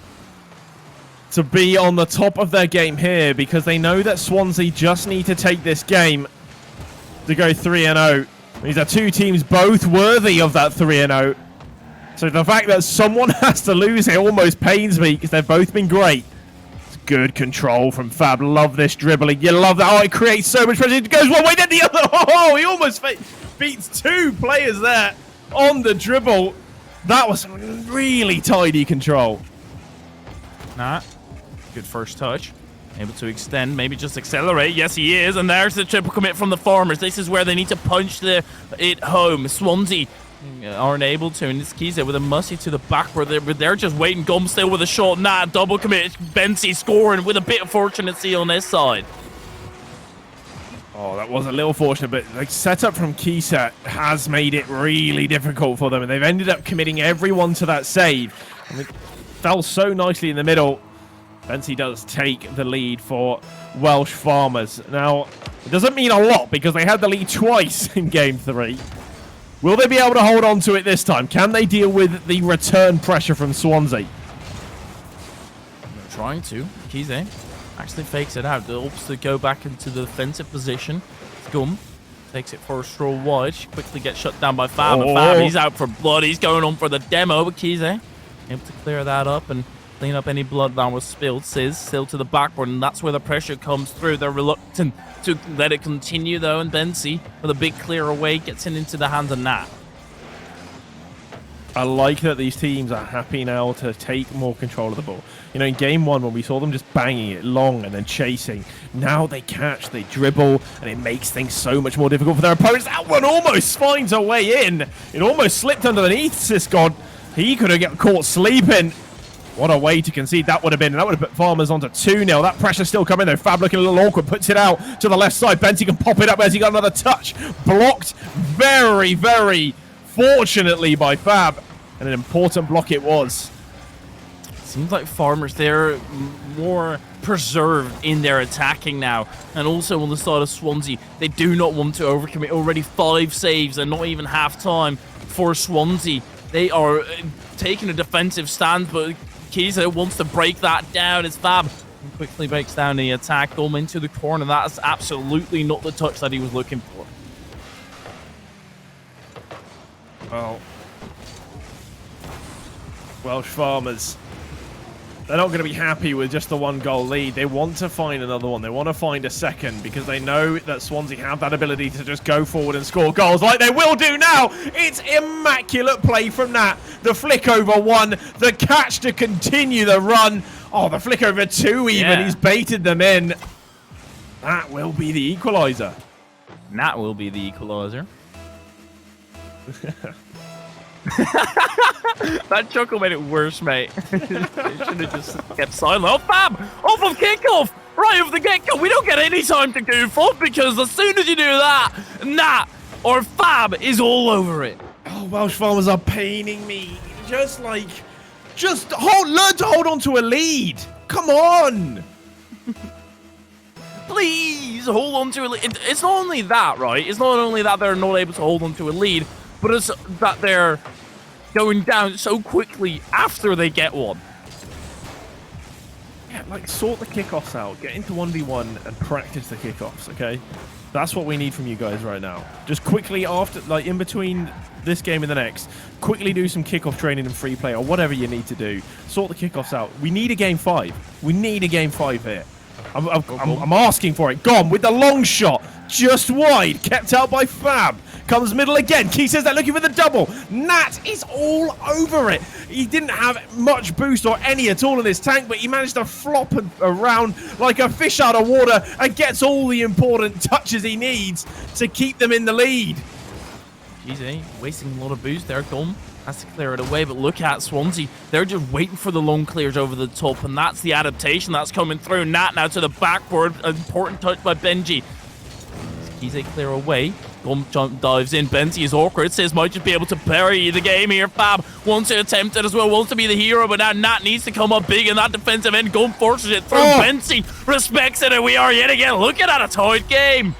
to be on the top of their game here because they know that Swansea just need to take this game to go 3-0. These are two teams both worthy of that 3-0. So the fact that someone has to lose it almost pains me because they've both been great. It's good control from Fab. Love this dribbling. You love that. Oh, it creates so much pressure. It goes one way, then the other. Oh, he almost beats two players there on the dribble. That was really tidy control. Nah. Good first touch. Able to extend, maybe just accelerate. Yes, he is. And there's the triple commit from the Farmers. This is where they need to punch it home. Swansea aren't able to. And it's Kiza with a musty to the back where they're just waiting. Gum still with a shot. Nah, double commit. Bensi scoring with a bit of fortunacy on this side. Oh, that was a little fortunate, but like setup from Kisa has made it really difficult for them, and they've ended up committing everyone to that save. And it fell so nicely in the middle. Bensi does take the lead for Welsh Farmers. Now, it doesn't mean a lot because they had the lead twice in Game 3. Will they be able to hold on to it this time? Can they deal with the return pressure from Swansea? They're trying to. Kize actually fakes it out. They opts to go back into the defensive position. Gum takes it for a stroll wide. She quickly gets shut down by Fab. And Fab, he's out for blood. He's going on for the demo. But Kize able to clear that up and clean up any blood that was spilled. Sizz still to the backward, and that's where the pressure comes through. They're reluctant to let it continue, though, and Bensi, with a big clear away, gets it into the hands of Nat. I like that these teams are happy now to take more control of the ball. You know, in Game 1, when we saw them just banging it long and then chasing, now they catch, they dribble, and it makes things so much more difficult for their opponents. That one almost finds a way in. It almost slipped underneath Siscod. He could have got caught sleeping. What a way to concede that would have been. And that would have put Farmers onto 2-0. That pressure's still coming though. Fab looking a little awkward. Puts it out to the left side. Bensi can pop it up as he got another touch. Blocked very, very fortunately by Fab. And an important block it was. Seems like Farmers, they're more preserved in their attacking now. And also on the side of Swansea, they do not want to overcommit. Already 5 saves and not even half time for Swansea. They are taking a defensive stand, but Kiza wants to break that down. It's Fab and quickly breaks down the attack. Gum into the corner. That's absolutely not the touch that he was looking for. Well, Welsh Farmers, they're not going to be happy with just the 1-goal lead. They want to find another one. They want to find a second because they know that Swansea have that ability to just go forward and score goals like they will do now. It's immaculate play from Nat. The flick over 1, the catch to continue the run. Oh, the flick over 2 even. Yeah. He's baited them in. That will be the equaliser. Nat will be the equaliser. That chuckle made it worse, mate. They should have just kept silent. Oh, Fab! Off of kickoff! Right off the get-go. We don't get any time to goof off because as soon as you do that, Nat or Fab is all over it. Oh, Welsh Farmers are paining me. Learn to hold on to a lead. Come on. Please hold on to a lead. It's not only that, right? It's not only that they're not able to hold on to a lead, but it's that they're going down so quickly after they get one. Yeah, like sort the kickoffs out, get into 1v1 and practice the kickoffs, okay? That's what we need from you guys right now. Just quickly after, like in between this game and the next, quickly do some kickoff training and free play or whatever you need to do. Sort the kickoffs out. We need a game 5. We need a game 5 here. I'm asking for it. Gone with the long shot. Just wide. Kept out by Fab. Comes middle again. Key says they're looking for the double. Nat is all over it. He didn't have much boost or any at all in his tank, but he managed to flop around like a fish out of water and gets all the important touches he needs to keep them in the lead. Easy. Wasting a lot of boost there. Gum has to clear it away, but look at Swansea. They're just waiting for the long clears over the top, and that's the adaptation that's coming through. Nat now to the backward. Important touch by Benji. Kize clear away. Gum jump dives in. Benji is awkward. Says might just be able to bury the game here. Fab wants to attempt it as well. Wants to be the hero, but now Nat needs to come up big in that defensive end. Gum forces it through. Benji respects it, and we are yet again looking at a tight game.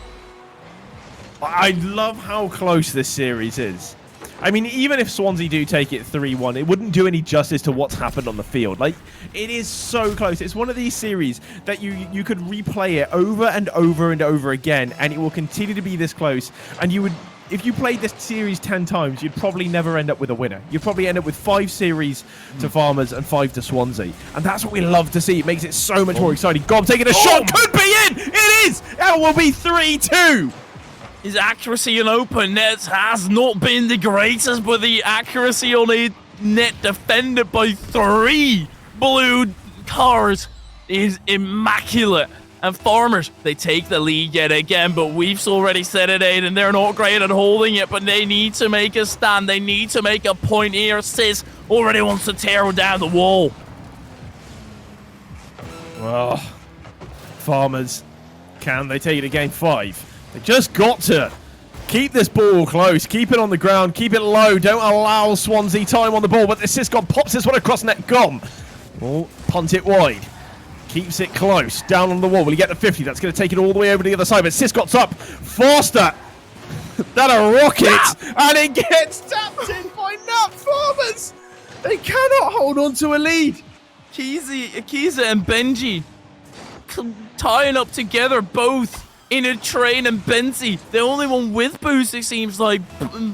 I love how close this series is. I mean, even if Swansea do take it 3-1, it wouldn't do any justice to what's happened on the field. Like, it is so close. It's one of these series that you could replay it over and over and over again, and it will continue to be this close. And you would, if you played this series 10 times, you'd probably never end up with a winner. You'd probably end up with 5 series to Farmers and 5 to Swansea. And that's what we love to see. It makes it so much more exciting. Gob taking a shot. Could be in. It is. It will be 3-2. His accuracy on open nets has not been the greatest, but the accuracy on a net defended by 3 blue cars is immaculate. And Farmers, they take the lead yet again, but we've already said it, Aiden. They're not great at holding it, but they need to make a stand. They need to make a point here. Sis already wants to tear down the wall. Oh, Farmers, can they take it to game 5? They just got to keep this ball close, keep it on the ground, keep it low, don't allow Swansea time on the ball, but the Siscon pops this one across net. Gom will punt it wide. Keeps it close, down on the wall. Will he get to 50? That's going to take it all the way over to the other side, but Siscot's up faster than a rocket, and it gets tapped in by Nat Farmers. They cannot hold on to a lead. Akiza and Benji tying up together, both in a train, and Benzi, the only one with boost, it seems like,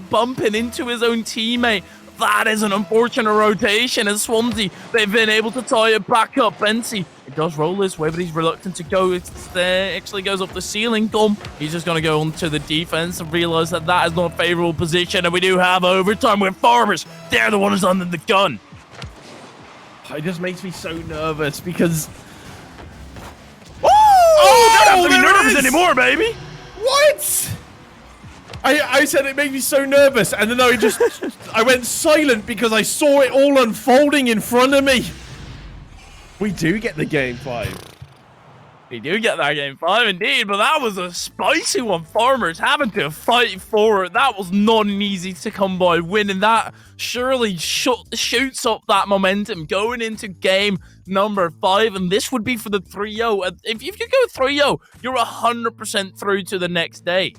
bumping into his own teammate. That is an unfortunate rotation, and Swansea, they've been able to tie it back up. Benzi, it does roll this way, but he's reluctant to go. It actually goes off the ceiling. Gum, he's just going to go onto the defense and realize that that is not a favorable position, and we do have overtime with Farmers. They're the ones under the gun. It just makes me so nervous because... Oh, don't have to be nervous anymore, baby. What? I said it made me so nervous, and then I went silent because I saw it all unfolding in front of me. We do get the game 5. We do get that game 5 indeed, but that was a spicy one. Farmers having to fight for it. That was not an easy to come by win, and that surely shoots up that momentum going into game number 5, and this would be for the 3-0. If you go 3-0, you're 100% through to the next day.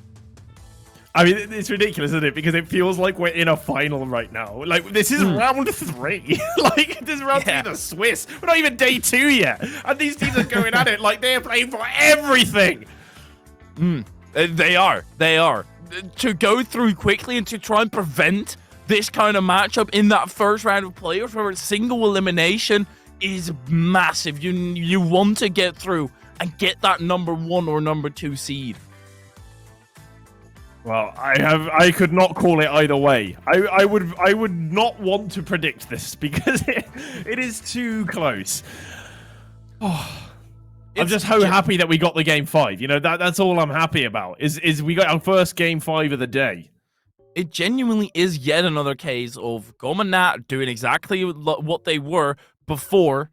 I mean, it's ridiculous, isn't it? Because it feels like we're in a final right now. Like, this is round 3. Like, this is round 3 of the Swiss. We're not even day 2 yet. And these teams are going at it like they're playing for everything. They are. To go through quickly and to try and prevent this kind of matchup in that first round of playoffs where it's single elimination is massive. You want to get through and get that number 1 or number 2 seed. Well, I could not call it either way. I would not want to predict this because it is too close. Oh, I'm just so happy that we got the game 5. You know, that's all I'm happy about. Is we got our first game 5 of the day. It genuinely is yet another case of Gom and Nat doing exactly what they were before.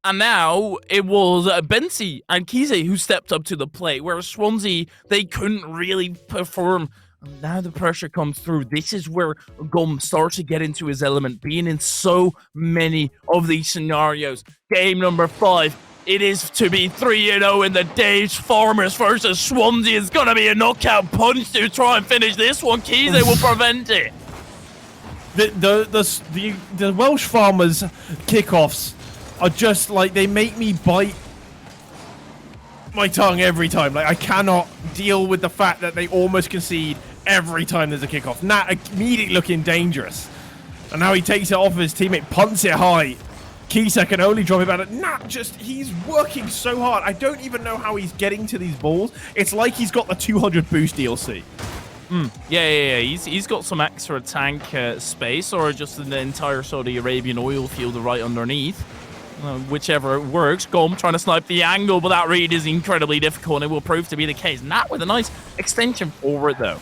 And now it was Bensi and Kize who stepped up to the plate, whereas Swansea, they couldn't really perform. And now the pressure comes through. This is where Gum starts to get into his element, being in so many of these scenarios. Game number 5, it is to be 3-0 in the days. Farmers versus Swansea. It's going to be a knockout punch to try and finish this one. Kize will prevent it. The Welsh Farmers kickoffs are just like, they make me bite my tongue every time. Like, I cannot deal with the fact that they almost concede every time there's a kickoff. Nat immediately looking dangerous. And now he takes it off of his teammate, punts it high. Kisa can only drop it back. Nat he's working so hard. I don't even know how he's getting to these balls. It's like he's got the 200 boost DLC. Yeah. He's got some extra tank space, or just the entire Saudi Arabian oil field right underneath. Whichever works. Gom trying to snipe the angle, but that read is incredibly difficult, and it will prove to be the case. Nat with a nice extension forward, though.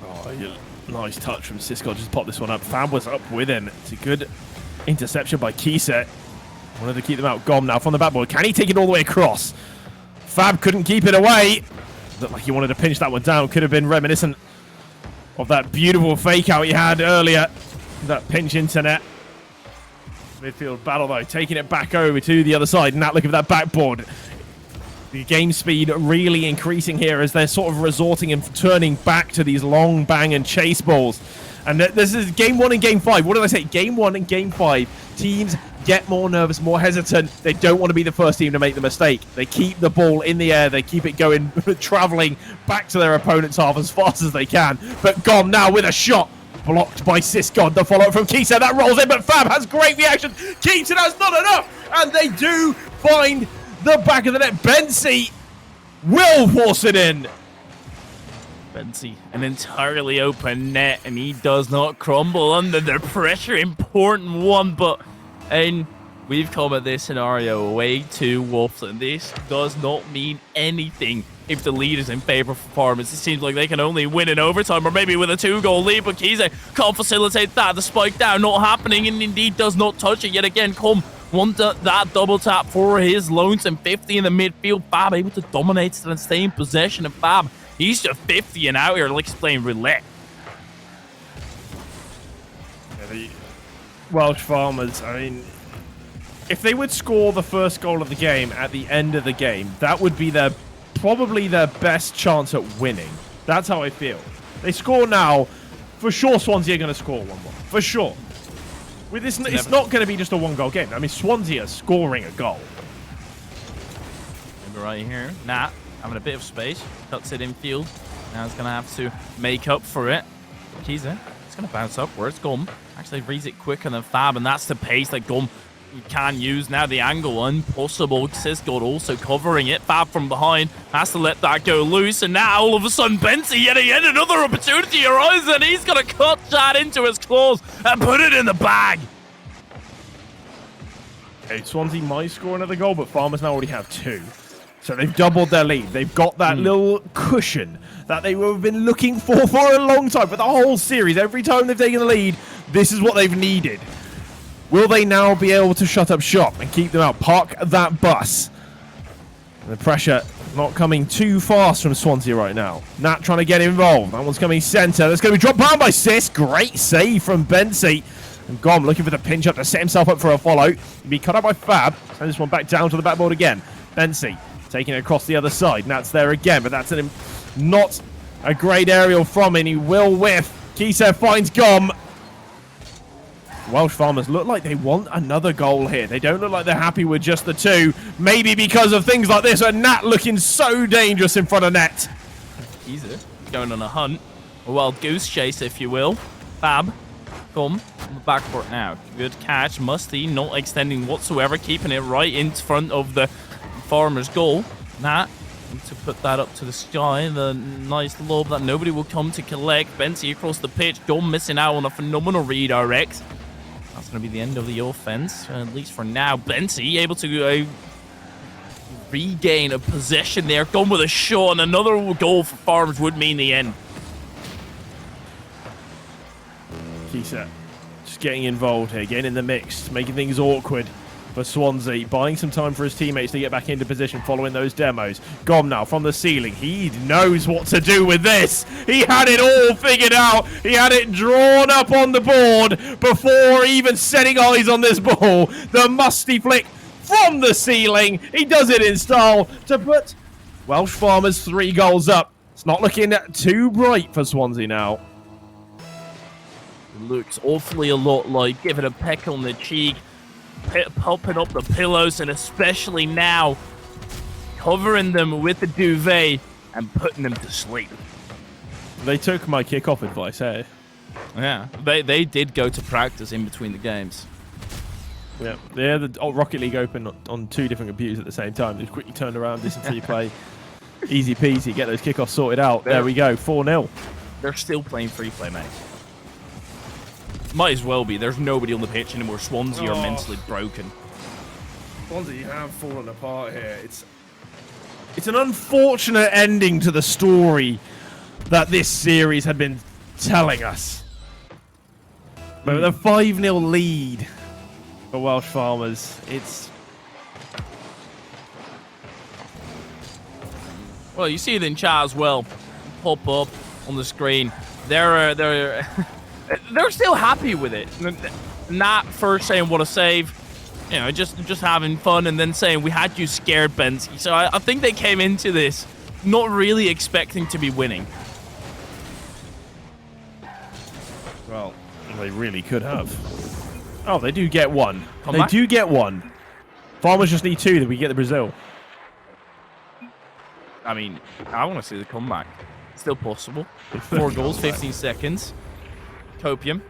Oh, nice touch from Cisco. Just pop this one up. Fab was up with him. It's a good interception by Kisa. Wanted to keep them out. Gom now from the backboard. Can he take it all the way across? Fab couldn't keep it away. Looked like he wanted to pinch that one down. Could have been reminiscent of that beautiful fake out he had earlier. That pinch into net. Midfield battle, though, taking it back over to the other side. Nat, look at that backboard. The game speed really increasing here as they're sort of resorting and turning back to these long bang and chase balls. And this is game 1 and game 5. What did I say? Game 1 and game 5. Teams get more nervous, more hesitant. They don't want to be the first team to make the mistake. They keep the ball in the air. They keep it going, traveling back to their opponent's half as fast as they can. But Gom now with a shot. Blocked by Sisgod. The follow-up from Kisa. That rolls in, but Fab has great reaction. Keeps it as not enough. And they do find the back of the net. Bensi will force it in. Bensi, an entirely open net, and he does not crumble under the pressure. Important one, but and we've come at this scenario way too often. This does not mean anything if the lead is in favor of performance. It seems like they can only win in overtime or maybe with a 2-goal lead, but Kize can't facilitate that. The spike down not happening, and indeed does not touch it yet again. That double tap for his lonesome 50 in the midfield. Fab able to dominate and stay in possession of Fab. He's just 50 and out here like he's playing roulette. Yeah, the Welsh Farmers, I mean, if they would score the first goal of the game at the end of the game, that would be probably their best chance at winning. That's how I feel. They score now, for sure Swansea are going to score 1-1. For sure. With this, it's not going to be just a 1-goal game. I mean, Swansea are scoring a goal. Right here. Nat having a bit of space. Cuts it infield. Now he's going to have to make up for it. He's going to bounce upwards. Gum actually reads it quicker than Fab, and that's the pace that Gum can use. Now the angle impossible. Sisgod also covering it. Fab from behind has to let that go loose, and now all of a sudden Bensi yet again another opportunity arises, and he's going to cut that into his claws and put it in the bag. Okay, Swansea might score another goal, but Farmers now already have 2. So they've doubled their lead. They've got that little cushion that they have been looking for a long time. For the whole series, every time they've taken the lead, this is what they've needed. Will they now be able to shut up shop and keep them out? Park that bus. And the pressure not coming too fast from Swansea right now. Nat trying to get involved. That one's coming centre. That's going to be dropped down by Sis. Great save from Bensi. And Gom looking for the pinch up to set himself up for a follow. He'll be cut out by Fab. Send this one back down to the backboard again. Bensi taking it across the other side. Nat's there again, but that's not a great aerial from him. He will whiff. Kisev finds Gom. Welsh Farmers look like they want another goal here. They don't look like they're happy with just the 2. Maybe because of things like this, and Nat looking so dangerous in front of net. Easy. Going on a hunt. A wild goose chase, if you will. Fab. Come on the backboard now. Good catch. Musty not extending whatsoever. Keeping it right in front of the Farmer's goal. Nat to put that up to the sky. The nice lob that nobody will come to collect. Bensi across the pitch. Gum missing out on a phenomenal redirect. That's going to be the end of the offense, at least for now. Bensi able to regain a possession there. Gum with a shot, and another goal for Farmers would mean the end. Kisa just getting involved here, getting in the mix, making things awkward for Swansea, buying some time for his teammates to get back into position following those demos. Gom now from the ceiling. He knows what to do with this. He had it all figured out. He had it drawn up on the board before even setting eyes on this ball. The musty flick from the ceiling. He does it in style to put Welsh Farmers 3 goals up. It's not looking too bright for Swansea now. Looks awfully a lot like giving a peck on the cheek, popping up the pillows, and especially now covering them with the duvet and putting them to sleep. They took my kickoff advice, eh? Yeah, they did go to practice in between the games. Yeah, they're the Rocket League Open on 2 different computers at the same time. Just quickly turn around, listen to you play. Easy peasy, get those kickoffs sorted out. There we go, 4-0. They're still playing free play, mate. Might as well be. There's nobody on the pitch anymore. Swansea are mentally broken. Swansea have fallen apart here. It's an unfortunate ending to the story that this series had been telling us. But with a 5-0 lead for Welsh Farmers, it's... Well, you see it in chat as well. Pop up on the screen. They're still happy with it. Nat first saying what a save. you know, just having fun and then saying we had you scared, Bensky. So I think they came into this not really expecting to be winning. Well, they really could have. Oh, they do get one. Comeback? They do get one. Farmers just need 2 that we get the Brazil. I mean, I want to see the comeback. Still possible. 4 goals, 15 seconds. Copium.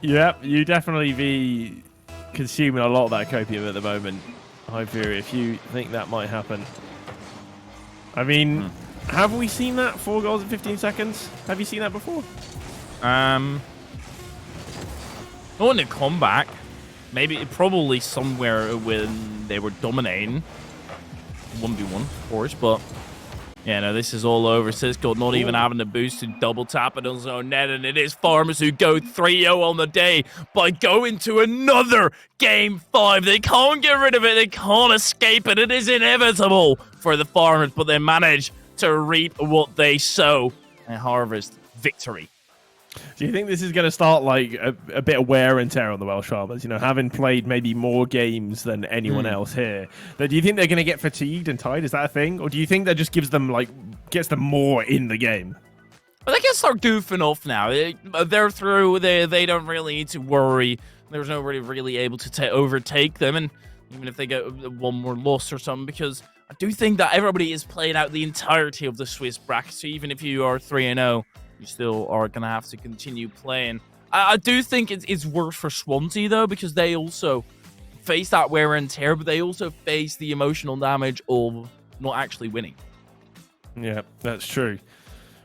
Yep, you definitely be consuming a lot of that copium at the moment, High Fury, if you think that might happen. I mean, have we seen that? 4 goals in 15 seconds? Have you seen that before? Not in the comeback. Maybe, probably somewhere when they were dominating. 1v1, of course, but yeah, no, this is all over. Cisco not even having the boost to double tap it on his own net, and it is Farmers who go 3-0 on the day by going to another Game 5. They can't get rid of it. They can't escape it. It is inevitable for the Farmers, but they manage to reap what they sow and harvest victory. Do you think this is going to start like a bit of wear and tear on the Welsh Farmers? You know, having played maybe more games than anyone else here. Do you think they're going to get fatigued and tired? Is that a thing? Or do you think that just gives them gets them more in the game? But they can start goofing off now. They're through. They don't really need to worry. There's nobody really able to overtake them. And even if they get one more loss or something, because I do think that everybody is playing out the entirety of the Swiss bracket. So even if you are 3-0, you still are going to have to continue playing. I do think it's worse for Swansea, though, because they also face that wear and tear, but they also face the emotional damage of not actually winning. Yeah, that's true.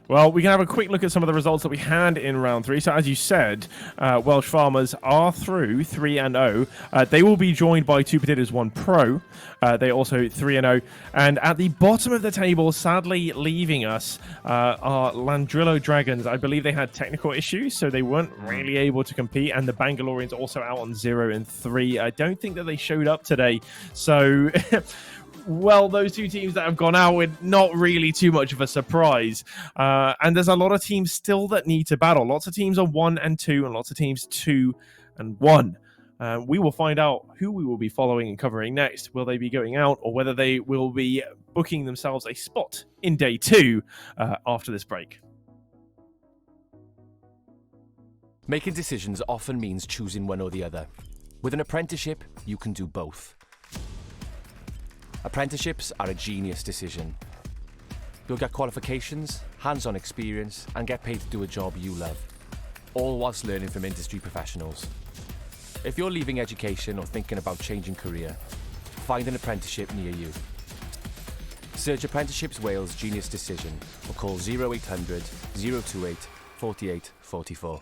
Well, we can have a quick look at some of the results that we had in round 3. So, as you said, Welsh Farmers are through 3-0. They will be joined by 2 Potatoes 1 Pro. They also 3-0. And at the bottom of the table, sadly leaving us, are Landrillo Dragons. I believe they had technical issues, so they weren't really able to compete. And the Bangaloreans also out on 0-3. I don't think that they showed up today. So... Well, those 2 teams that have gone out with not really too much of a surprise. And there's a lot of teams still that need to battle. Lots of teams are 1-2 and lots of teams 2-1. We will find out who we will be following and covering next. Will they be going out or whether they will be booking themselves a spot in day 2 after this break. Making decisions often means choosing one or the other. With an apprenticeship, you can do both. Apprenticeships are a genius decision. You'll get qualifications, hands-on experience, and get paid to do a job you love, all whilst learning from industry professionals. If you're leaving education or thinking about changing career, find an apprenticeship near you. Search Apprenticeships Wales Genius Decision or call 0800 028 48 44.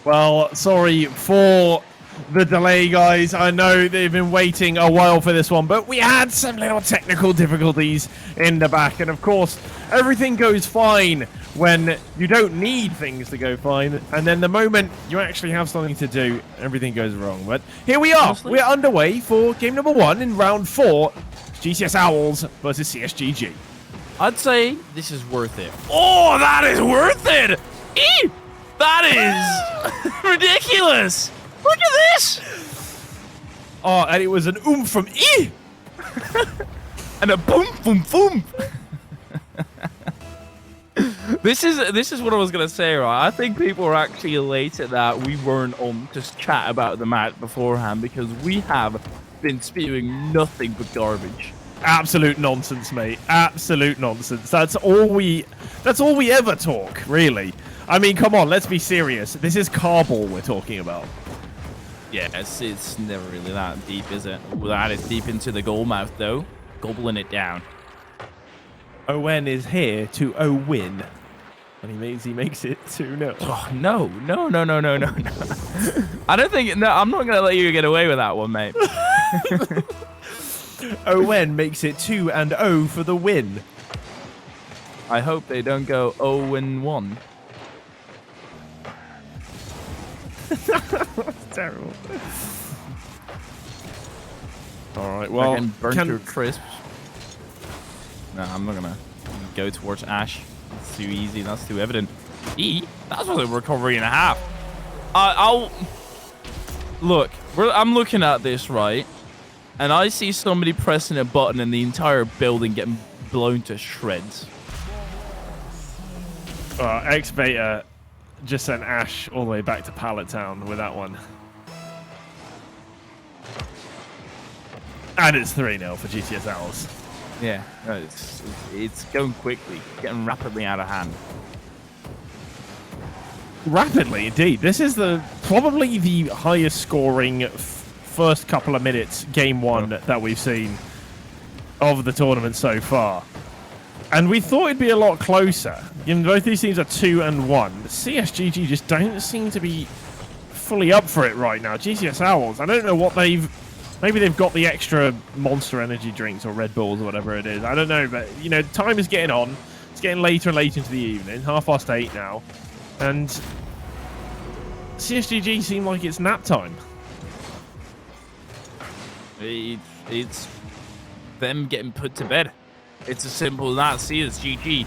Well, sorry for the delay, guys. I know they've been waiting a while for this one, but we had some little technical difficulties in the back. And of course, everything goes fine when you don't need things to go fine. And then the moment you actually have something to do, everything goes wrong. But here we are. We're underway for game number 1 in round 4. GCS Owls versus CSGG. I'd say this is worth it. Oh, that is worth it! Eee! That is ridiculous! Look at this! Oh, and it was an from E! And a boom, boom, boom! This is what I was gonna say, right? I think people are actually elated that we weren't on to chat about the match beforehand, because we have been spewing nothing but garbage. Absolute nonsense, mate. Absolute nonsense. That's all we ever talk, really. I mean, come on, let's be serious. This is carball we're talking about. Yeah, it's never really that deep, is it? Well, that is deep into the goal mouth, though. Gobbling it down. ON is here to win. And he makes it 2-0. Oh, no. I don't think... No, I'm not going to let you get away with that one, mate. ON makes it 2-0 for the win. I hope they don't go 0-1. That's terrible. Alright, well... Burnt your crisps. No, I'm not going to go towards Ash. That's too easy. That's too evident. That's what a recovery and a half. I'll... Look, I'm looking at this, right? And I see somebody pressing a button and the entire building getting blown to shreds. X-Beta just sent Ash all the way back to Pallet Town with that one. And it's 3-0 for GCS Owls. Yeah, no, it's going quickly, getting rapidly out of hand. Rapidly, indeed. This is probably the highest scoring first couple of minutes, game 1, that we've seen of the tournament so far. And we thought it'd be a lot closer. Both these teams are 2-1. But CSGG just don't seem to be fully up for it right now. GCS Owls, I don't know what maybe they've got the extra Monster Energy drinks or Red Bulls or whatever it is. I don't know, but, time is getting on. It's getting later and later into the evening. 8:30 now. And CSGG seem like it's nap time. It's them getting put to bed. It's as simple as that. CSGG,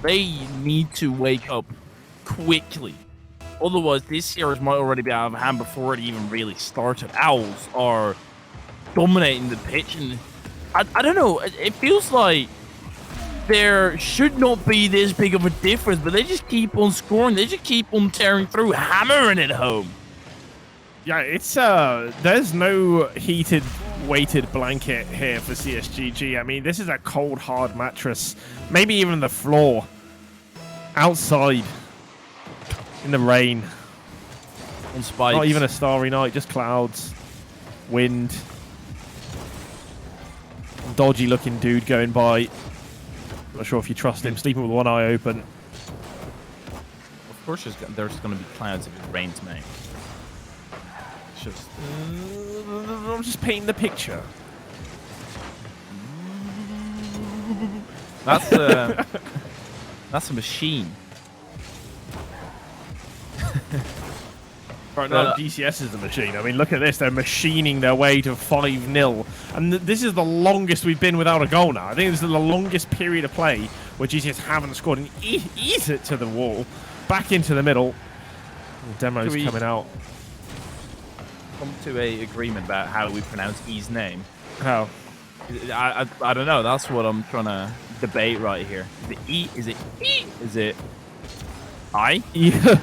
they need to wake up quickly. Otherwise, this series might already be out of hand before it even really started. Owls are dominating the pitch, and I don't know. It feels like there should not be this big of a difference, but they just keep on scoring. They just keep on tearing through, hammering it home. Yeah, it's there's no heated weighted blanket here for CSGG. I mean, this is a cold, hard mattress. Maybe even the floor. Outside. In the rain. On spikes. Not even a starry night, just clouds. Wind. Dodgy looking dude going by. Not sure if you trust him, sleeping with one eye open. Of course there's going to be clouds if it rains, mate. It's just... I'm just painting the picture. That's a machine. Right now, GCS is the machine. I mean, look at this. They're machining their way to 5-0. And this is the longest we've been without a goal now. I think this is the longest period of play where GCS haven't scored and eat it to the wall. Back into the middle. Demo's coming out. Come to a agreement about how we pronounce E's name. How? I don't know. That's what I'm trying to debate right here. Is it E? Is it E? Is it I? Yeah.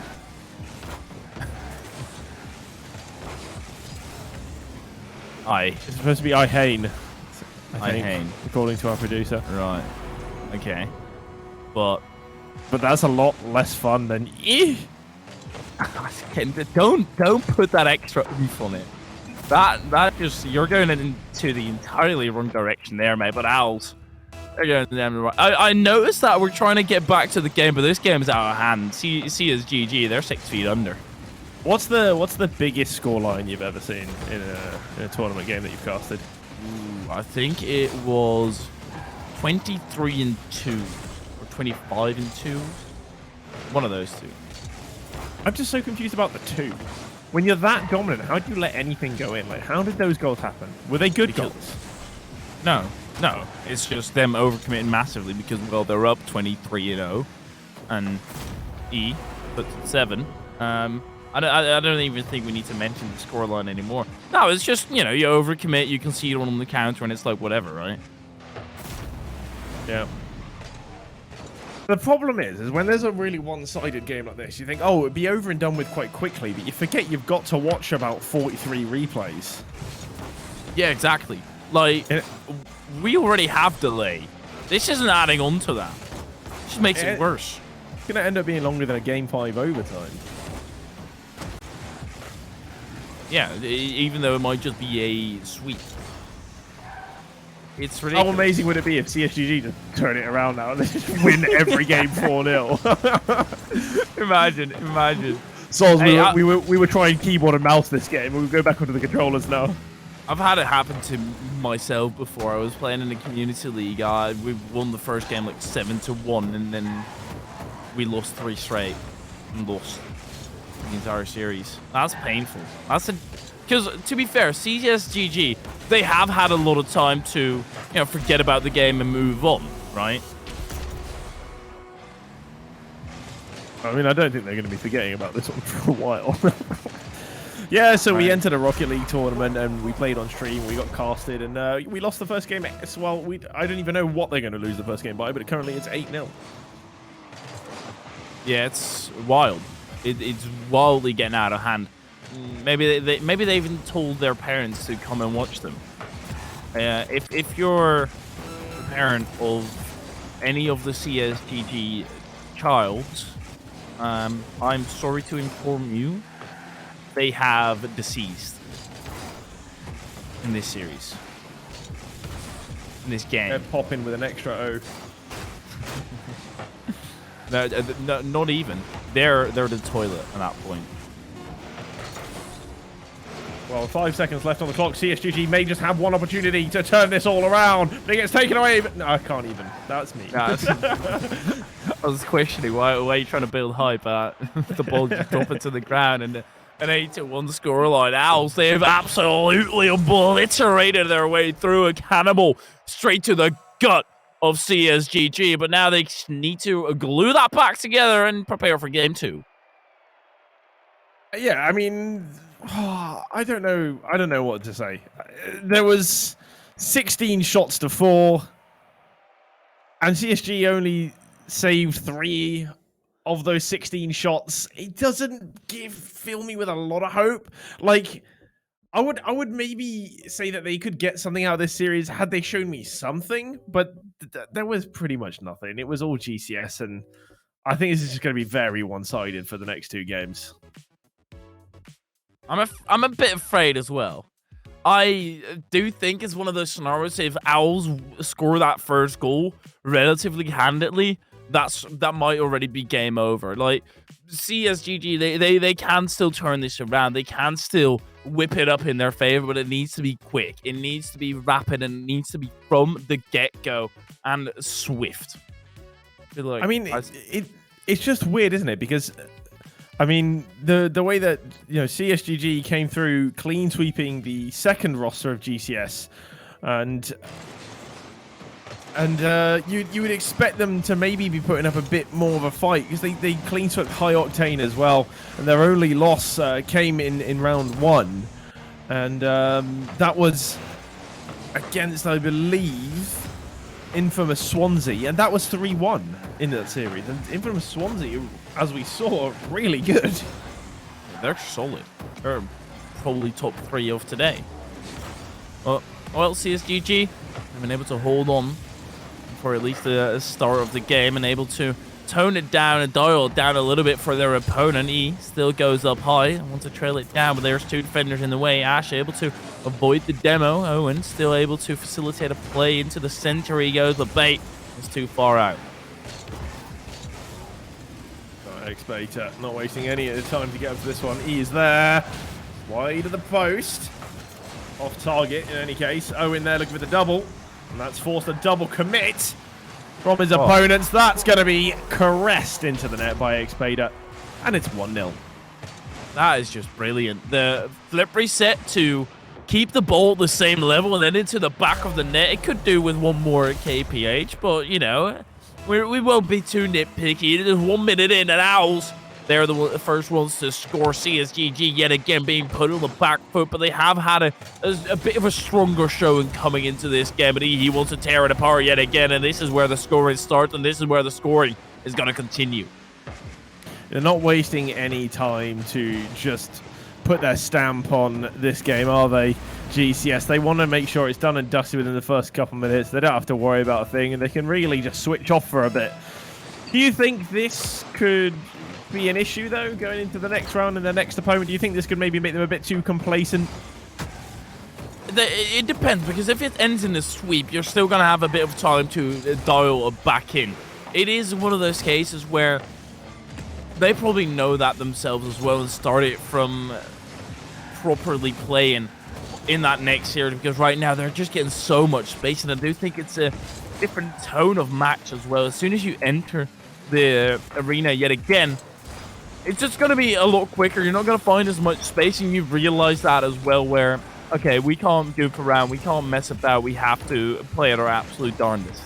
It's supposed to be I-Hane. I-Hane. According to our producer. Right. Okay. But that's a lot less fun than don't put that extra oomph on it. That just, you're going into the entirely wrong direction there, mate. But Owls, they're going down the right. I noticed that we're trying to get back to the game, but this game is out of hand. CSGG, they're 6 feet under. What's the biggest scoreline you've ever seen in a tournament game that you've casted? Ooh, I think it was 23-2 or 25-2. One of those two. I'm just so confused about the two. When you're that dominant, how do you let anything go in? Like, how did those goals happen? Were they good goals? No. It's just them overcommitting massively because, well, they're up 23-0, and E puts 7. I don't even think we need to mention the scoreline anymore. No, it's just, you overcommit, you concede on the counter, and it's like whatever, right? Yeah. The problem is when there's a really one-sided game like this, you think, oh, it'd be over and done with quite quickly, but you forget you've got to watch about 43 replays. Yeah, exactly. Like, we already have delay. This isn't adding on to that. It just makes it worse. It's going to end up being longer than a Game 5 overtime. Yeah, even though it might just be a sweep. It's ridiculous. How amazing would it be if CSGG just turn it around now and they just win every game 4-0? Imagine. Sols, hey, we were trying keyboard and mouse this game. We'll go back onto the controllers now. I've had it happen to myself before. I was playing in a community league. We won the first game like 7-1, and then we lost 3 straight and lost the entire series. That's painful. Because to be fair, CSGG, they have had a lot of time to forget about the game and move on, right? I mean, I don't think they're going to be forgetting about this one for a while. Yeah, so we entered a Rocket League tournament and we played on stream. We got casted and we lost the first game. Well, I don't even know what they're going to lose the first game by, but currently it's 8-0. Yeah, it's wild. It's wildly getting out of hand. Maybe they even told their parents to come and watch them. If you're a parent of any of the CSGG childs, I'm sorry to inform you, they have deceased in this series, in this game. They're popping with an extra O. No, not even. They're the toilet at that point. Well, 5 seconds left on the clock. CSGG may just have one opportunity to turn this all around. But it gets taken away. But no, I can't even. That's me. I was questioning why are you trying to build hype at the ball just dropping to the ground and an 8-1 scoreline. Owls, they've absolutely obliterated their way through a cannibal straight to the gut of CSGG. But now they need to glue that back together and prepare for game 2. Yeah, I mean, I don't know what to say. There was 16 shots to 4, and CSG only saved 3 of those 16 shots. It doesn't fill me with a lot of hope. Like, I would maybe say that they could get something out of this series had they shown me something, but there was pretty much nothing. It was all GCS, and I think this is just going to be very one-sided for the next 2 games. I'm a bit afraid as well. I do think it's one of those scenarios, if Owls score that first goal relatively handedly, that might already be game over. Like, CSGG, they can still turn this around. They can still whip it up in their favor, but it needs to be quick. It needs to be rapid, and it needs to be from the get-go and swift. I mean, it's just weird, isn't it? Because I mean, the way that CSGG came through clean sweeping the second roster of GCS, and you would expect them to maybe be putting up a bit more of a fight, because they clean swept High Octane as well, and their only loss came in round 1, and that was against, I believe, Infamous Swansea, and that was 3-1 in that series. And Infamous Swansea, as we saw, really good. They're solid. They're probably top 3 of today. Well, CSGG have been able to hold on for at least the start of the game and able to tone it down and dial it down a little bit for their opponent. E still goes up high and wants to trail it down, but there's 2 defenders in the way. Ash able to avoid the demo. Owen still able to facilitate a play into the center. He goes, the bait is too far out. X-Beta not wasting any of the time to get up to this one. He is there. Wide of the post. Off target in any case. Owen there looking for the double. And that's forced a double commit from his opponents. That's going to be caressed into the net by X-Beta. And it's 1-0. That is just brilliant. The flip reset to keep the ball at the same level and then into the back of the net. It could do with one more KPH, but, you know, we won't be too nitpicky. It is 1 minute in, and Owls, they're the first ones to score. CSGG yet again being put on the back foot, but they have had a bit of a stronger showing coming into this game, and he wants to tear it apart yet again, and this is where the scoring starts, and this is where the scoring is going to continue. They're not wasting any time to just put their stamp on this game, are they? GCS, they want to make sure it's done and dusted within the first couple minutes. They don't have to worry about a thing, and they can really just switch off for a bit. Do you think this could be an issue, though, going into the next round and the next opponent? Do you think this could maybe make them a bit too complacent? It depends, because if it ends in a sweep, you're still going to have a bit of time to dial it back in. It is one of those cases where they probably know that themselves as well and start it from properly playing in that next series, because right now they're just getting so much space, and I do think it's a different tone of match as well. As soon as you enter the arena yet again, it's just going to be a lot quicker. You're not going to find as much space, and you realize that as well, where, okay, we can't goof around, we can't mess about, we have to play at our absolute darndest.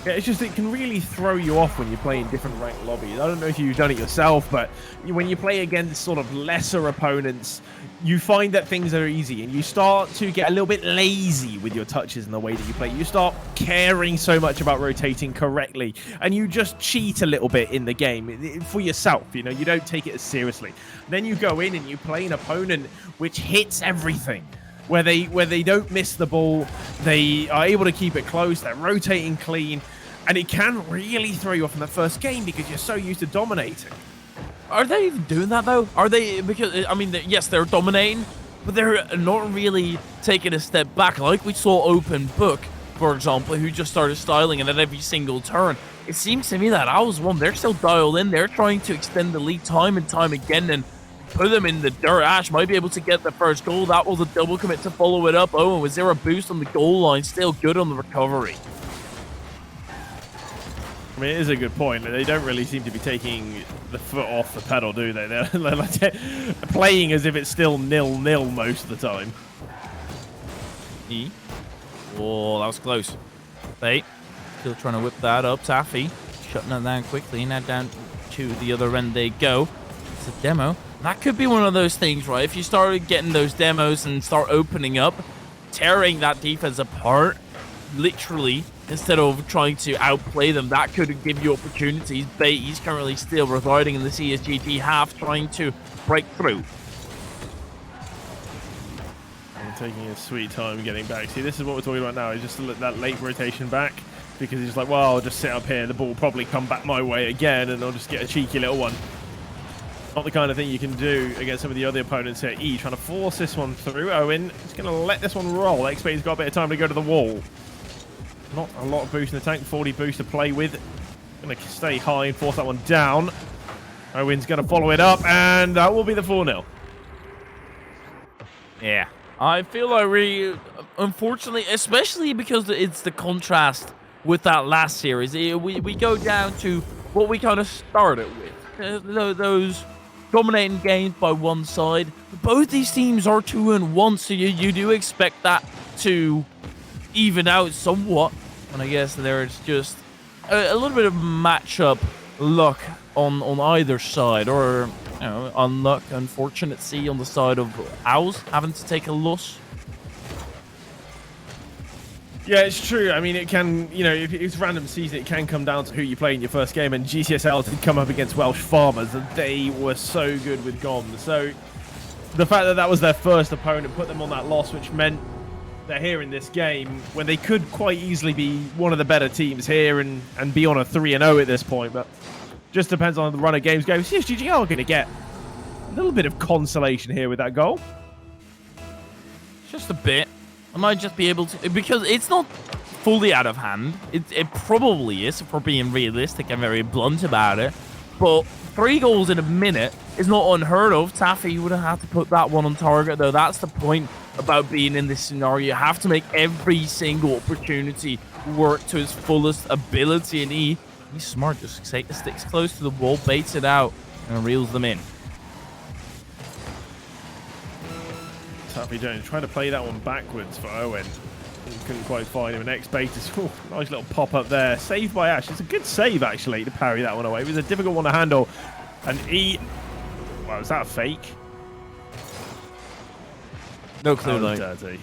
Yeah, it's just, it can really throw you off when you play in different ranked lobbies. I don't know if you've done it yourself, but when you play against sort of lesser opponents, you find that things are easy, and you start to get a little bit lazy with your touches and the way that you play. You start caring so much about rotating correctly, and you just cheat a little bit in the game for yourself. You know, you don't take it as seriously. Then you go in and you play an opponent which hits everything. Where they don't miss the ball, they are able to keep it close, they're rotating clean, and it can really throw you off in the first game because you're so used to dominating. Are they even doing that, though? Are they? Because, I mean, yes, they're dominating, but they're not really taking a step back. Like we saw Open Book, for example, who just started styling and at every single turn. It seems to me that Owls won. They're still dialed in. They're trying to extend the lead time and time again and put them in the dirt. Ash might be able to get the first goal. That was a double commit to follow it up. Oh, was there a boost on the goal line? Still good on the recovery. I mean, it is a good point. They don't really seem to be taking the foot off the pedal, do they? They're like playing as if it's still 0-0 most of the time. Oh, that was close. Bait. Still trying to whip that up. Taffy shutting that down quickly. Now down to the other end they go. It's a demo. That could be one of those things, right? If you started getting those demos and start opening up, tearing that defense apart, literally, instead of trying to outplay them, that could give you opportunities. Bait, he's currently still residing in the CSGG half, trying to break through. And taking his sweet time getting back. See, this is what we're talking about now, is just that late rotation back, because he's like, well, I'll just sit up here, the ball will probably come back my way again, and I'll just get a cheeky little one. Not the kind of thing you can do against some of the other opponents here. E trying to force this one through. Owen is going to let this one roll. X-Bait's got a bit of time to go to the wall. Not a lot of boost in the tank. 40 boost to play with. Going to stay high and force that one down. Owen's going to follow it up, and that will be the 4-0. Yeah. I feel like we, unfortunately, especially because it's the contrast with that last series, we go down to what we kind of started with. Those dominating games by one side. Both these teams are 2-1, so you do expect that to even out somewhat. And I guess there's just a little bit of matchup luck on either side, or you know, unluck, unfortunate on the side of Owls having to take a loss. Yeah, it's true. I mean, it can, you know, if it's random season, it can come down to who you play in your first game. And GCSL did come up against Welsh Farmers, and they were so good with GOM. So the fact that that was their first opponent put them on that loss, which meant they're here in this game when they could quite easily be one of the better teams here and be on a 3-0 at this point. But just depends on the run of games go. CSGG are going to get a little bit of consolation here with that goal. Just a bit. I might just be able to, because it's not fully out of hand. It probably is, if we're being realistic and very blunt about it. But 3 goals in a minute is not unheard of. Taffy would have had to put that one on target, though. That's the point about being in this scenario. You have to make every single opportunity work to his fullest ability, and he's smart. Just sticks close to the wall, baits it out, and reels them in. Taffy Jones trying to play that one backwards for Owen. Couldn't quite find him. An X-Baitus. Nice little pop up there. Saved by Ash. It's a good save, actually, to parry that one away. It was a difficult one to handle. And wow, was that a fake? No clue, though. Dirty.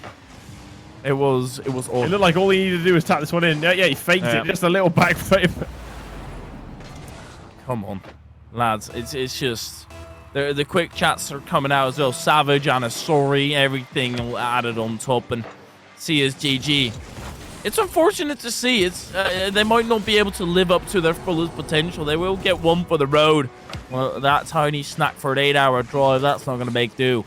It was awful. It looked like all he needed to do was tap this one in. Yeah, he faked it. Just a little back flip. Come on, lads. It's just... The quick chats are coming out as well. Savage and a sorry, everything added on top, and CSGG. It's unfortunate to see. It's they might not be able to live up to their fullest potential. They will get one for the road. Well, that tiny snack for an 8-hour drive, that's not going to make do.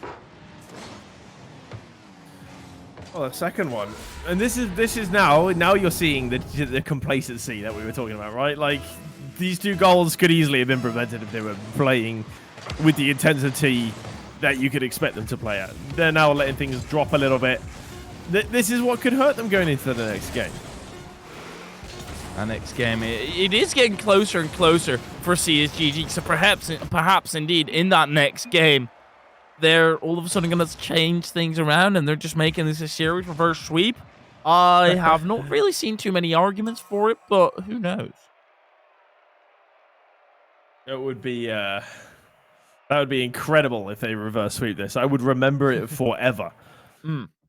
Well, the second one, and this is now you're seeing the complacency that we were talking about, right? Like, these 2 goals could easily have been prevented if they were playing with the intensity that you could expect them to play at. They're now letting things drop a little bit. This is what could hurt them going into the next game. The next game, it is getting closer and closer for CSGG. So perhaps indeed in that next game, they're all of a sudden going to change things around, and they're just making this a series reverse sweep. I have not really seen too many arguments for it, but who knows? It would be that would be incredible if they reverse sweep this. I would remember it forever.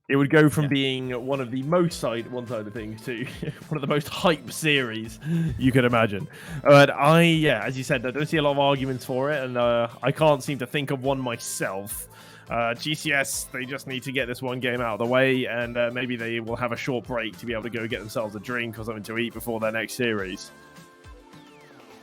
It would go from being one of the most one-sided things to one of the most hype series you could imagine. But as you said, I don't see a lot of arguments for it, and I can't seem to think of one myself. GCS, they just need to get this one game out of the way, and maybe they will have a short break to be able to go get themselves a drink or something to eat before their next series.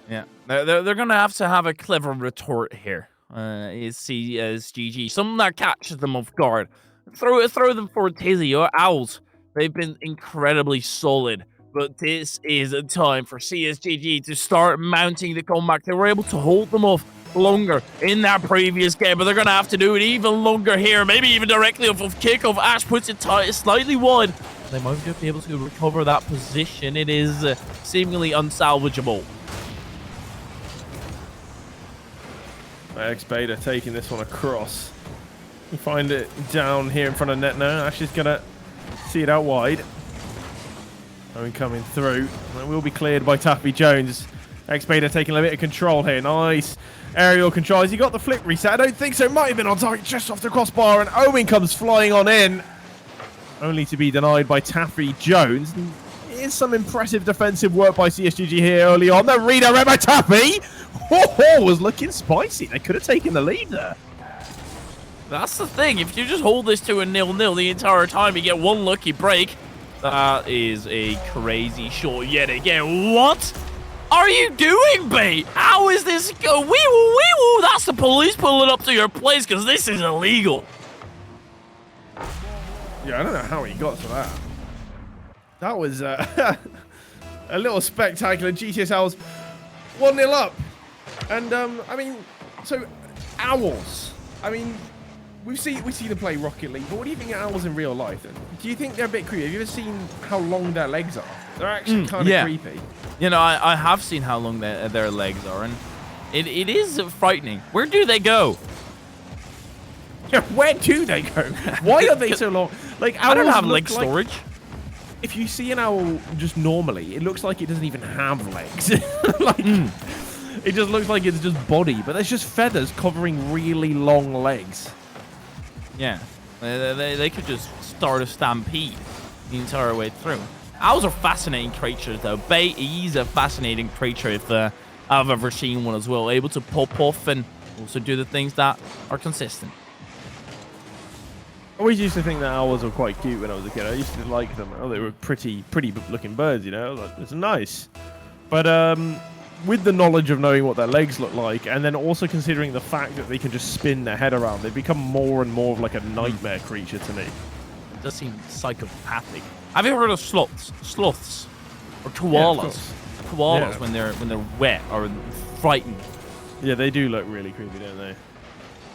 Yeah, they're going to have a clever retort here. Is CSGG, something that catches them off guard. Throw them for a tizzy or Owls. They've been incredibly solid, but this is a time for CSGG to start mounting the comeback. They were able to hold them off longer in that previous game, but they're going to have to do it even longer here, maybe even directly off of kickoff. Ash puts it slightly wide. They might just be able to recover that position. It is seemingly unsalvageable. X-Beta taking this one across. You find it down here in front of net now. Ash is going to see it out wide. Owen coming through. It will be cleared by Taffy Jones. X-Beta taking a bit of control here. Nice aerial control. Has he got the flip reset? I don't think so. Might have been on target just off the crossbar, and Owen comes flying on in. Only to be denied by Taffy Jones. Here's some impressive defensive work by CSGG here early on. The redirect by Taffy. Was looking spicy. They could have taken the lead there. That's the thing. If you just hold this to a 0-0 the entire time, you get one lucky break. That is a crazy shot yet again. What are you doing, Bait? How is this go? Wee-woo. That's the police pulling up to your place because this is illegal. Yeah, I don't know how he got to that. That was a little spectacular. GTS Owls 1-0 up. And, I mean, so Owls. I mean, we see them play Rocket League, but what do you think of Owls in real life? Then? Do you think they're a bit creepy? Have you ever seen how long their legs are? They're actually kind of creepy. You know, I have seen how long their legs are, and it is frightening. Where do they go? Yeah, where do they go? Why are they so long? Like, I don't have leg storage. If you see an owl just normally, it looks like it doesn't even have legs. It just looks like it's just body, but there's just feathers covering really long legs. Yeah, they could just start a stampede the entire way through. Owls are fascinating creatures, though. He's a fascinating creature if I've ever seen one as well. Able to pop off and also do the things that are consistent. I always used to think that owls were quite cute when I was a kid. I used to like them. Oh, they were pretty looking birds, you know? Like, it's nice. But with the knowledge of knowing what their legs look like, and then also considering the fact that they can just spin their head around, they become more and more of like a nightmare creature to me. It does seem psychopathic. Have you heard of sloths, or koalas? Koalas when they're wet or frightened. Yeah, they do look really creepy, don't they?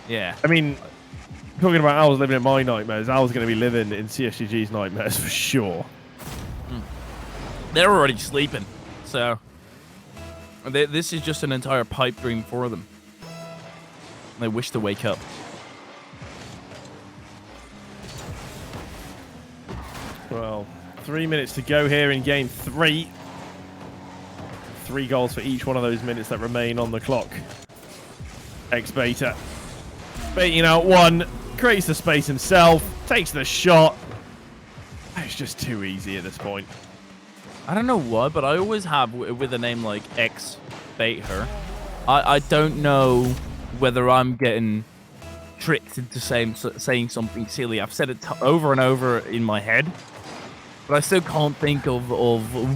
Yeah. I mean, talking about owls living in my nightmares, owls going to be living in CSGG's nightmares for sure. They're already sleeping, so this is just an entire pipe dream for them. They wish to wake up. Well, 3 minutes to go here in game 3. 3 goals for each one of those minutes that remain on the clock. X-Beta baiting out one, creates the space himself, takes the shot. It's just too easy at this point. I don't know why, but I always have with a name like X-Beta. I don't know whether I'm getting tricked into saying something silly. I've said it over and over in my head, but I still can't think of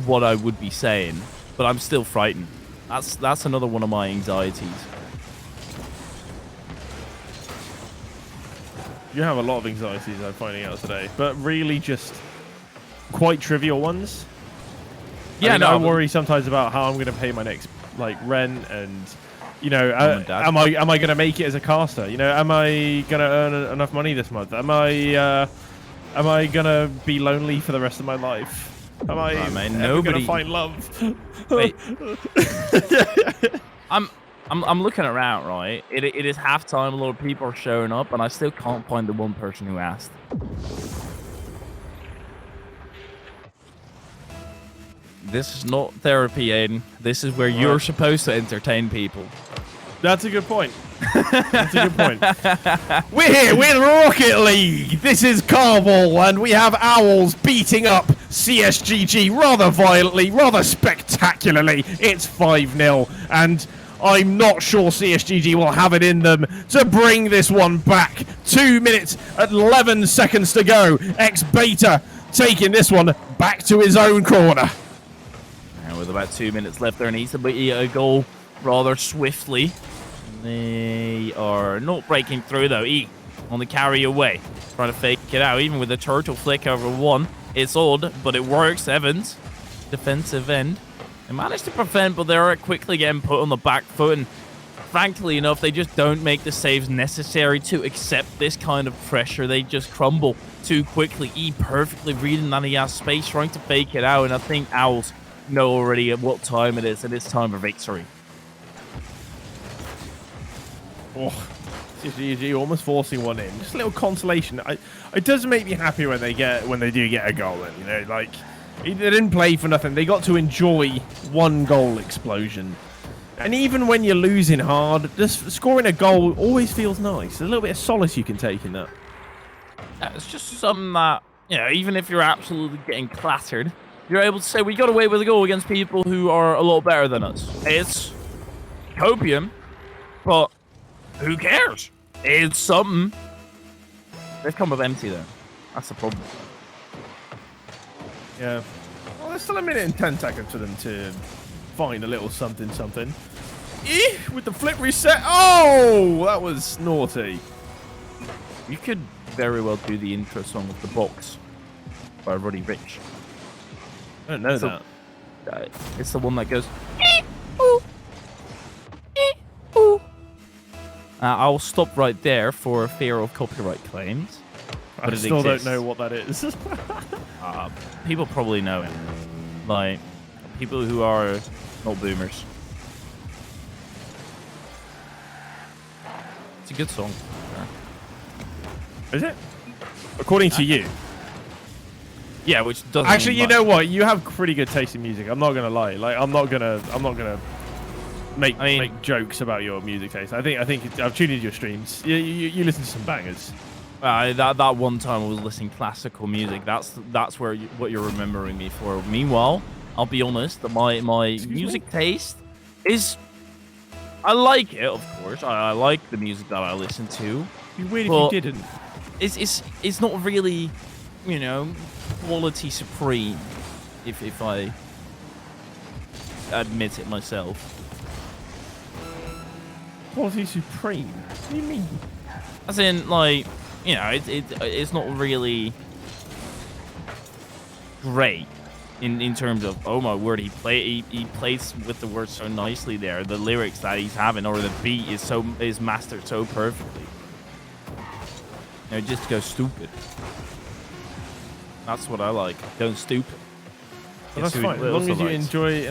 what I would be saying. But I'm still frightened. That's another one of my anxieties. You have a lot of anxieties, I'm finding out today, but really just quite trivial ones. Yeah, I worry sometimes about how I'm going to pay my next rent, and am I going to make it as a caster? Am I going to earn enough money this month? Am I going to be lonely for the rest of my life? Am I ever going to find love? Wait. I'm looking around, right? It is halftime. A lot of people are showing up, and I still can't find the one person who asked. This is not therapy, Aiden. This is where you're supposed to entertain people. That's a good point. That's a good point. We're here with Rocket League. This is Carball, and we have Owls beating up CSGG rather violently, rather spectacularly. It's 5-0, and I'm not sure CSGG will have it in them to bring this one back. 2 minutes and 11 seconds to go. X-Beta taking this one back to his own corner. And with about 2 minutes left, there needs to be a goal rather swiftly. They are not breaking through, though. E on the carry away. Trying to fake it out, even with a turtle flick over one. It's odd, but it works. Evans, defensive end. They managed to prevent, but they're quickly getting put on the back foot. And frankly enough, they just don't make the saves necessary to accept this kind of pressure. They just crumble too quickly. E perfectly reading that he has space, trying to fake it out. And I think Owls know already at what time it is, and it's time for victory. Oh, GG almost forcing one in. Just a little consolation. It does make me happy when they do get a goal in. They didn't play for nothing. They got to enjoy one goal explosion. And even when you're losing hard, just scoring a goal always feels nice. There's a little bit of solace you can take in that. It's just something that, even if you're absolutely getting clattered, you're able to say, we got away with a goal against people who are a lot better than us. It's copium, but who cares? It's something. They've come up empty, though. That's the problem. Yeah. Well, there's still a minute and 10 seconds for them to find a little something. With the flip reset. Oh, that was naughty. You could very well do the intro song of The Box by Roddy Ricch. I don't know that. It's the one that goes... Ooh. Ooh. I'll stop right there for fear of copyright claims. I still don't know what that is. People probably know it. People who are not boomers. It's a good song. Is it? According to you. Yeah, which doesn't. Actually, you know what? You have pretty good taste in music. I'm not gonna lie. I'm not gonna make jokes about your music taste. I think I've tuned into your streams. You listen to some bangers. That one time I was listening classical music. That's what you're remembering me for. Meanwhile, I'll be honest. My music taste is. I like it, of course. I like the music that I listen to. It'd be weird if you didn't. It's not really, quality supreme. If I admit it myself. Quality supreme? What do you mean? As in, it's not really great in terms of, oh my word, he plays with the words so nicely there. The lyrics that he's having, or the beat is mastered so perfectly. You know, just go stupid. That's what I like. Going stupid. Well, that's fine. As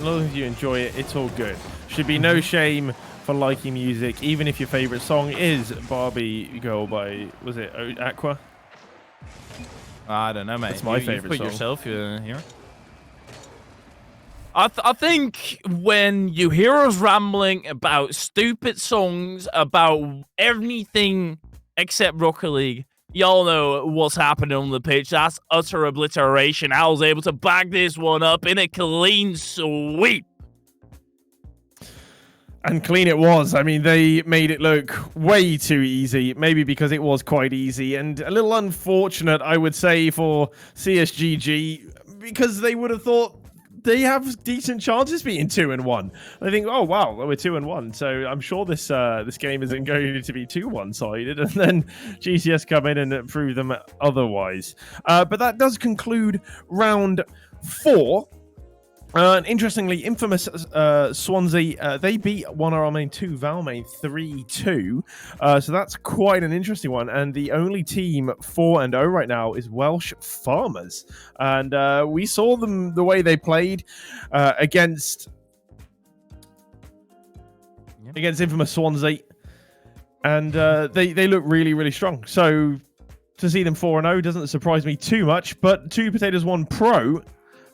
long as you enjoy it, it's all good. Should be no shame for liking music, even if your favorite song is Barbie Girl by, was it Aqua? I don't know, mate. It's my favorite put song. Yourself here. I think when you hear us rambling about stupid songs, about anything except Rocket League, y'all know what's happening on the pitch. That's utter obliteration. I was able to bag this one up in a clean sweep. And clean it was. I mean, they made it look way too easy, maybe because it was quite easy, and a little unfortunate, I would say, for CSGG, because they would have thought they have decent chances being 2-1. They think, oh wow, we're 2-1, so I'm sure this game isn't going to be too one-sided, and then GCS come in and prove them otherwise. But that does conclude round 4. And interestingly, infamous Swansea, they beat 1RR 2 Valmain 3-2. So that's quite an interesting one. And the only team 4-0 right now is Welsh Farmers. And we saw them the way they played against infamous Swansea. And they look really, really strong. So to see them 4-0 doesn't surprise me too much. But 2 Potatoes 1 Pro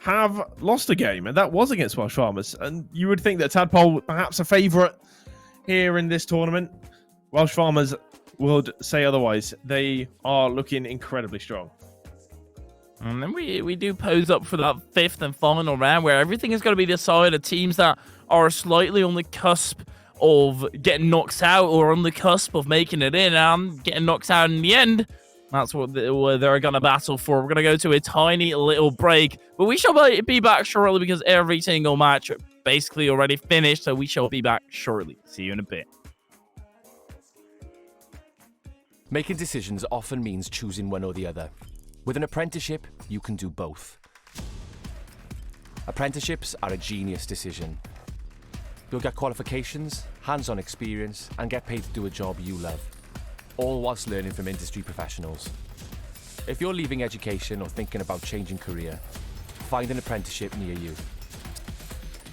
have lost a game, and that was against Welsh Farmers. And you would think that Tadpole, perhaps a favourite here in this tournament. Welsh Farmers would say otherwise. They are looking incredibly strong. And then we do pose up for that 5th and final round, where everything is going to be decided. Teams that are slightly on the cusp of getting knocked out, or on the cusp of making it in and getting knocked out in the end. That's what they're going to battle for. We're going to go to a tiny little break, but we shall be back shortly, because every single match basically already finished, so we shall be back shortly. See you in a bit. Making decisions often means choosing one or the other. With an apprenticeship, you can do both. Apprenticeships are a genius decision. You'll get qualifications, hands-on experience, and get paid to do a job you love, all whilst learning from industry professionals. If you're leaving education or thinking about changing career, find an apprenticeship near you.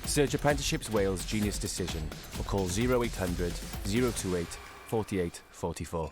Search Apprenticeships Wales Genius Decision or call 0800 028 48 44.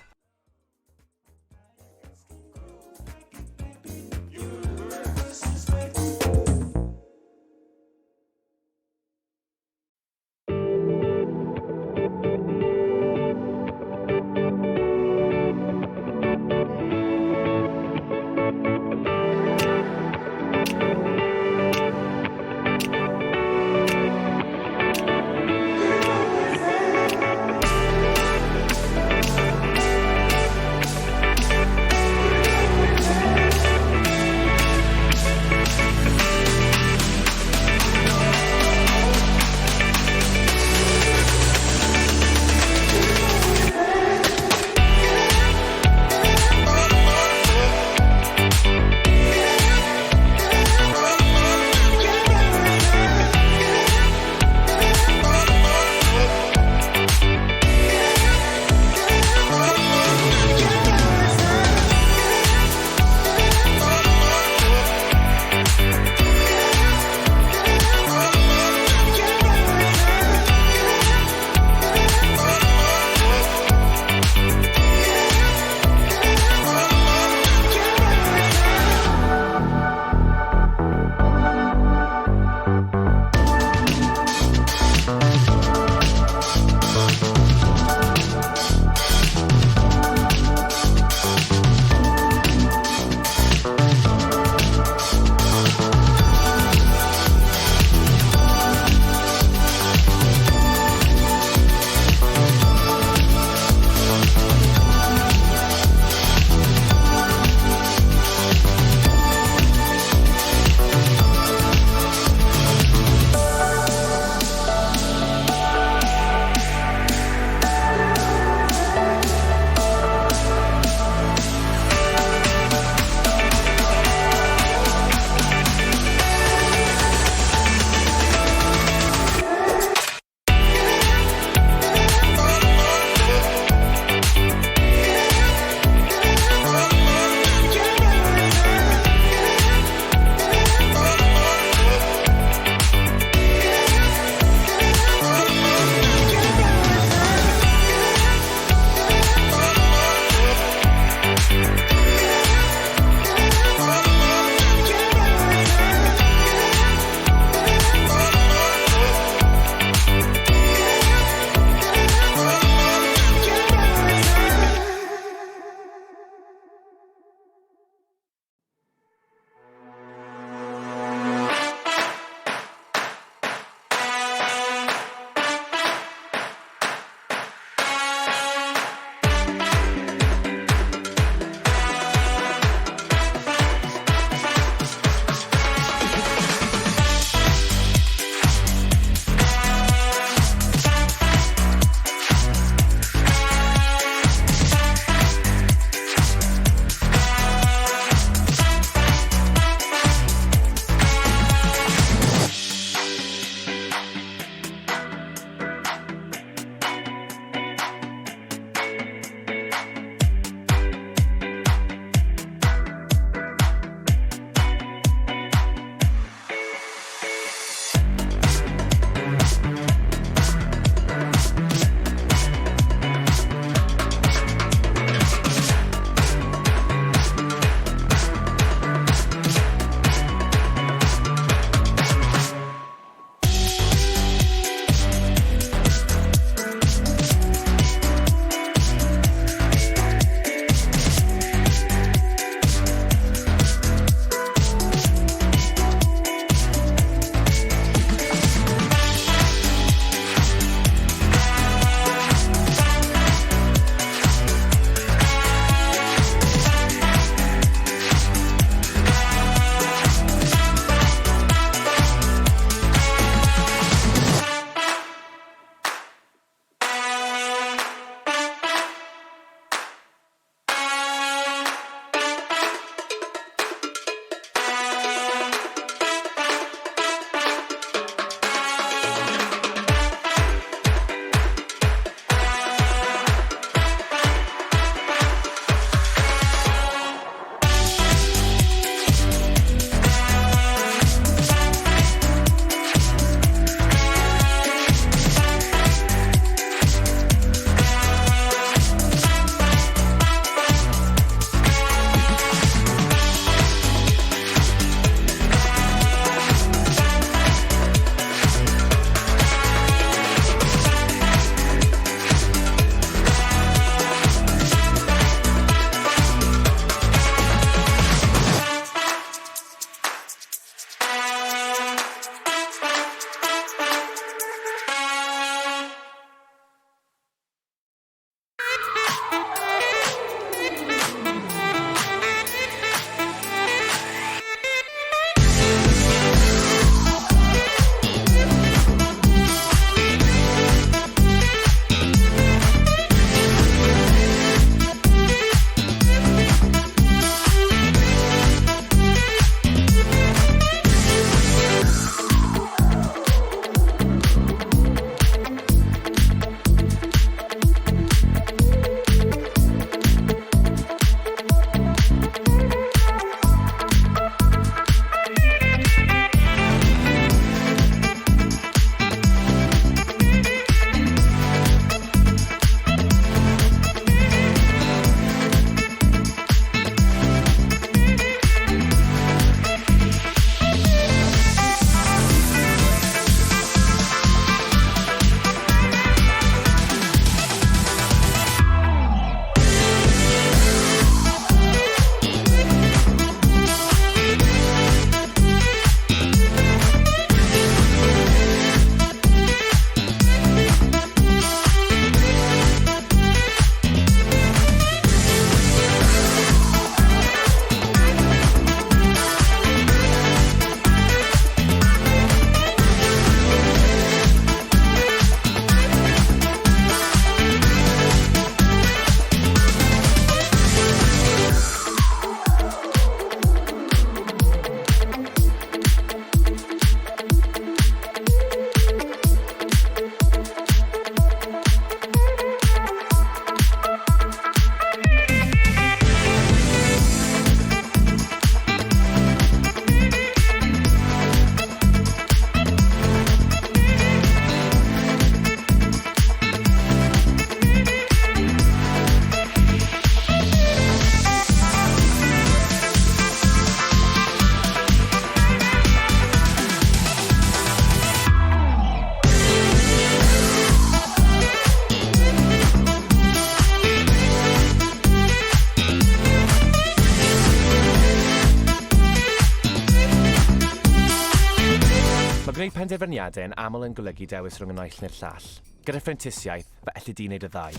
penderfyniadau yn aml yn golygu dewis rhwng y naill neu'r llall. Gyda phrentisiaeth, fe allu di wneud y ddau.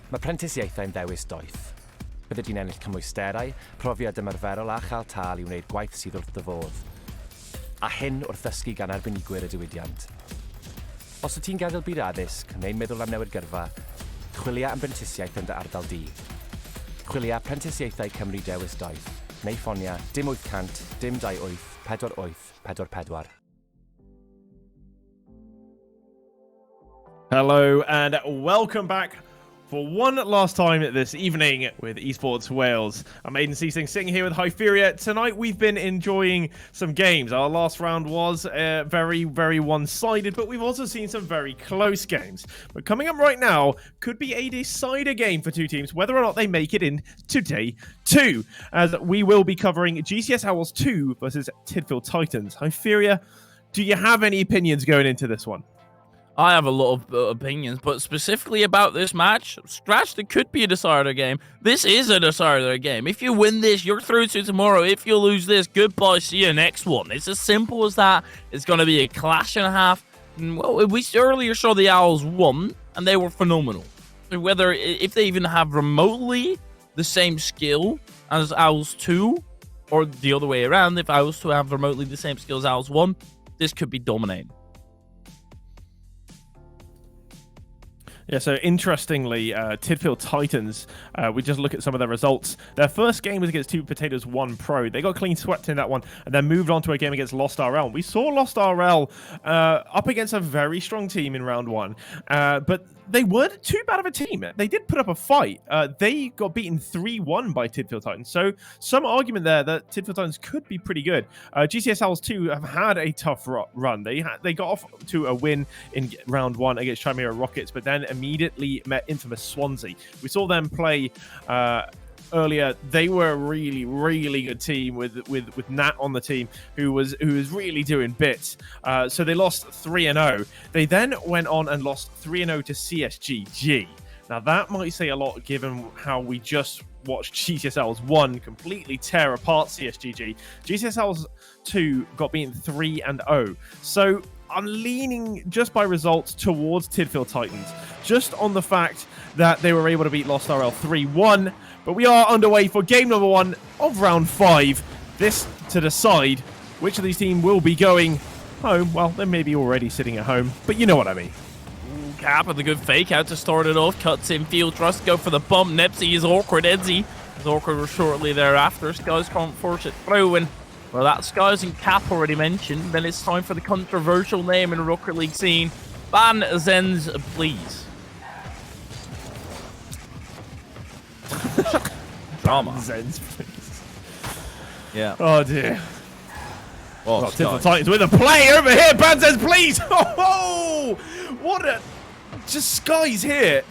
Mae prentisieithau'n dewis doeth. Bydde di'n ennill cymwysterau, profiad ymarferol a chael tal i wneud gwaith sydd wrth dy fodd. A hyn wrth ddysgu gan arbenigwyr y diwydiant. Os y ti'n gadael byd addysg, neu'n meddwl am newid gyrfa, chwilia am brentisiaeth yn dy ardal di. Chwilia Prentisiaethau Cymru Dewis Doeth, neu ffonia dim 800 dim 28 48 44. Hello and welcome back for one last time this evening with Esports Wales. I'm Aiden Seasing, sitting here with Hyperia. Tonight we've been enjoying some games. Our last round was very, very one-sided, but we've also seen some very close games. But coming up right now could be a decider game for two teams, whether or not they make it in to day 2, as we will be covering GCS Owls 2 versus Tidfield Titans. Hyperia, do you have any opinions going into this one? I have a lot of opinions, but specifically about this match, scratch, it could be a decider game. This is a decider game. If you win this, you're through to tomorrow. If you lose this, goodbye, see you next one. It's as simple as that. It's going to be a clash and a half. Well, we earlier saw the Owls won, and they were phenomenal. Whether, if they even have remotely the same skill as Owls 2, or the other way around, if Owls 2 have remotely the same skill as Owls 1, this could be dominating. Yeah, so interestingly, Tidfield Titans, we just look at some of their results. Their first game was against Two Potatoes 1 Pro. They got clean swept in that one and then moved on to a game against Lost RL. We saw Lost RL up against a very strong team in round 1, but they weren't too bad of a team. They did put up a fight. They got beaten 3-1 by Tidfield Titans. So some argument there that Tidfield Titans could be pretty good. GCS Owls 2 have had a tough run. They got off to a win in round 1 against Chimera Rockets, but then immediately met infamous Swansea. We saw them play earlier. They were a really, really good team with Nat on the team, who was really doing bits. So they lost 3-0. They then went on and lost 3-0 to CSGG. Now that might say a lot given how we just watched GCS Owls 1 completely tear apart CSGG. GCS Owls 2 got beaten 3-0. So I'm leaning just by results towards Tidfield Titans, just on the fact that they were able to beat Lost RL 3-1. But we are underway for game number 1 of round 5. This to decide which of these teams will be going home. Well, they may be already sitting at home, but you know what I mean. Cap with a good fake out to start it off. Cuts in field. Trust go for the bump. Nepsy is awkward. Edsy is awkward shortly thereafter. Skies can't force it through. And well, that Skies and Cap already mentioned. Then it's time for the controversial name in Rocket League scene. Ban Zens, please. Drama. Zens, please. Yeah. Oh dear. Oh, Tidfield Titans with a play over here. Ban Zens, please. Oh, what a... Just Skies here.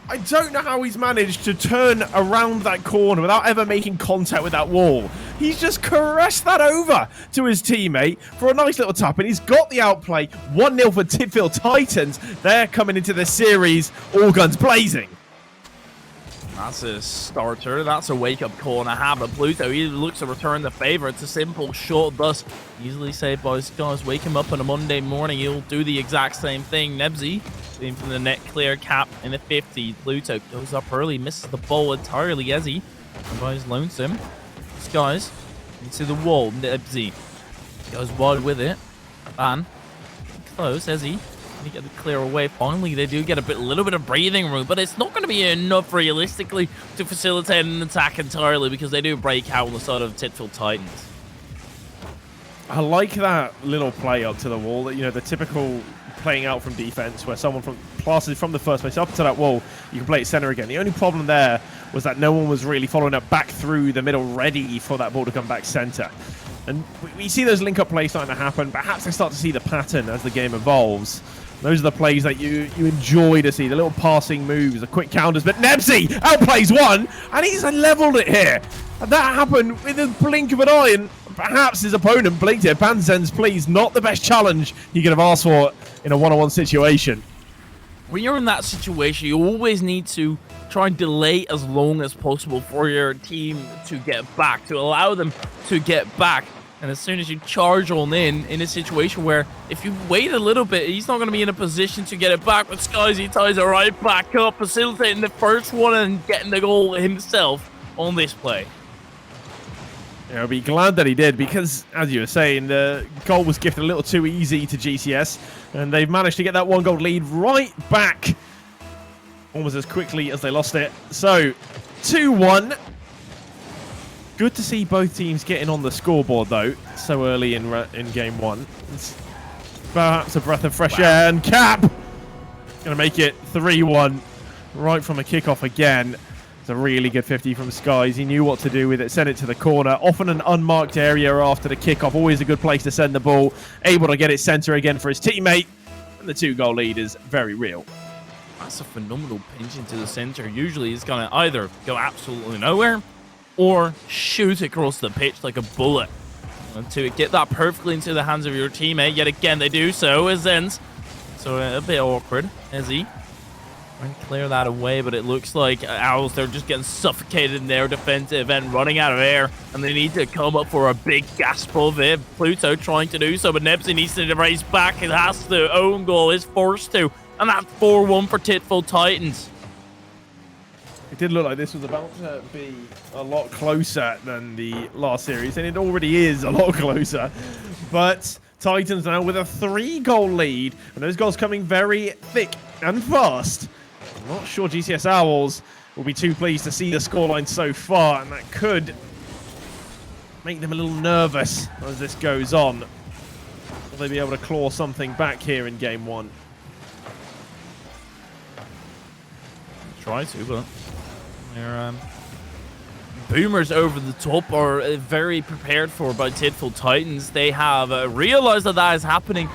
I don't know how he's managed to turn around that corner without ever making contact with that wall. He's just caressed that over to his teammate for a nice little tap, and he's got the outplay. 1-0 for Tidfield Titans. They're coming into this series all guns blazing. That's a starter. That's a wake-up call and a habit. Pluto, he looks to return the favor. It's a simple shot, thus easily saved by his guys. Wake him up on a Monday morning. He'll do the exact same thing. Nebsy, seen from the net clear. Cap in the 50. Pluto goes up early, misses the ball entirely. Ezzy, and by his lonesome. These guys into the wall. Nebsy goes wide with it. Ban, close. Ezzy. You get the clear away. Finally, they do get a little bit of breathing room, but it's not going to be enough realistically to facilitate an attack entirely because they do break out on the side of Tidfield Titans. I like that little play up to the wall. That, you know, the typical playing out from defense where someone passes from the first place up to that wall. You can play it center again. The only problem there was that no one was really following up back through the middle, ready for that ball to come back center. And we see those link-up plays starting to happen. Perhaps they start to see the pattern as the game evolves. Those are the plays that you enjoy to see, the little passing moves, the quick counters. But Nebsy outplays one, and he's leveled it here. And that happened with a blink of an eye, and perhaps his opponent blinked it. Banzen's please, not the best challenge he could have asked for in a one-on-one situation. When you're in that situation, you always need to try and delay as long as possible for your team to get back, to allow them to get back. And as soon as you charge on in a situation where if you wait a little bit, he's not going to be in a position to get it back. But Skies, he ties it right back up, facilitating the first one and getting the goal himself on this play. Yeah, I'll be glad that he did because, as you were saying, the goal was gifted a little too easy to GCS. And they've managed to get that 1-goal lead right back almost as quickly as they lost it. So, 2-1. Good to see both teams getting on the scoreboard, though, so early in game one. It's perhaps a breath of fresh air, and Cap going to make it 3-1 right from a kickoff again. It's a really good 50 from Skies. He knew what to do with it, sent it to the corner, often an unmarked area after the kickoff. Always a good place to send the ball. Able to get it center again for his teammate, and the 2-goal lead is very real. That's a phenomenal pinch into the center. Usually it's going to either go absolutely nowhere or shoot across the pitch like a bullet. And to get that perfectly into the hands of your teammate, yet again they do so, as ends. So a bit awkward as he trying to clear that away, but it looks like Owls, they're just getting suffocated in their defensive end, running out of air, and they need to come up for a big gasp of it. Pluto trying to do so, but Nebsy needs to race back. It has to own goal, is forced to, and that's 4-1 for Titful Titans. It did look like this was about to be a lot closer than the last series, and it already is a lot closer. But Titans now with a 3-goal lead, and those goals coming very thick and fast. I'm not sure GCS Owls will be too pleased to see the scoreline so far, and that could make them a little nervous as this goes on. Will they be able to claw something back here in game one? Try to, but they're boomers over the top are very prepared for by Titful Titans. They have realized that is happening.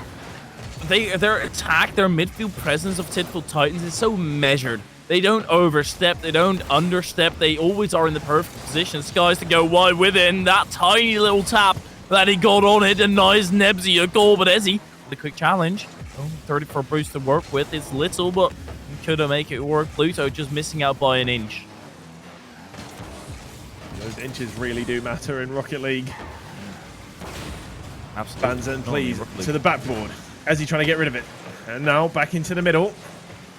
Their attack, their midfield presence of Titful Titans is so measured. They don't overstep, they don't understep. They always are in the perfect position. Skies to go wide within that tiny little tap that he got on it, denies Nebsy a goal, but Ezzy, the quick challenge. 34 boost to work with. It's little, but could make it work. Pluto just missing out by an inch. Those inches really do matter in Rocket League. Absolutely. Banzan, please, to the backboard. As he trying to get rid of it. And now back into the middle.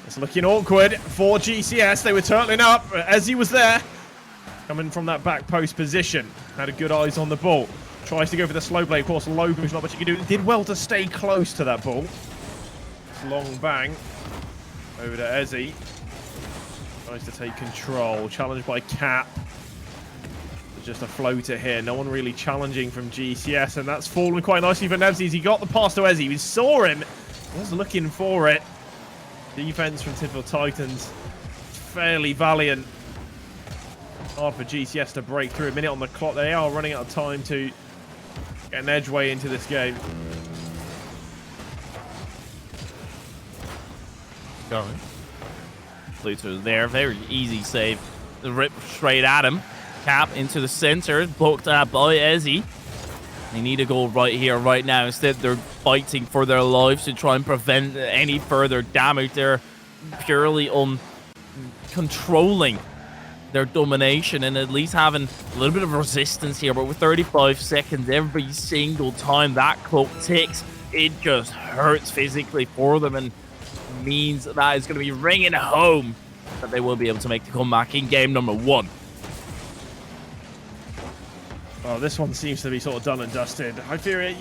It's looking awkward for GCS. They were turtling up as he was there. Coming from that back post position. Had a good eyes on the ball. Tries to go for the slow play. Of course, low push, not much you can do. Did well to stay close to that ball. Long bang. Over to Ezzy. Tries to take control. Challenged by Cap. Just a floater here. No one really challenging from GCS, and that's fallen quite nicely for Nebsy. He got the pass to Ezzy. We saw him. Was looking for it. Defense from Titful Titans. Fairly valiant. Hard for GCS to break through. A minute on the clock. They are running out of time to get an edgeway into this game. Going. Pluto there. Very easy save. The rip straight at him. Cap into the center, blocked out by Ezzy. They need a goal right here, right now. Instead, they're fighting for their lives to try and prevent any further damage. They're purely on controlling their domination and at least having a little bit of resistance here. But with 35 seconds, every single time that clock ticks, it just hurts physically for them and means that is going to be ringing home that they will be able to make the comeback in game number 1. Well, this one seems to be sort of done and dusted. I fear it.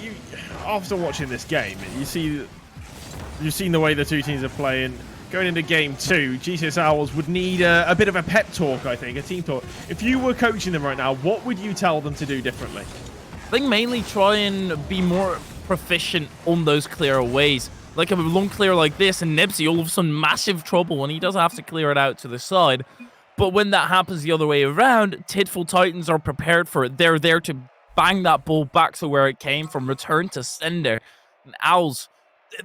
After watching this game, you've seen the way the two teams are playing. Going into game 2, GCS Owls would need a bit of a pep talk, I think, a team talk. If you were coaching them right now, what would you tell them to do differently? I think mainly try and be more proficient on those clear aways. Like a long clear like this, and Nebsy all of a sudden massive trouble, and he does have to clear it out to the side. But when that happens the other way around, Titful Titans are prepared for it. They're there to bang that ball back to where it came from, return to sender. And Owls,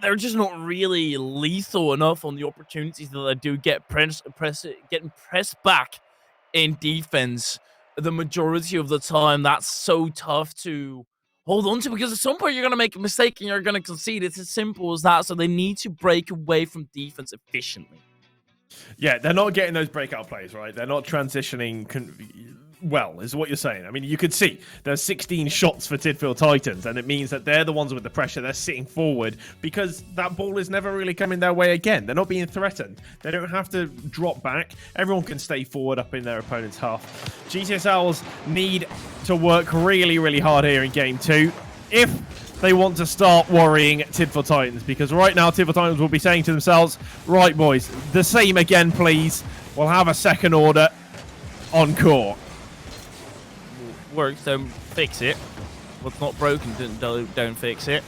they're just not really lethal enough on the opportunities that they do getting pressed back in defense. The majority of the time, that's so tough to hold on to because at some point you're going to make a mistake and you're going to concede. It's as simple as that. So they need to break away from defense efficiently. Yeah, they're not getting those breakout plays, right? They're not transitioning well, is what you're saying. I mean, you could see there's 16 shots for Tidfield Titans, and it means that they're the ones with the pressure. They're sitting forward because that ball is never really coming their way again. They're not being threatened. They don't have to drop back. Everyone can stay forward up in their opponent's half. GCS Owls need to work really, really hard here in game 2 if they want to start worrying Tidfield Titans, because right now Tidfield Titans will be saying to themselves, right, boys, the same again, please. We'll have a second order on court. Works, don't fix it. What's not broken, don't fix it.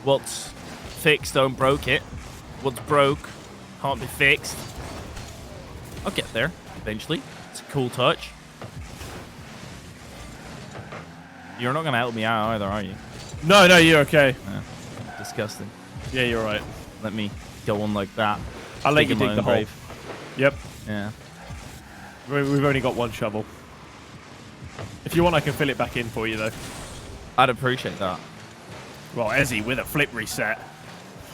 What's fixed, don't broke it. What's broke can't be fixed. I'll get there eventually. It's a cool touch. You're not going to help me out either, are you? No, you're okay. Disgusting. Yeah, you're right. Let me go on like that. I'll let you dig the hole. Yep. Yeah. We've only got one shovel. If you want, I can fill it back in for you, though. I'd appreciate that. Well, Ezzy with a flip reset.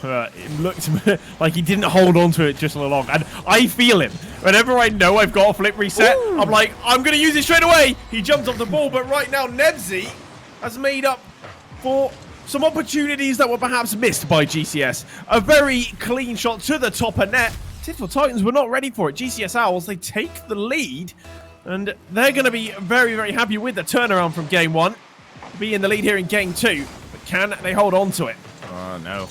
It looked like he didn't hold on to it just long. And I feel him. Whenever I know I've got a flip reset, ooh, I'm like, I'm going to use it straight away. He jumps off the ball, but right now, Nebsy has made up for some opportunities that were perhaps missed by GCS. A very clean shot to the top of net. Tidfield Titans were not ready for it. GCS Owls, they take the lead, and they're going to be very, very happy with the turnaround from game 1. Be in the lead here in game 2, but can they hold on to it? Oh, no.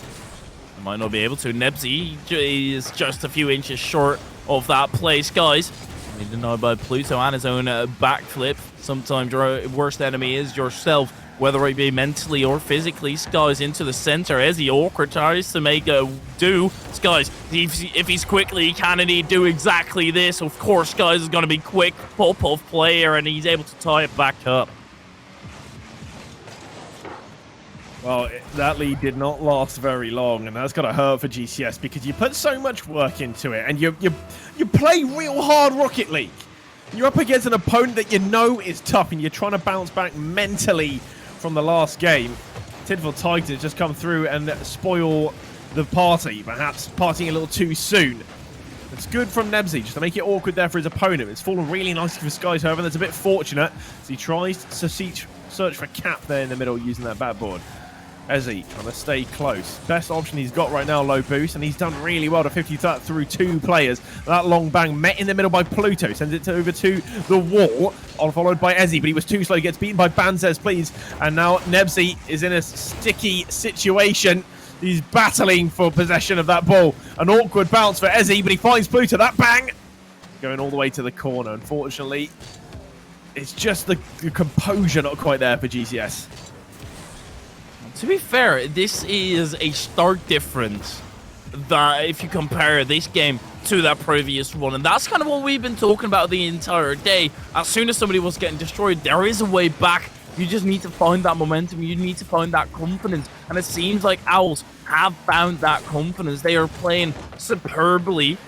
They might not be able to. Nebsy is just a few inches short of that place, guys. He's denied by Pluto and his own backflip. Sometimes your worst enemy is yourself, whether it be mentally or physically. Skies into the center as he awkward tries to make a do. Skies, if he's quickly, can he do exactly this? Of course, Skies is going to be quick pop-off player, and he's able to tie it back up. Well, that lead did not last very long, and that's got to hurt for GCS because you put so much work into it, and you play real hard Rocket League. You're up against an opponent that you know is tough, and you're trying to bounce back mentally from the last game. Tidfield Titans just come through and spoil the party, perhaps partying a little too soon. It's good from Nebsy just to make it awkward there for his opponent. It's fallen really nicely for Skies, however. That's a bit fortunate as he tries to search for Cap there in the middle using that backboard. Ezzy trying to stay close. Best option he's got right now, low boost, and he's done really well to 50 that through 2 players. That long bang met in the middle by Pluto, sends it over to the wall, followed by Ezzy, but he was too slow. He gets beaten by Banzes, please. And now Nebsy is in a sticky situation. He's battling for possession of that ball. An awkward bounce for Ezzy, but he finds Pluto. That bang going all the way to the corner. Unfortunately, it's just the composure not quite there for GCS. To be fair, this is a stark difference that if you compare this game to that previous one, and that's kind of what we've been talking about the entire day. As soon as somebody was getting destroyed, there is a way back. You just need to find that momentum. You need to find that confidence, and it seems like Owls have found that confidence. They are playing superbly.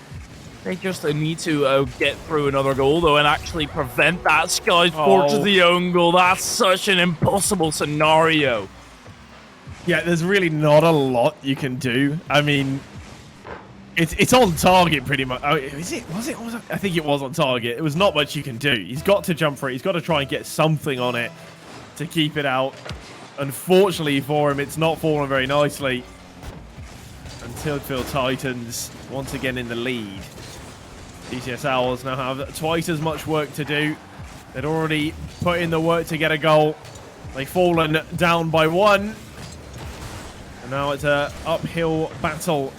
They just need to get through another goal, though, and actually prevent that. Skies forces the own goal. That's such an impossible scenario. Yeah, there's really not a lot you can do. I mean, it's on target pretty much. Oh, is it? Was it? I think it was on target. It was not much you can do. He's got to jump for it. He's got to try and get something on it to keep it out. Unfortunately for him, it's not fallen very nicely. And Tidfield Titans once again in the lead. GCS Owls now have twice as much work to do. They'd already put in the work to get a goal. They've fallen down by 1. Now it's an uphill battle.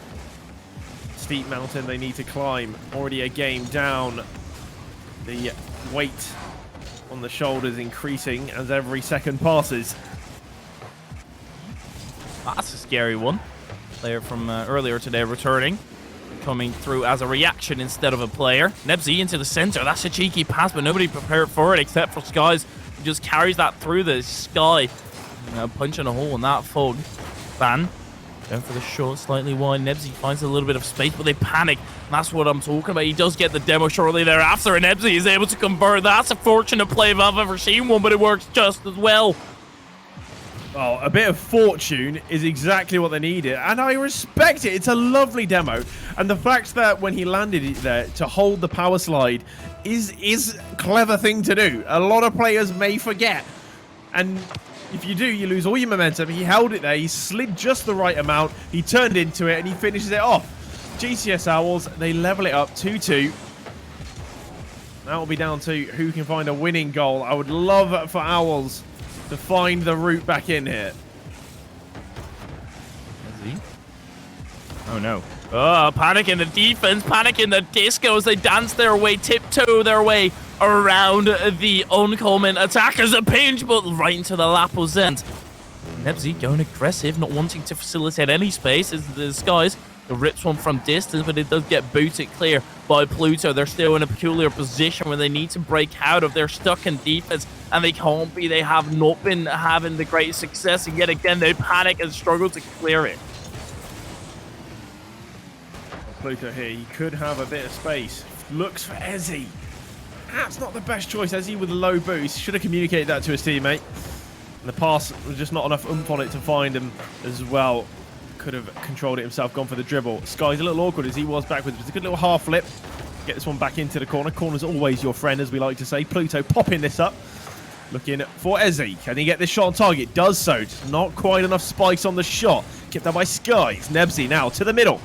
Steep mountain they need to climb. Already a game down. The weight on the shoulders increasing as every second passes. That's a scary one. Player from earlier today returning. Coming through as a reaction instead of a player. Nebsy into the center. That's a cheeky pass, but nobody prepared for it except for Skies, who just carries that through the sky. Punching a hole in that fog. Van going for the shot, slightly wide. Nebsy finds a little bit of space, but they panic. And that's what I'm talking about. He does get the demo shortly thereafter, and Nebsy is able to convert. That's a fortunate play if I've ever seen one, but it works just as well. Oh, a bit of fortune is exactly what they needed, and I respect it. It's a lovely demo, and the fact that when he landed it there to hold the power slide is a clever thing to do. A lot of players may forget, and if you do, you lose all your momentum. He held it there. He slid just the right amount. He turned into it, and he finishes it off. GCS Owls, they level it up 2-2. That will be down to who can find a winning goal. I would love for Owls to find the route back in here. Is he? Oh no. Oh, panic in the defense, panic in the disco as they dance their way, tiptoe their way around the oncoming attackers. A pinch, but right into the Lapo's end. Nebsy going aggressive, not wanting to facilitate any space as the Skies rips one from distance, but it does get booted clear by Pluto. They're still in a peculiar position where they need to break out of their stuck in defense, and they can't be. They have not been having the great success, and yet again they panic and struggle to clear it. Pluto here, he could have a bit of space. Looks for Ezzy. That's not the best choice. Ezzy with a low boost. Should have communicated that to his teammate. And the pass was just not enough oomph on it to find him as well. Could have controlled it himself, gone for the dribble. Sky's a little awkward as he was backwards. It's a good little half flip. Get this one back into the corner. Corner's always your friend, as we like to say. Pluto popping this up. Looking for Ezzy. Can he get this shot on target? Does so. Just not quite enough spikes on the shot. Kept out by Skies. Nebsy now to the middle.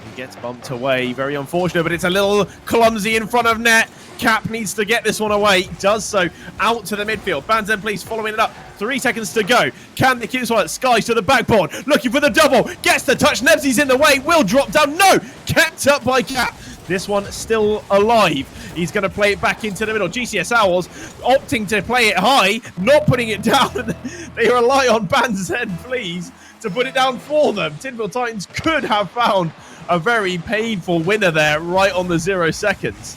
He gets bumped away. Very unfortunate, but it's a little clumsy in front of net. Cap needs to get this one away. Does so. Out to the midfield. Banzen, please, following it up. 3 seconds to go. Can they keep this one? Skies to the backboard. Looking for the double. Gets the touch. Nebsy's in the way. Will drop down. No! Kept up by Cap. This one still alive. He's going to play it back into the middle. GCS Owls opting to play it high. Not putting it down. They rely on Banzen, please, to put it down for them. Tinville Titans could have found a very painful winner there right on the 0 seconds.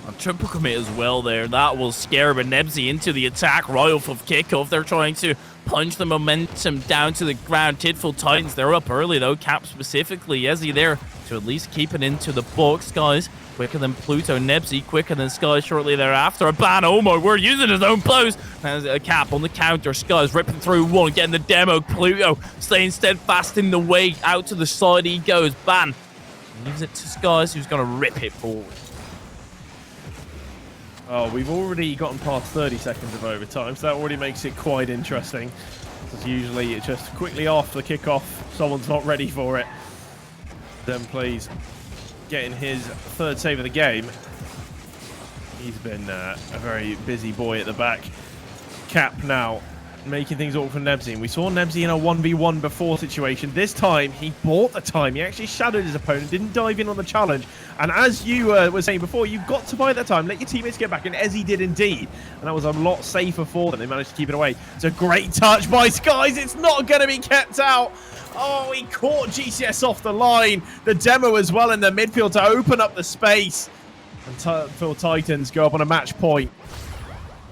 A triple commit as well there. That will scare Nebsy into the attack right off of kickoff. They're trying to punch the momentum down to the ground. Tidful Titans, they're up early though. Cap specifically. Ezzy there to at least keep it into the box. Skies quicker than Pluto. Nebsy quicker than Skies shortly thereafter. A ban. Oh my word, using his own blows. There's a Cap on the counter. Skies ripping through one, getting the demo. Pluto staying steadfast in the way. Out to the side he goes. Ban. Leaves it to Skies, who's going to rip it forward. Oh, we've already gotten past 30 seconds of overtime, so that already makes it quite interesting. Because usually it's just quickly off the kickoff, someone's not ready for it. Then please, getting his 3rd save of the game. He's been a very busy boy at the back. Cap now, making things awkward for Nebsy. And we saw Nebsy in a 1v1 before situation. This time, he bought the time. He actually shadowed his opponent, didn't dive in on the challenge. And as you were saying before, you've got to buy that time. Let your teammates get back, and Ezzy did indeed. And that was a lot safer for them. They managed to keep it away. It's a great touch by Skies. It's not going to be kept out. Oh, he caught GCS off the line. The demo as well in the midfield to open up the space. And Phil Titans go up on a match point.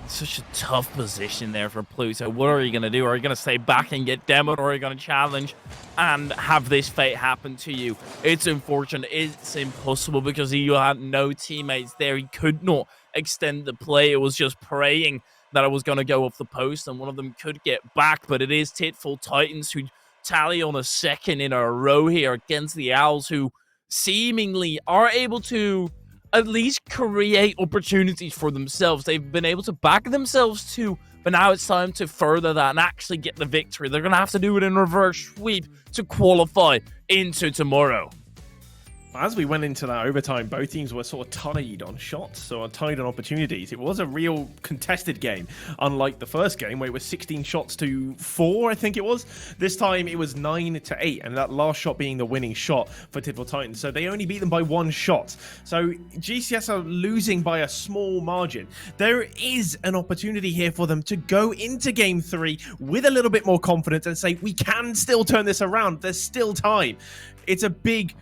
Such a tough position there for Pluto. What are you going to do? Are you going to stay back and get demoed, or are you going to challenge and have this fate happen to you? It's unfortunate. It's impossible because he had no teammates there. He could not extend the play. It was just praying that it was going to go off the post and one of them could get back. But it is Tidful Titans who tally on a 2nd in a row here against the Owls, who seemingly are able to at least create opportunities for themselves. They've been able to back themselves too, but now it's time to further that and actually get the victory. They're going to have to do it in reverse sweep to qualify into tomorrow. As we went into that overtime, both teams were sort of tied on shots, so tied on opportunities. It was a real contested game, unlike the first game where it was 16 shots to 4, I think it was. This time it was 9 to 8, and that last shot being the winning shot for Tidful Titans. So they only beat them by 1 shot. So GCS are losing by a small margin. There is an opportunity here for them to go into game 3 with a little bit more confidence and say, we can still turn this around. There's still time. It's a big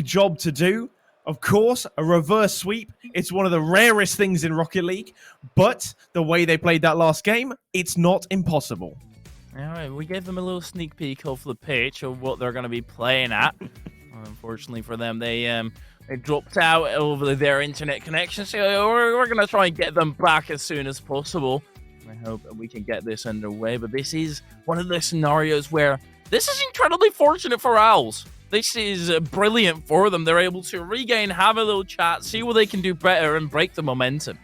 job to do. Of course, a reverse sweep. It's one of the rarest things in Rocket League, but the way they played that last game, it's not impossible. All right, we gave them a little sneak peek off the pitch of what they're going to be playing at. Unfortunately for them, they dropped out over their internet connection, so we're going to try and get them back as soon as possible. I hope we can get this underway. But this is one of the scenarios where this is incredibly fortunate for Owls. This is brilliant for them. They're able to regain, have a little chat, see what they can do better, and break the momentum.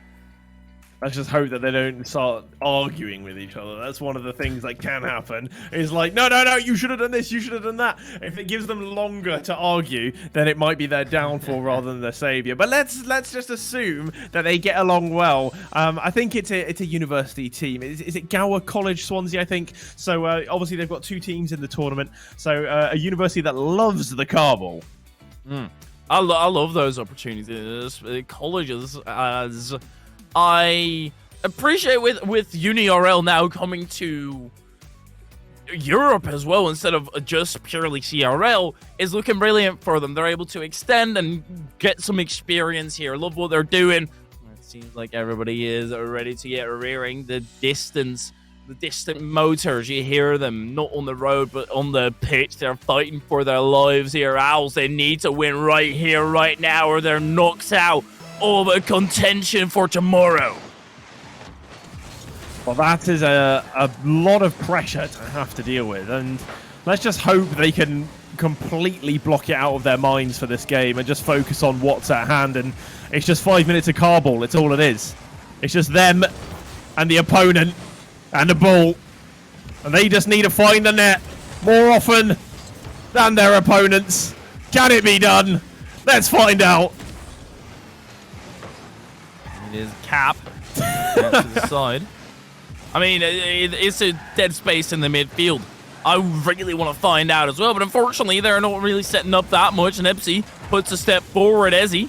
Let's just hope that they don't start arguing with each other. That's one of the things that can happen. Is like, no, you should have done this, you should have done that. If it gives them longer to argue, then it might be their downfall rather than their savior. But let's just assume that they get along well. I think it's a university team. Is it Gower College, Swansea? I think so. Obviously, they've got 2 teams in the tournament. So a university that loves the car ball. I love those opportunities. Colleges as I appreciate with UniRL now coming to Europe as well instead of just purely CRL is looking brilliant for them. They're able to extend and get some experience here. Love what they're doing. It seems like everybody is ready to get rearing. The distant motors, you hear them not on the road but on the pitch. They're fighting for their lives here. Owls, they need to win right here, right now, or they're knocked out of a contention for tomorrow. Well, that is a lot of pressure to have to deal with, and let's just hope they can completely block it out of their minds for this game and just focus on what's at hand. And it's just 5 minutes of car ball. It's all it is. It's just them and the opponent and the ball, and they just need to find the net more often than their opponents. Can it be done? Let's find out. It is Cap to the side. I mean, it's a dead space in the midfield. I really want to find out as well, but unfortunately, they're not really setting up that much. Nebsy puts a step forward. Ezzy.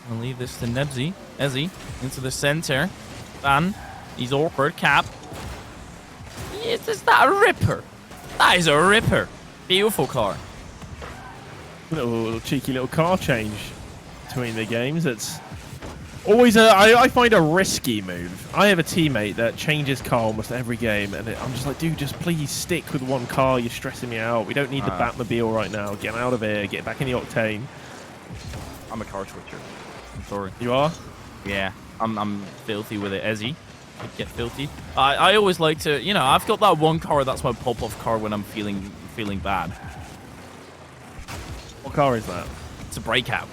I'll leave this to Nebsy. Ezzy into the center. Van. He's awkward. Cap. Is that a ripper? That is a ripper. Beautiful car. Little cheeky little car change between the games. It's always I find a risky move. I have a teammate that changes car almost every game, and I'm just like, dude, just please stick with one car. You're stressing me out. We don't need the Batmobile right now. Get out of here. Get back in the Octane. I'm a car switcher. I'm sorry. You are? Yeah, I'm filthy with it, Ezzy. Get filthy. I always like to, you know, I've got that one car that's my pop-off car when I'm feeling bad. What car is that? It's a breakout.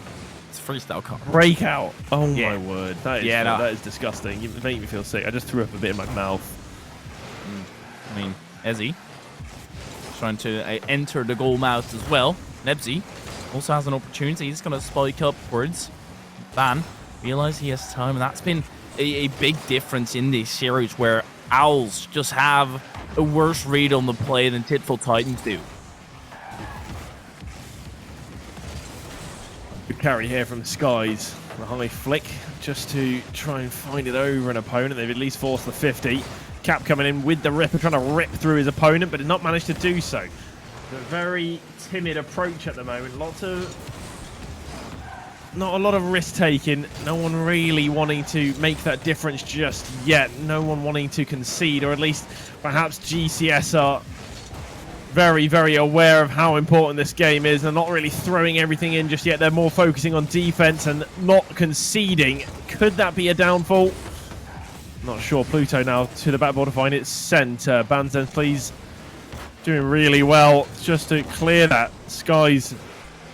It's a freestyle car. Breakout. Oh Yeah. my word. That is that is disgusting. You make me feel sick. I just threw up a bit in my mouth. I mean, Ezzy trying to enter the goal mouth as well. Nebsy also has an opportunity. He's going to spike upwards. Van realize he has time, and that's been a big difference in this series where Owls just have a worse read on the play than Tidful Titans do. Good carry here from the Skies. A high flick just to try and find it over an opponent. They've at least forced the 50. Cap coming in with the Ripper, trying to rip through his opponent, but did not manage to do so. A very timid approach at the moment. Not a lot of risk taking. No one really wanting to make that difference just yet. No one wanting to concede, or at least perhaps GCS are very, very aware of how important this game is. They're not really throwing everything in just yet. They're more focusing on defense and not conceding. Could that be a downfall? Not sure. Pluto now to the backboard to find its center. Banzen, please. Doing really well just to clear that. Skies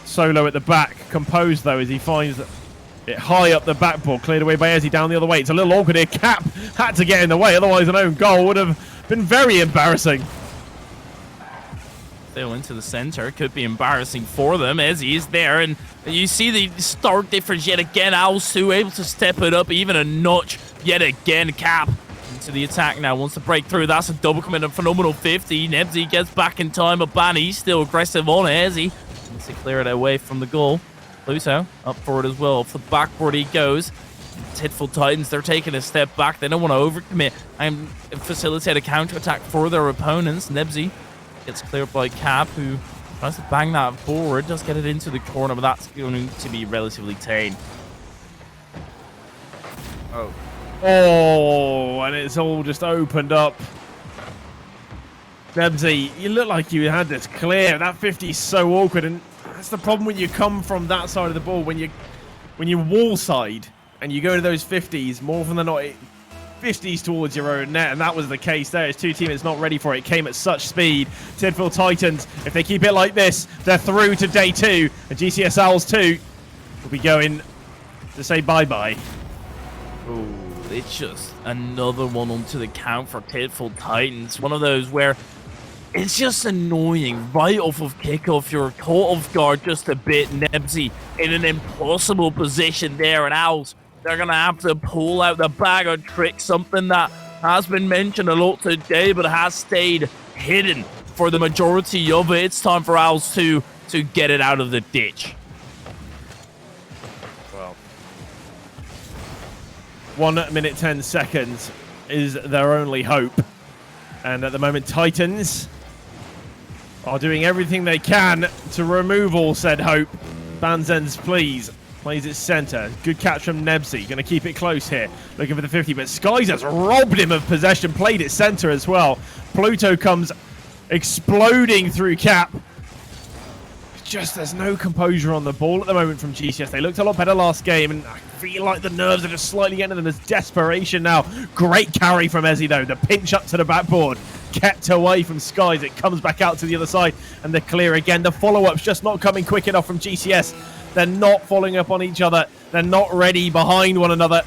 solo at the back. Composed, though, as he finds it high up the backboard. Cleared away by Ezzy down the other way. It's a little awkward here. Cap had to get in the way. Otherwise, an own goal would have been very embarrassing. Still into the center. Could be embarrassing for them. Ezzy is there, and you see the stark difference yet again. Owlsu able to step it up even a notch yet again. Cap into the attack now. Wants to break through. That's a double commit. A phenomenal 50. Nebsy gets back in time, but Banny's still aggressive on Ezzy. Wants to clear it away from the goal. Pluto up for it as well. Off the backboard he goes. Tidful Titans, they're taking a step back. They don't want to overcommit and facilitate a counter-attack for their opponents. Nebsy gets cleared by Cap, who tries to bang that forward. Does get it into the corner, but that's going to be relatively tame. Oh, and it's all just opened up. Nebsy, you look like you had this clear. That 50 is so awkward, and that's the problem when you come from that side of the ball. When you wall side and you go to those 50s, more often than not, 50s towards your own net, and that was the case there. It's two teammates not ready for it. It came at such speed. Tidfield Titans, if they keep it like this, they're through to day 2, and GCS Owls 2 will be going to say bye-bye. Ooh, it's just another one onto the count for Tidfield Titans. One of those where it's just annoying. Right off of kickoff, you're caught off guard just a bit. Nebsy in an impossible position there, and Owls, they're going to have to pull out the bag of tricks, something that has been mentioned a lot today, but has stayed hidden for the majority of it. It's time for Owls to get it out of the ditch. Well, 1 minute 10 seconds is their only hope. And at the moment, Titans are doing everything they can to remove all said hope. Banzens, please. Plays it center. Good catch from Nebsy. Going to keep it close here. Looking for the 50, but Skies has robbed him of possession. Played it center as well. Pluto comes exploding through cap. Just there's no composure on the ball at the moment from GCS. They looked a lot better last game, and I feel like the nerves are just slightly getting to them. There's desperation now. Great carry from Ezzy, though. The pinch up to the backboard. Kept away from Skies. It comes back out to the other side, and they're clear again. The follow-up's just not coming quick enough from GCS. They're not following up on each other. They're not ready behind one another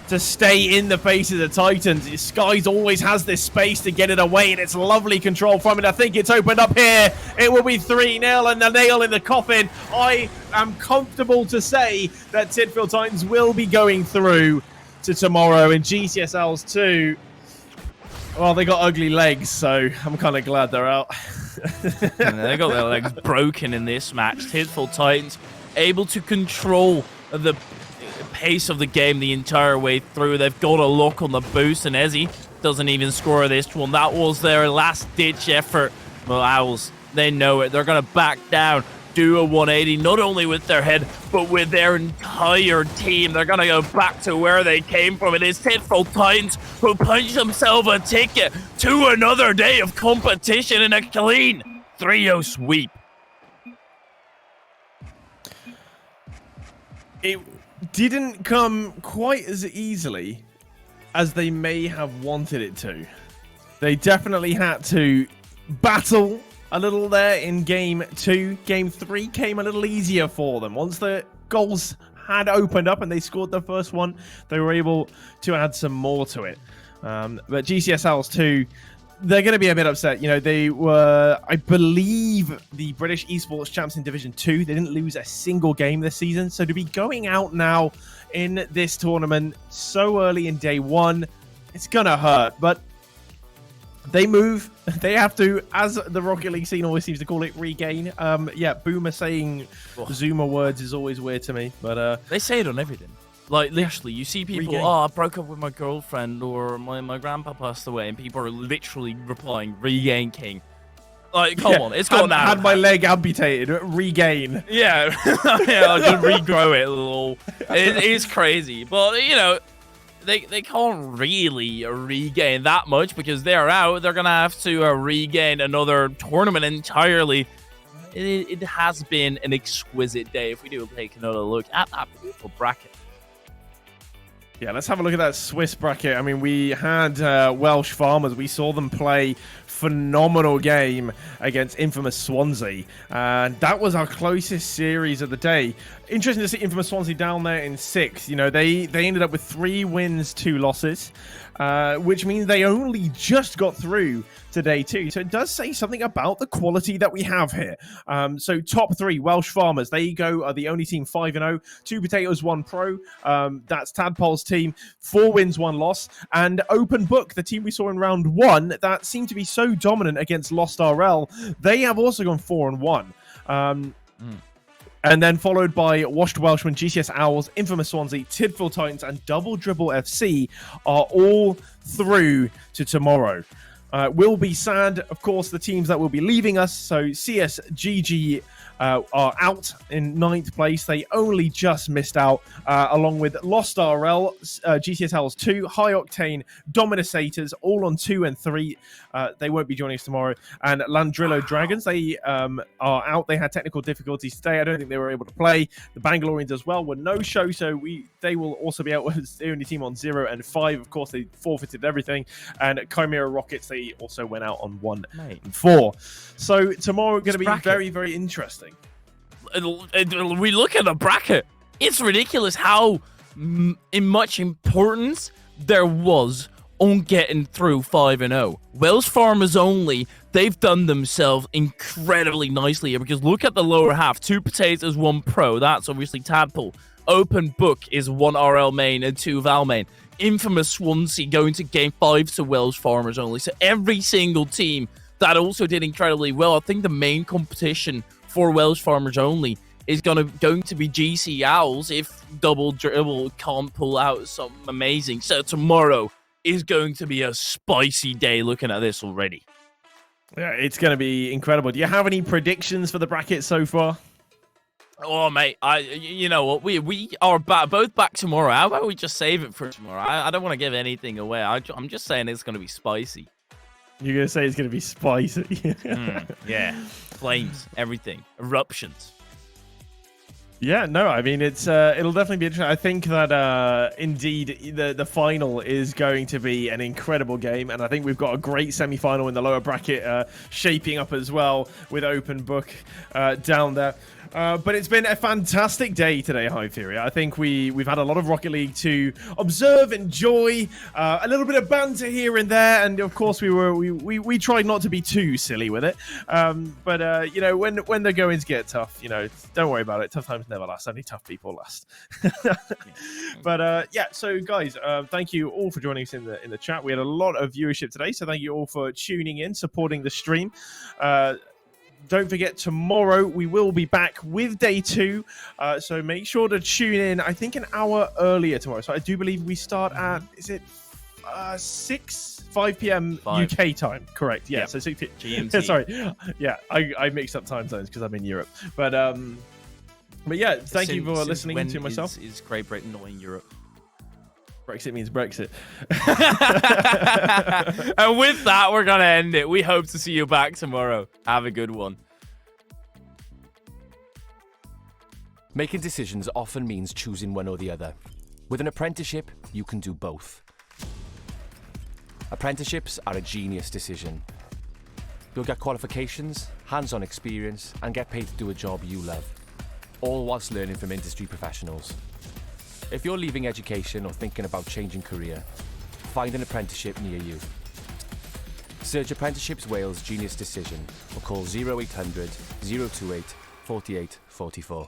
to stay in the face of the Titans. Skies always has this space to get it away, and it's lovely control from it. I think it's opened up here. It will be 3-0 and the nail in the coffin. I am comfortable to say that Tidfield Titans will be going through to tomorrow, and GCS Owls 2, well, they got ugly legs, so I'm kind of glad they're out. They got their legs broken in this match. Tidfield Titans able to control the pace of the game the entire way through. They've got a lock on the boost, and Ezzy doesn't even score this one. That was their last-ditch effort. Well, Owls, they know it. They're going to back down, do a 180, not only with their head, but with their entire team. They're going to go back to where they came from. It is Tidfield Titans who punch themselves a ticket to another day of competition in a clean 3-0 sweep. It didn't come quite as easily as they may have wanted it to. They definitely had to battle a little there in Game 2. Game 3 came a little easier for them. Once the goals had opened up and they scored the first one, they were able to add some more to it. But GCS Owls 2, they're going to be a bit upset. You know, they were, I believe, the British Esports champs in Division 2. They didn't lose a single game this season. So to be going out now in this tournament so early in day 1, it's going to hurt. But they move. They have to, as the Rocket League scene always seems to call it, regain. Yeah, Boomer saying Zoomer words is always weird to me. But they say it on everything. Like, literally, you see people, Regain. I broke up with my girlfriend, or my grandpa passed away, and people are literally replying, regain king. Like, come on, it's gone out. Had my leg amputated, regain. Yeah, yeah, I'll just regrow it a little. It is crazy. But, you know, they can't really regain that much because they're out. They're going to have to regain another tournament entirely. It has been an exquisite day. If we do take another look at that beautiful bracket. Yeah, let's have a look at that Swiss bracket. I mean, we had Welsh Farmers. We saw them play phenomenal game against Infamous Swansea. And that was our closest series of the day. Interesting to see Infamous Swansea down there in 6th. You know, they ended up with 3 wins, 2 losses, which means they only just got through to day 2. So it does say something about the quality that we have here. So top 3, Welsh Farmers. They are the only team 5-0. 2 Potatoes, 1 Pro. That's Tadpole's team. 4 wins, 1 loss. And Open Book, the team we saw in round 1, that seemed to be so dominant against Lost RL. They have also gone 4-1. And then followed by Washed Welshman, GCS Owls, Infamous Swansea, Tidfield Titans, and Double Dribble FC are all through to tomorrow. Will be sad, of course, the teams that will be leaving us. So CS, GG, are out in 9th place. They only just missed out, along with Lost RL, GCSL's 2, High Octane, Dominators, all on 2 and 3. They won't be joining us tomorrow. And Landrillo Dragons, they are out. They had technical difficulties today. I don't think they were able to play. The Bangaloreans as well were no-show, so they will also be out with the only team on 0 and 5. Of course, they forfeited everything. And Chimera Rockets, they also went out on 1 and 4. So tomorrow going to be very, very interesting. We look at the bracket. It's ridiculous how much importance there was on getting through 5-0. Welsh Farmers only, they've done themselves incredibly nicely here, because look at the lower half. 2 Potatoes, 1 Pro. That's obviously Tadpole. Open Book is 1 RL main and 2 Val main. Infamous Swansea going to game 5 to Welsh Farmers only. So every single team that also did incredibly well. I think the main competition for Welsh Farmers only is going to be GC Owls if Double Dribble can't pull out something amazing. So tomorrow is going to be a spicy day looking at this already. Yeah, it's going to be incredible. Do you have any predictions for the bracket so far? Oh, mate, you know what? We are both back tomorrow. How about we just save it for tomorrow? I don't want to give anything away. I'm just saying it's going to be spicy. You're going to say it's going to be spicy? Yeah. Flames, everything. Eruptions. Yeah, no, I mean, it'll definitely be interesting. I think that, indeed, the final is going to be an incredible game, and I think we've got a great semi-final in the lower bracket shaping up as well with Open Book down there. But it's been a fantastic day today, High Fury. I think we've had a lot of Rocket League to observe, enjoy, a little bit of banter here and there, and of course we tried not to be too silly with it. But you know, when the goings get tough, you know, don't worry about it. Tough times never last. Only tough people last. But yeah, so guys, thank you all for joining us in the chat. We had a lot of viewership today, so thank you all for tuning in, supporting the stream. Don't forget, tomorrow we will be back with day 2. So make sure to tune in, I think, an hour earlier tomorrow. So I do believe we start at, is it 5 p.m. UK time? Correct. Yeah, yep. So 6 p.m. GMT. Sorry. Yeah, I mixed up time zones because I'm in Europe. But yeah, thank you for listening to myself. Is Great Britain not in Europe? Brexit means Brexit. And with that, we're going to end it. We hope to see you back tomorrow. Have a good one. Making decisions often means choosing one or the other. With an apprenticeship, you can do both. Apprenticeships are a genius decision. You'll get qualifications, hands-on experience, and get paid to do a job you love, all whilst learning from industry professionals. If you're leaving education or thinking about changing career, find an apprenticeship near you. Search Apprenticeships Wales Genius Decision or call 0800 028 48 44.